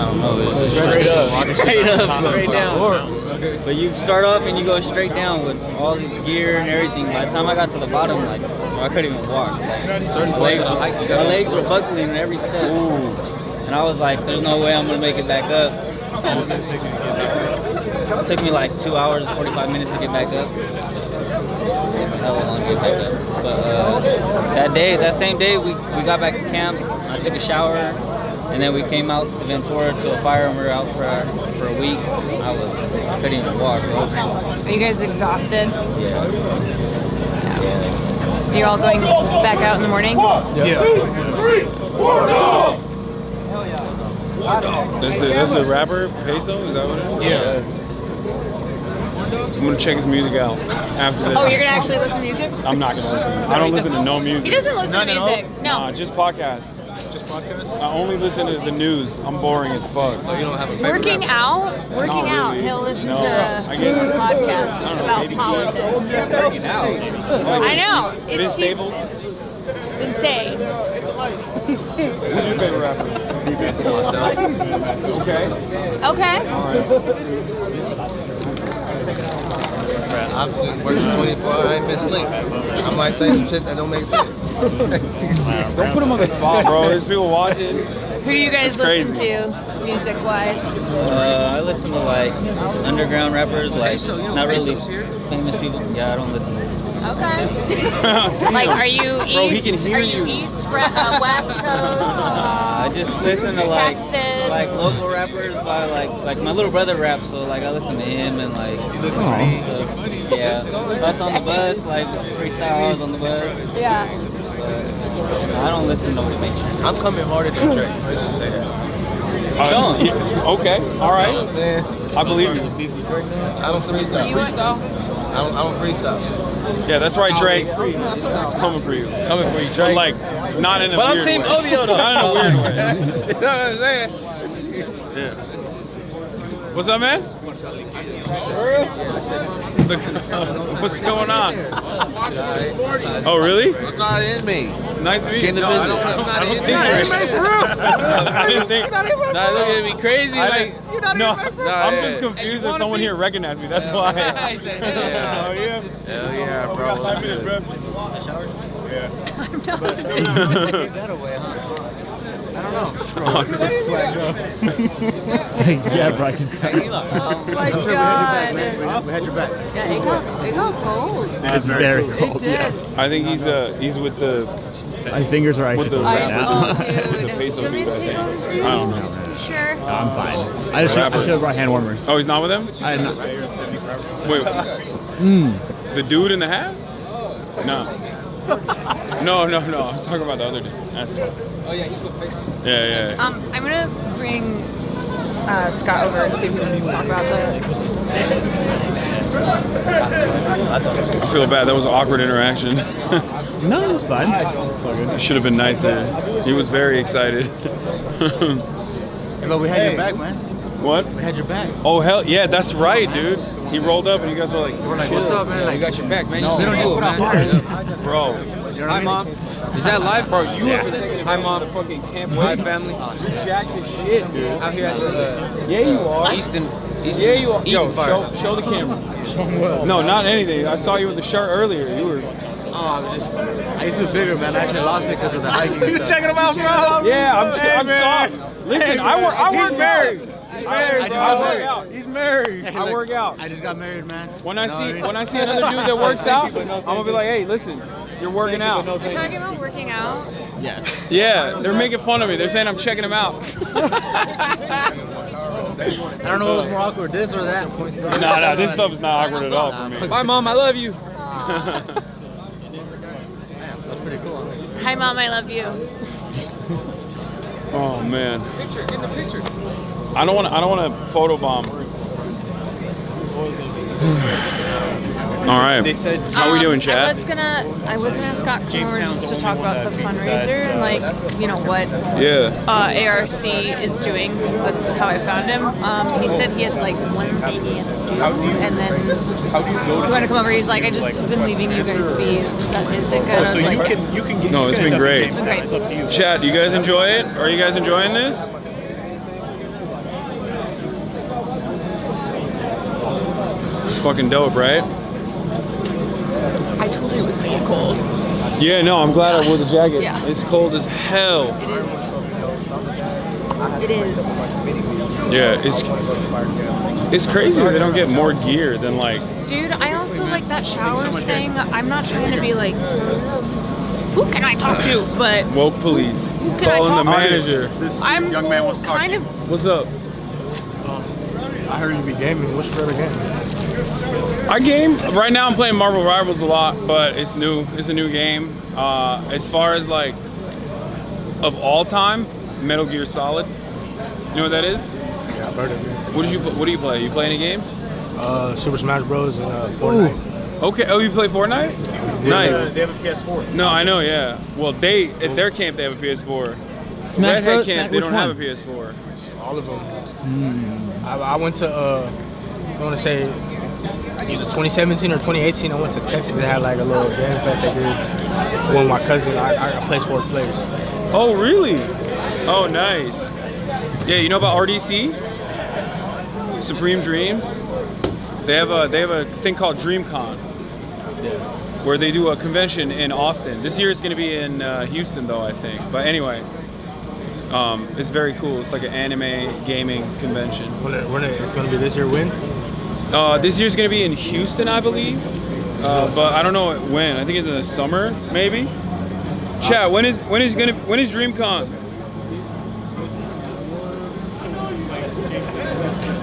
don't know. It's straight up, straight down. But you start off and you go straight down with all this gear and everything. By the time I got to the bottom, like I couldn't even walk. My legs were buckling in every step. And I was like, there's no way I'm gonna make it back up. It took me like 2 hours, 45 minutes to get back up. It took me hella long to get back up. But that same day, we got back to camp. I took a shower, and then we came out to Ventura to a fire, and we were out for a week. I couldn't even walk.
Are you guys exhausted?
Yeah.
Are you all going back out in the morning?
Yeah. That's the rapper Peso? Is that what it is? Yeah. I'm gonna check his music out after this.
Oh, you're gonna actually listen to music?
I'm not gonna listen. I don't listen to no music.
He doesn't listen to music. No.
Nah, just podcasts. Just podcasts? I only listen to the news. I'm boring as fuck. So you don't have a favorite
Working
rapper?
out,
Not really.
he'll listen
No,
to
I guess-
podcasts
I don't know,
about
maybe
politics.
Working out.
I know.
Vince
It's
Staples?
insane.
Who's your favorite rapper? Defense myself. Okay.
Okay.
I've been working 24 hours, I ain't been asleep. I might say some shit that don't make sense.
Don't put him on the spot, bro. There's people watching.
Who do you guys
That's
listen
crazy.
to, music-wise?
I listen to like underground rappers, like not really famous people. Yeah, I don't listen to them.
Okay. Like, are you east?
Bro, he can hear
are you
you.
east, west coast?
I just listen to like
Texas.
local rappers by like my little brother raps, so like I listen to him and like
listen to me?
stuff. Yeah, us on the bus, like freestyles on the bus.
Yeah.
But I don't listen to motivation.
I'm coming harder than Drake. Let's just say that.
Okay, all right. I believe you.
I don't freestyle. I don't freestyle.
Yeah, that's right, Drake. It's coming for you.
Coming for you,
But
Drake.
like, not in a
But I'm
weird
Team
way.
Ovio though.
Not in a weird way.
You know what I'm saying?
Yeah. What's up, man? What's going on? Oh, really?
I'm not in me.
Nice to meet you.
Get in the
No,
business.
I don't think you're
for real.
I didn't think.
Nah, look at me crazy.
I'm
yeah.
just confused that someone here recognized me. That's why.
Yeah.
Oh, yeah?
Hell yeah, bro.
We got 5 minutes, bro. Yeah.
I'm not.
Take that away, huh?
I don't know.
Yeah, bro, I can tell.
Oh my god.
We had your back.
Yeah, it got cold.
It's very cold.
It did.
Yes.
I think he's with the.
My fingers are
With
icicles
the
right
rapper.
now.
Oh, dude.
The peso
Do you
dude,
want me
I
to
think.
take
I don't
over?
know.
You sure?
No, I'm fine. I should have brought hand warmers.
Oh, he's not with him?
I did not.
Wait. The dude in the hat? No. No. I was talking about the other dude. That's fine.
Oh yeah, he's with Pacer.
Yeah.
I'm gonna bring Scott over and see if we can talk about
I feel bad. That was an awkward interaction.
No, it was fine. It's all good.
I should have been nicer. He was very excited.
But we had your back, man.
What?
We had your back.
Oh hell yeah, that's right, dude. He rolled up and you guys were like,
We're like,
chill.
what's up, man? Like,
You got your back, man.
No,
You sit on
bro,
just put out fire.
Bro.
Hi, Mom. Is that live?
Bro, you have been taking
Hi,
it
Mom.
to fucking camp.
Hi, family.
Jacked as shit, dude.
Out here at the
Yeah, you are.
Easton
Yeah, you are. Yo,
Eaton fire.
show the camera. No, not anything. I saw you with the shirt earlier. You were.
Oh, I used to be bigger, man. I actually lost it because of the hiking and stuff.
Checking him out, bro.
Yeah, I'm soft. Listen, I work
married.
out.
He's married.
I work out.
He's married.
I work out.
I just got married, man.
When I see another dude that works out, I'm gonna be like, hey, listen, you're working out.
You're talking about working out?
Yes.
Yeah, they're making fun of me. They're saying I'm checking them out.
I don't know what was more awkward, this or that.
No, this stuff is not awkward at all for me. Bye, Mom, I love you.
That's pretty cool.
Hi, Mom, I love you.
Oh man.
Picture, get in the picture.
I don't want to photobomb. All right.
They said,
how are we doing, chat?
I was gonna have Scott come over just to talk about the fundraiser and like, you know, what ARC is doing, because that's how I found him. He said he had like one thing he had to do, and then he wanted to come over. He's like, I just have been leaving you guys be. Is it good? I was like,
No, it's been great.
It's been great.
It's up to you.
Chat, you guys enjoy it? Are you guys enjoying this? It's fucking dope, right?
I told you it was gonna get cold.
Yeah, no, I'm glad I wore the jacket.
Yeah.
It's cold as hell.
It is. It is.
Yeah, it's crazy that they don't get more gear than like.
Dude, I also like that showers thing. I'm not trying to be like, who can I talk to? But
Woke police.
Who can I
Calling
talk
the
to?
manager.
This
I'm
young man wants to talk to
kind
you.
of.
What's up?
I heard you be gaming. What's your favorite game?
I game right now. I'm playing Marvel Rivals a lot, but it's new. It's a new game. As far as like of all time, Metal Gear Solid. You know what that is?
Yeah, I've heard of it.
What do you play? You play any games?
Super Smash Bros. And Fortnite.
Ooh. Okay. Oh, you play Fortnite? Nice.
They have a PS4.
No, I know. Yeah. Well, at their camp they have a PS4.
Smash
Redhead
Bros?
camp they
Which
don't
one?
have a PS4.
All of them. I went to, I want to say, either 2017 or 2018, I went to Texas. They had like a little game fest they did. One of my cousins, I played for players.
Oh, really? Oh, nice. Yeah, you know about RDC? Supreme Dreams? They have a thing called DreamCon. Where they do a convention in Austin. This year it's going to be in Houston though, I think. But anyway, it's very cool. It's like an anime gaming convention.
It's going to be this year when?
This year's going to be in Houston, I believe. But I don't know when. I think it's in the summer, maybe. Chat, when is DreamCon?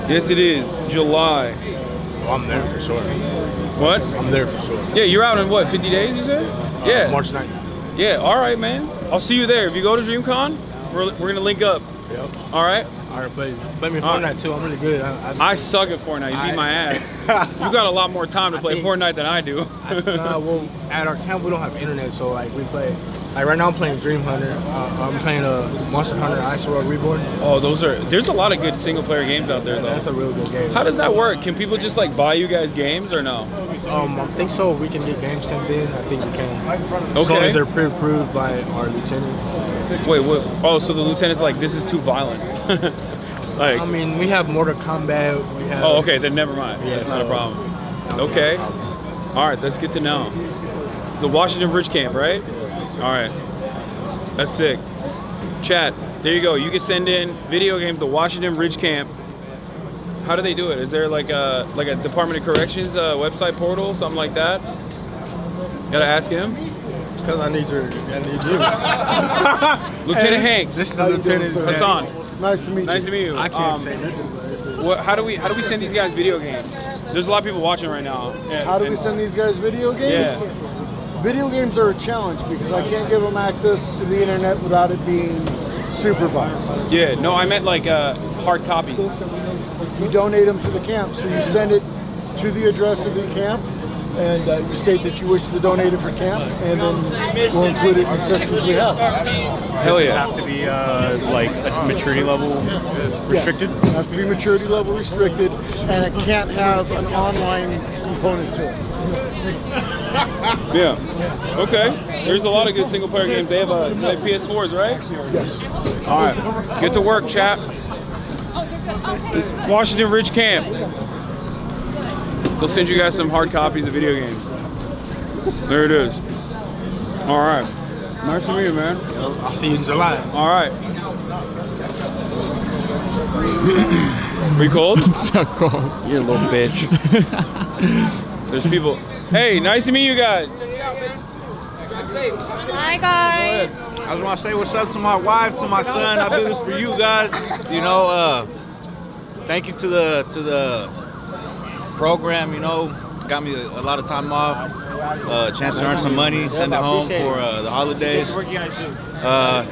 Yes, it is. July.
Oh, I'm there for sure.
What?
I'm there for sure.
Yeah, you're out in what, 50 days, you said? Yeah.
March 9th.
Yeah, all right, man. I'll see you there. If you go to DreamCon, we're going to link up.
Yep.
All right?
All right, play me Fortnite too. I'm really good.
I suck at Fortnite. You beat my ass. You got a lot more time to play Fortnite than I do.
Well, at our camp, we don't have internet, so like we play. Like right now, I'm playing Dream Hunter. I'm playing Monster Hunter Ice World Reborn.
Oh, there's a lot of good single player games out there, though.
That's a real good game.
How does that work? Can people just like buy you guys games or no?
I think so. We can get games sent in. I think we can.
Okay.
As long as they're pre-approved by our lieutenant.
Wait, what? Oh, so the lieutenant's like, this is too violent. Like,
I mean, we have Mortal Kombat. We have.
Oh, okay. Then never mind.
Yeah,
That's not a problem.
No,
Okay. All right. That's good to know. So Washington Bridge Camp, right? All right. That's sick. Chat. There you go. You can send in video games to Washington Bridge Camp. How do they do it? Is there like a Department of Corrections website portal, something like that? Gotta ask him.
Because I need you.
Lieutenant Hanks.
This is the Lieutenant
Hassan.
Nice to meet you.
Nice to meet you.
I can't say nothing.
How do we send these guys video games? There's a lot of people watching right now.
How do we send these guys video games?
Yeah.
Video games are a challenge because I can't give them access to the internet without it being supervised.
Yeah, no, I meant like hard copies.
You donate them to the camp, so you send it to the address of the camp, and you state that you wish to donate it for camp, and then we'll include it in the systems we have.
Hell yeah.
Does it have to be like a maturity level restricted?
Yes, it has to be maturity level restricted, and it can't have an online component to it.
Yeah. Okay. There's a lot of good single player games. They have PS4s, right?
Yes.
All right. Get to work, chap. It's Washington Ridge Camp. They'll send you guys some hard copies of video games. There it is. All right. Nice to meet you, man.
I'll see you in July.
All right. We cold?
So cold.
You little bitch. There's people. Hey, nice to meet you guys.
Hi guys.
I just want to say what's up to my wife, to my son. I do this for you guys. You know, thank you to the program. You know, got me a lot of time off, chance to earn some money, send it home for the holidays.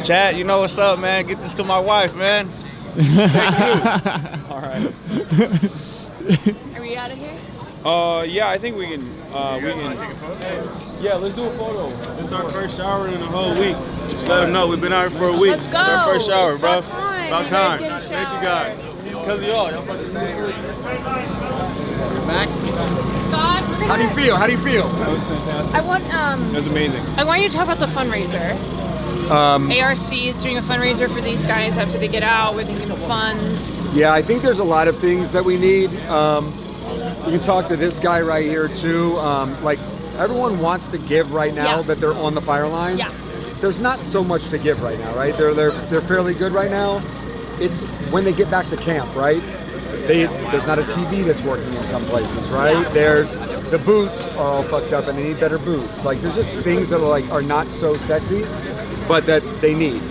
Chad, you know what's up, man. Get this to my wife, man. Thank you.
All right.
Are we out of here?
Yeah, I think we can. Yeah, let's do a photo. This is our first shower in a whole week. Just let them know we've been out here for a week.
Let's go.
It's our first shower,
It's
bro.
about time. You guys get a
Thank you, guys. It's because of y'all. Y'all about to say it.
Back.
Scott,
How do you feel? How do you feel?
That was fantastic.
I want
That was amazing.
I want you to talk about the fundraiser. ARC is doing a fundraiser for these guys after they get out. We're thinking of funds.
Yeah, I think there's a lot of things that we need. We can talk to this guy right here too. Like everyone wants to give right now that they're on the fire line.
Yeah.
There's not so much to give right now, right? They're fairly good right now. It's when they get back to camp, right? There's not a TV that's working in some places, right?
Yeah.
There's the boots are all fucked up and they need better boots. Like there's just things that are not so sexy, but that they need.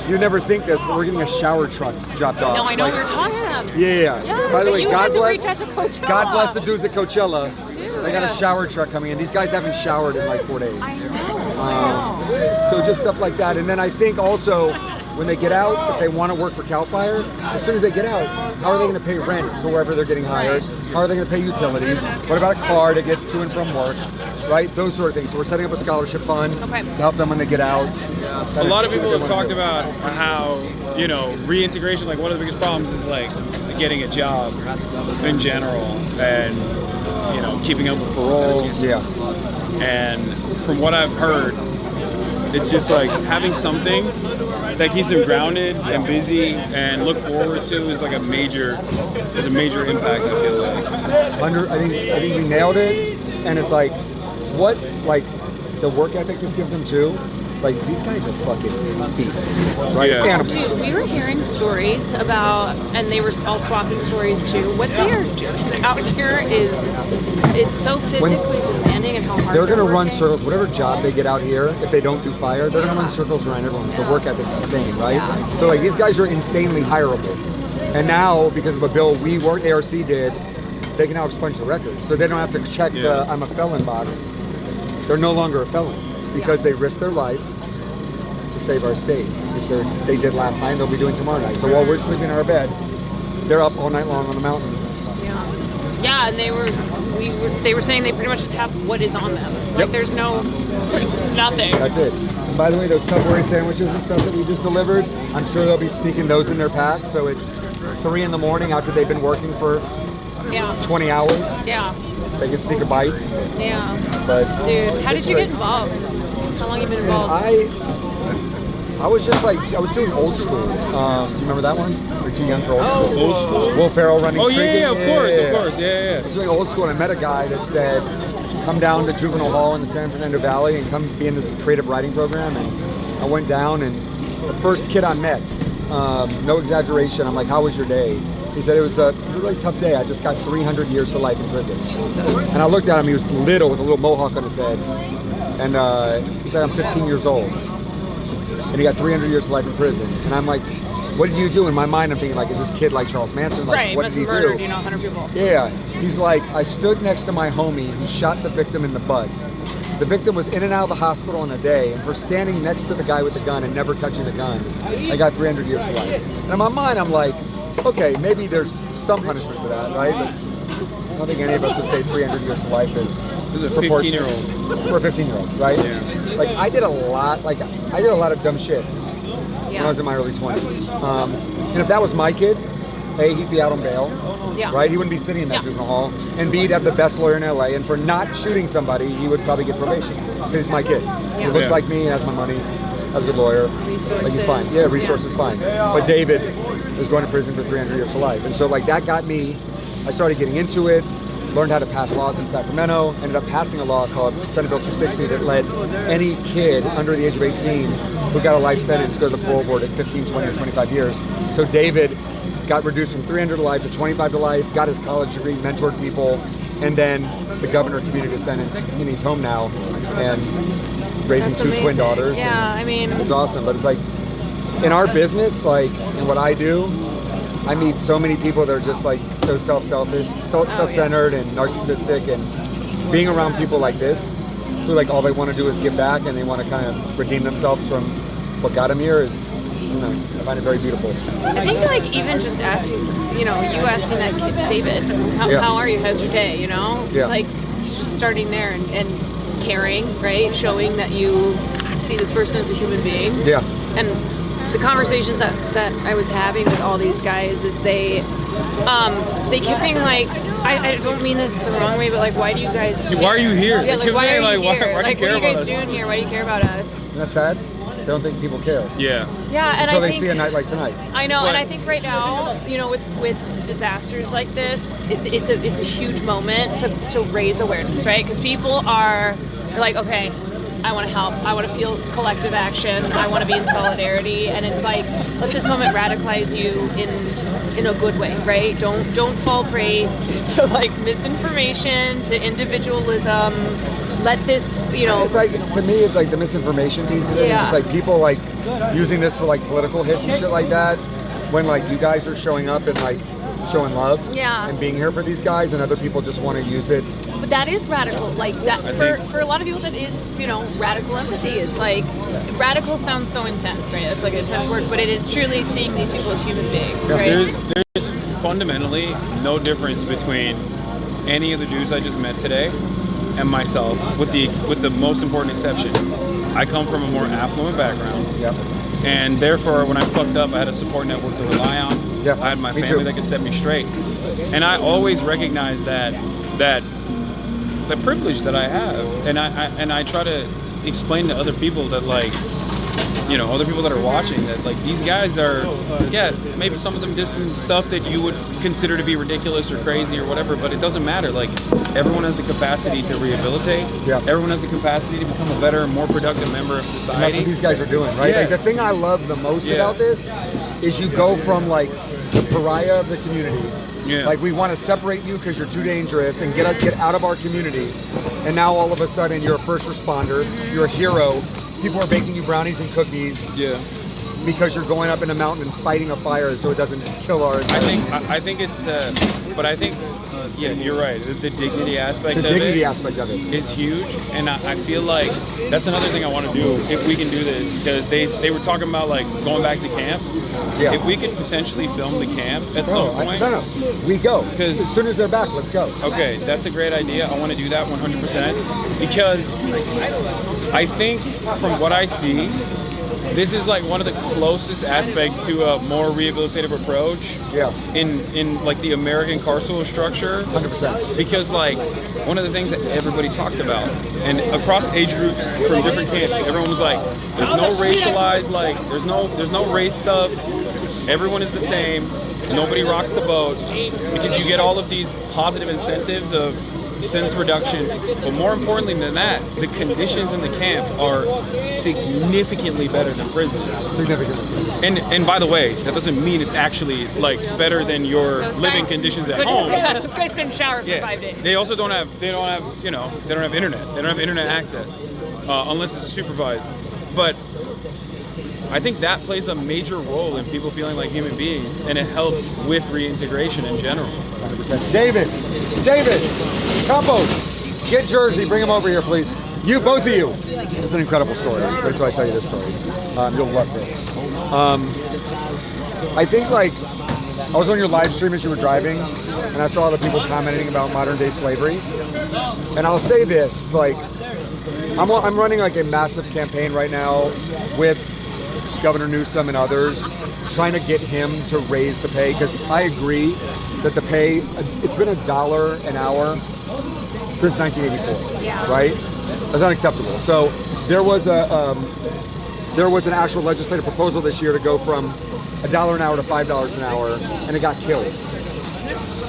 You never think this, but we're getting a shower truck dropped off.
No, I know what you're talking about.
Yeah. By the way,
you
God
had to
bless.
reach out to Coachella.
God bless the dudes at Coachella.
Dude.
They got a shower truck coming in. These guys haven't showered in like 4 days.
I know.
So just stuff like that. And then I think also when they get out, if they want to work for CAL FIRE, as soon as they get out, how are they going to pay rent to wherever they're getting hired? How are they going to pay utilities? What about a car to get to and from work? Right? Those sort of things. So we're setting up a scholarship fund to help them when they get out.
A lot of people have talked about how, you know, reintegration, like one of the biggest problems is like getting a job in general and, you know, keeping up with parole.
Yeah.
And from what I've heard, it's just like having something that keeps them grounded and busy and look forward to is like a major impact, I feel like.
I think you nailed it. And it's like, what, like, the work ethic this gives them too. Like, these guys are fucking beasts, right?
Yeah.
Animals.
Dude, we were hearing stories about, and they were all swapping stories too. What they are doing out here it's so physically demanding and how hard
They're going to run
working.
circles, whatever job they get out here, if they don't do fire, they're going to run circles around everyone. The work ethic's insane, right?
Yeah.
So, like, these guys are insanely hireable. And now, because of a bill we worked, ARC did, they can now expunge the record. So they don't have to check the I'm a felon box. They're no longer a felon because they risked their life to save our state, which they did last night and they'll be doing tomorrow night. So while we're sleeping in our bed, they're up all night long on the mountain.
Yeah, and they were saying they pretty much just have what is on them. Like there's nothing.
That's it. And by the way, those Subway sandwiches and stuff that we just delivered, I'm sure they'll be sneaking those in their packs. So at 3 in the morning after they've been working for 20 hours, they can sneak a bite.
Yeah.
But
dude, how did you get involved? How long have you been involved?
I was just like, I was doing Old School. Do you remember that one? You're too young for Old School.
Old School?
Will Ferrell running
Oh,
Streaking?
yeah, of course.
I was doing Old School and I met a guy that said, come down to Juvenile Hall in the San Fernando Valley and come be in this creative writing program. And I went down and the first kid I met, no exaggeration, I'm like, how was your day? He said it was a really tough day. I just got 300 years to life in prison. And I looked at him, he was little with a little mohawk on his head. And he said, I'm 15 years old. And he got 300 years to life in prison. And I'm like, what did you do? In my mind, I'm thinking like, is this kid like Charles Manson? Like,
Right,
what
must
did he
have murdered,
do?
100 people.
Yeah, he's like, I stood next to my homie who shot the victim in the butt. The victim was in and out of the hospital in a day, and for standing next to the guy with the gun and never touching the gun, I got 300 years to life. And in my mind, I'm like, okay, maybe there's some punishment for that, right? But I don't think any of us would say 300 years to life is
a
proportionate
15-year-old.
for a 15-year-old, right?
Yeah.
Like I did a lot of dumb shit when I was in my early 20s. And if that was my kid, A, he'd be out on bail, right? He wouldn't be sitting in that juvenile hall. And B, he'd have the best lawyer in LA. And for not shooting somebody, he would probably get probation. Because he's my kid. He looks like me, has my money, has a good lawyer. Like he's fine. Yeah, resources fine. But David was going to prison for 300 years to life. And so like that got me, I started getting into it, learned how to pass laws in Sacramento, ended up passing a law called Senate Bill 260 that let any kid under the age of 18 who got a life sentence go to the parole board at 15, 20, or 25 years. So David got reduced from 300 to life to 25 to life, got his college degree, mentored people, and then the governor commuted his sentence, and he's home now, and raising
That's
2
amazing.
twin daughters.
Yeah, I mean,
it's awesome. But it's like, in our business, like, in what I do, I meet so many people that are just like so selfish, self-centered and narcissistic, and being around people like this, who like all they want to do is give back and they want to kind of redeem themselves from what got them here is, you know, I find it very beautiful.
I think like even just asking, you know, you asking that kid, David, how are you? How's your day? You know,
Yeah.
it's like just starting there and caring, right? Showing that you see this person as a human being.
Yeah.
And the conversations that I was having with all these guys is they kept being like, I don't mean this the wrong way, but like, why do you guys care?
Why are you here?
Yeah,
They
like,
keep
why
saying,
are you
like,
here?
why do you
Like,
care
what are you
about
guys
us?
doing here? Why do you care about us?
Isn't that sad? They don't think people care.
Yeah.
Yeah, and
Until
I
they
think
see a night like tonight.
I know, and I think right now, you know, with disasters like this, it's a huge moment to raise awareness, right? Because people are like, okay, I want to help. I want to feel collective action. I want to be in solidarity, and it's like, let this moment radicalize you in a good way, right? Don't fall prey to like misinformation, to individualism. Let this, you know.
It's like, to me, it's like the misinformation piece of it.
Yeah.
It's just like people like using this for like political hits and shit like that. When like you guys are showing up and like showing love
Yeah.
and being here for these guys, and other people just want to use it.
But that is radical. Like that for a lot of people, that is, you know, radical empathy. It's like, radical sounds so intense, right? It's like an intense word, but it is truly seeing these people as human beings, right?
There's fundamentally no difference between any of the dudes I just met today and myself, with the most important exception. I come from a more affluent background.
Yep.
And therefore, when I fucked up, I had a support network to rely on.
Yep.
I had my
Me
family
too.
that could set me straight. And I always recognize that the privilege that I have, and I try to explain to other people that, like, you know, other people that are watching, that like these guys are, yeah, maybe some of them did some stuff that you would consider to be ridiculous or crazy or whatever, but it doesn't matter. Like, everyone has the capacity to rehabilitate.
Yeah.
Everyone has the capacity to become a better, more productive member of
And that's
society.
what these guys are doing, right?
Yeah.
Like the thing I love the most about this is you go from like the pariah of the community.
Yeah.
Like, we want to separate you because you're too dangerous and get out of our community. And now all of a sudden you're a first responder, you're a hero. People are baking you brownies and cookies.
Yeah.
Because you're going up in a mountain and fighting a fire so it doesn't kill our.
I think it's but I think, yeah, you're right. The dignity aspect
of it
is huge, and I feel like that's another thing I want to do if we can do this, because they were talking about like going back to camp.
Yeah.
If we could potentially film the camp at some point.
No, we go.
Because
as soon as they're back, let's go.
Okay, that's a great idea. I want to do that 100%, because I think from what I see, this is like one of the closest aspects to a more rehabilitative approach.
Yeah.
In like the American carceral structure.
100%.
Because like one of the things that everybody talked about, and across age groups from different camps, everyone was like, there's no racialized, like there's no race stuff. Everyone is the same. Nobody rocks the boat, because you get all of these positive incentives of sentence reduction, but more importantly than that, the conditions in the camp are significantly better than prison.
Significantly.
And by the way, that doesn't mean it's actually like better than your living conditions at home.
Yeah, those guys couldn't shower for 5 days.
They also don't have internet. They don't have internet access unless it's supervised. But I think that plays a major role in people feeling like human beings, and it helps with reintegration in general.
100%. David, Campos, get Jersey, bring him over here, please. You, both of you. It's an incredible story. Wait till I tell you this story. You'll love this. I think, like, I was on your live stream as you were driving, and I saw all the people commenting about modern day slavery. And I'll say this, it's like, I'm running like a massive campaign right now with Governor Newsom and others, trying to get him to raise the pay, because I agree that the pay, it's been $1 an hour since 1984, right? That's unacceptable. So there was an actual legislative proposal this year to go from $1 an hour to $5 an hour, and it got killed.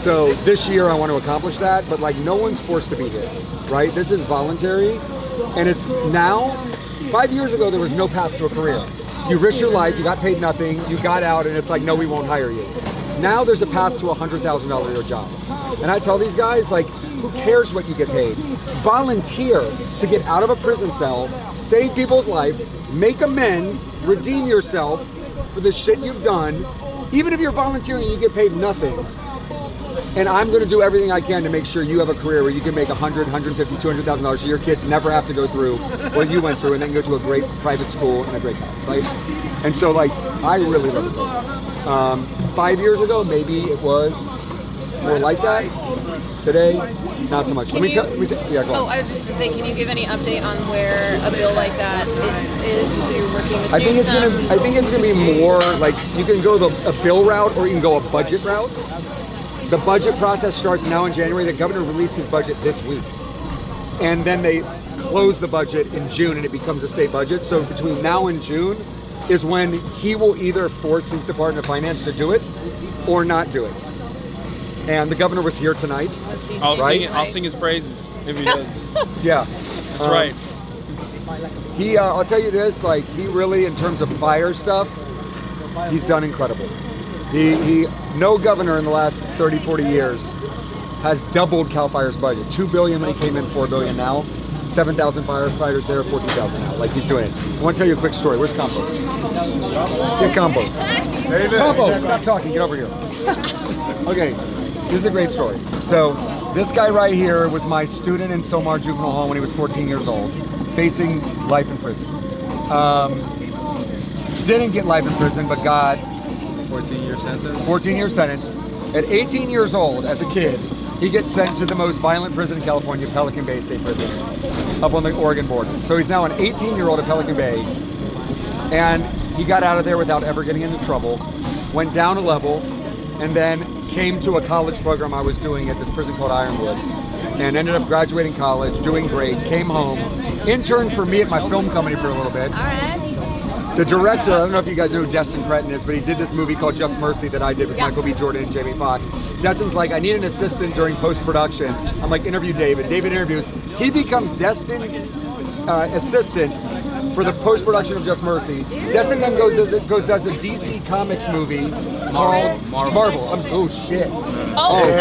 So this year I want to accomplish that, but like, no one's forced to be here, right? This is voluntary, and it's now. 5 years ago there was no path to a career. You risked your life, you got paid nothing, you got out, and it's like, no, we won't hire you. Now there's a path to a $100,000 a year job. And I tell these guys, like, who cares what you get paid? Volunteer to get out of a prison cell, save people's life, make amends, redeem yourself for the shit you've done. Even if you're volunteering and you get paid nothing. And I'm going to do everything I can to make sure you have a career where you can make $100,000, $150,000, $200,000 so your kids never have to go through what you went through and then go to a great private school and a great college, right? And so, like, I really love it. 5 years ago, maybe it was more like that. Today, not so much. Yeah, go on.
I was just going to say, can you give any update on where a bill like that is? You said you're working with
I think it's gonna be more like you can go a bill route or you can go a budget route. The budget process starts now in January. The governor released his budget this week. And then they close the budget in June and it becomes a state budget. So between now and June is when he will either force his Department of Finance to do it or not do it. And the governor was here tonight.
I'll sing his praises if he does.
Yeah.
That's right.
I'll tell you this, like, he really, in terms of fire stuff, he's done incredible. No governor in the last 30, 40 years has doubled CAL FIRE's budget. $2 billion when he came in, $4 billion now. 7,000 firefighters there, 14,000 now. Like, he's doing it. I want to tell you a quick story. Where's Compost? Get Compost. Compost, stop talking, get over here. Okay, this is a great story. So, this guy right here was my student in Somar Juvenile Hall when he was 14 years old, facing life in prison. Didn't get life in prison, but got
14-year sentence.
14-year sentence. At 18 years old, as a kid, he gets sent to the most violent prison in California, Pelican Bay State Prison, up on the Oregon border. So he's now an 18-year-old at Pelican Bay, and he got out of there without ever getting into trouble, went down a level, and then came to a college program I was doing at this prison called Ironwood, and ended up graduating college, doing great, came home, interned for me at my film company for a little bit.
All right.
The director, I don't know if you guys know who Destin Cretton is, but he did this movie called Just Mercy that I did with Michael B. Jordan and Jamie Foxx. Destin's like, I need an assistant during post-production. I'm like, interview David. David interviews. He becomes Destin's assistant for the post-production of Just Mercy. Destin then does a DC Comics movie called Marvel. Oh, shit.
Okay.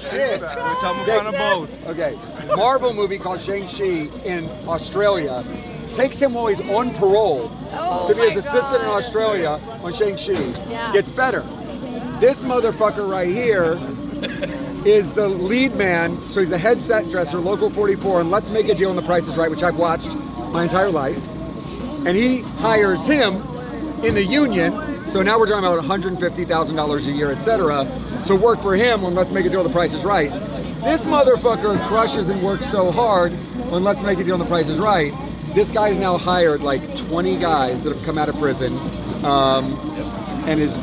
Shit.
We're talking about both.
Okay. Marvel movie called Shang-Chi in Australia. Takes him while he's on parole to be his assistant in Australia on Shang-Chi.
Yeah.
Gets better. This motherfucker right here is the lead man, so he's a headset dresser, Local 44, and Let's Make a Deal on The Price is Right, which I've watched my entire life. And he hires him in the union, so now we're talking about $150,000 a year, etc., to work for him on Let's Make a Deal on The Price is Right. This motherfucker crushes and works so hard on Let's Make a Deal on The Price is Right. This guy's now hired like 20 guys that have come out of prison and is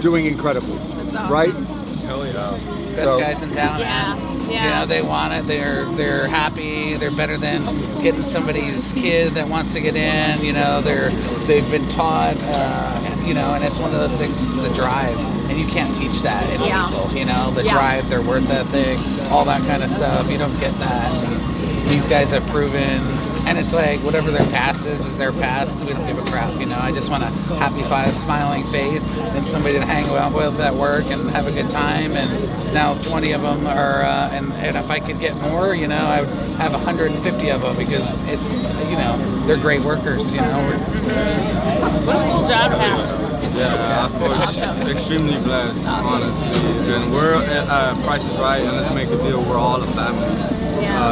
doing incredibly, right?
Hell yeah.
Best guys in town, man.
Yeah.
You know, they want it. They're happy. They're better than getting somebody's kid that wants to get in. You know, they've been taught. You know, and it's one of those things. The drive, and you can't teach that in people. You know, the drive, their work ethic, all that kind of stuff. You don't get that. And these guys have proven. And it's like, whatever their past is their past. We don't give a crap, you know. I just want a happy, smiling face and somebody to hang out with at work and have a good time. And now 20 of them are, and if I could get more, you know, I would have 150 of them because it's, you know, they're great workers, you know.
What a cool job to have.
Yeah, I feel extremely blessed, honestly. And we're at Price is Right, and Let's Make a Deal. We're all a family.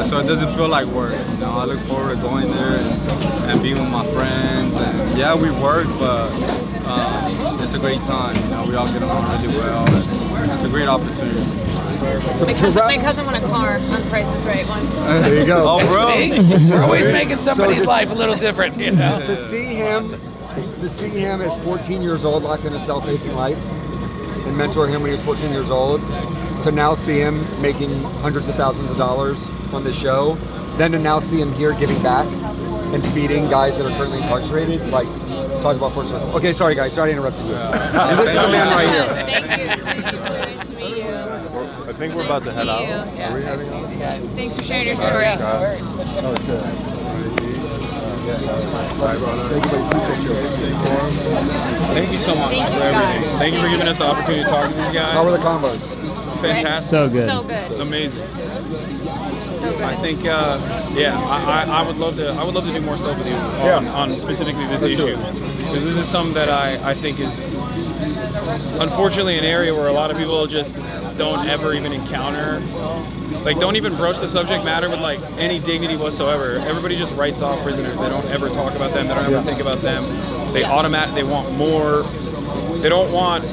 So it doesn't feel like work, you know. I look forward to going there and being with my friends. And yeah, we work, but it's a great time. You know, we all get along really well. It's a great opportunity.
My cousin won a car on Price is Right once.
There you go.
Oh, bro.
See? We're always making somebody's life a little different, you know.
To see him at 14 years old, locked in a cell facing life, and mentor him when he was 14 years old, to now see him making hundreds of thousands of dollars on the show, then to now see him here giving back and feeding guys that are currently incarcerated, like, talk about full circle. Okay, sorry guys, sorry I interrupted you. And this is the man right here.
Thank you. Nice to meet you.
I think we're about to head out.
Yeah, nice to meet you guys.
Thanks for sharing your story.
Oh, good.
Thank you so much
Thank you,
for everything.
Scott.
Thank you for giving us the opportunity to talk to these guys.
How were the combos?
Fantastic.
So good.
So good.
Amazing.
So good.
I think, I would love to do more stuff with you on specifically this issue, because this is something that I think is unfortunately an area where a lot of people just don't ever even encounter, like don't even broach the subject matter with like any dignity whatsoever. Everybody just writes off prisoners. They don't ever talk about them. They don't ever think about them. They they want more. They don't want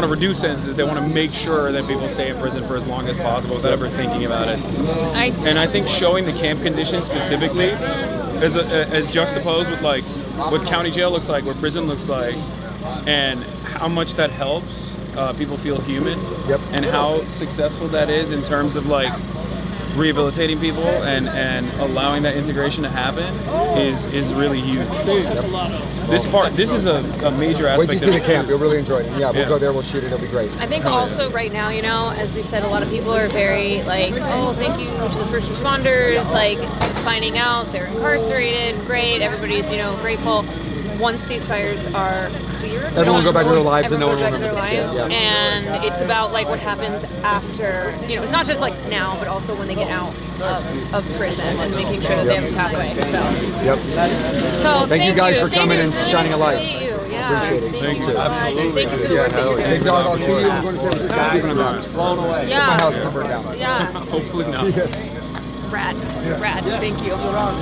to reduce sentences. They want to make sure that people stay in prison for as long as possible without ever thinking about it. And I think showing the camp conditions specifically, as juxtaposed with like what county jail looks like, what prison looks like, and how much that helps people feel human, and how successful that is in terms of like rehabilitating people and allowing that integration to happen is really huge. This is a major aspect.
Wait till you see the camp. You'll really enjoy it. Yeah, we'll go there. We'll shoot it. It'll be great.
I think also right now, you know, as we said, a lot of people are very like, oh, thank you to the first responders, like finding out they're incarcerated, great, everybody's, you know, grateful. Once these fires are cleared,
everyone will go back to their lives and no one
everyone
will
goes back to their lives. And it's about like what happens after, you know, it's not just like now, but also when they get out of prison and making sure that they have a pathway. So, so
thank you guys for coming and
It's
shining a
nice to
light.
meet you. Yeah,
Appreciate it.
Thank you so much. Thank you for the work that you're doing.
Big dog, I'll see you. I'm going to San Francisco. See you when I'm out. Blown away.
Yeah.
My house is burned down.
Yeah.
Hopefully not.
Rad. Rad. Thank you.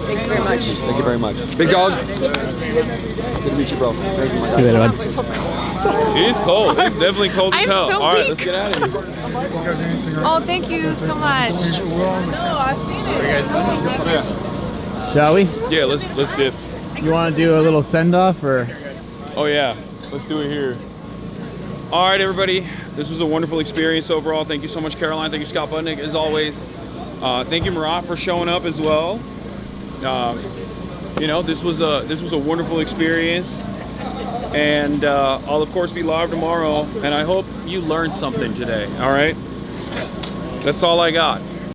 Thank you very much.
Thank you very much. Big dog. Good to meet you, bro. Thank you, my
See you later,
guy.
It is cold. It's definitely cold as
I'm
hell.
so
All right,
weak.
let's get out of here.
Oh, thank you so much. No, I've seen it.
Shall we?
Yeah, let's dip.
You want to do a little send off or?
Oh yeah, let's do it here. All right, everybody. This was a wonderful experience overall. Thank you so much, Caroline. Thank you, Scott Budnick, as always. Thank you, Murat, for showing up as well. You know, this was a wonderful experience, and I'll of course be live tomorrow. And I hope you learned something today. All right, that's all I got.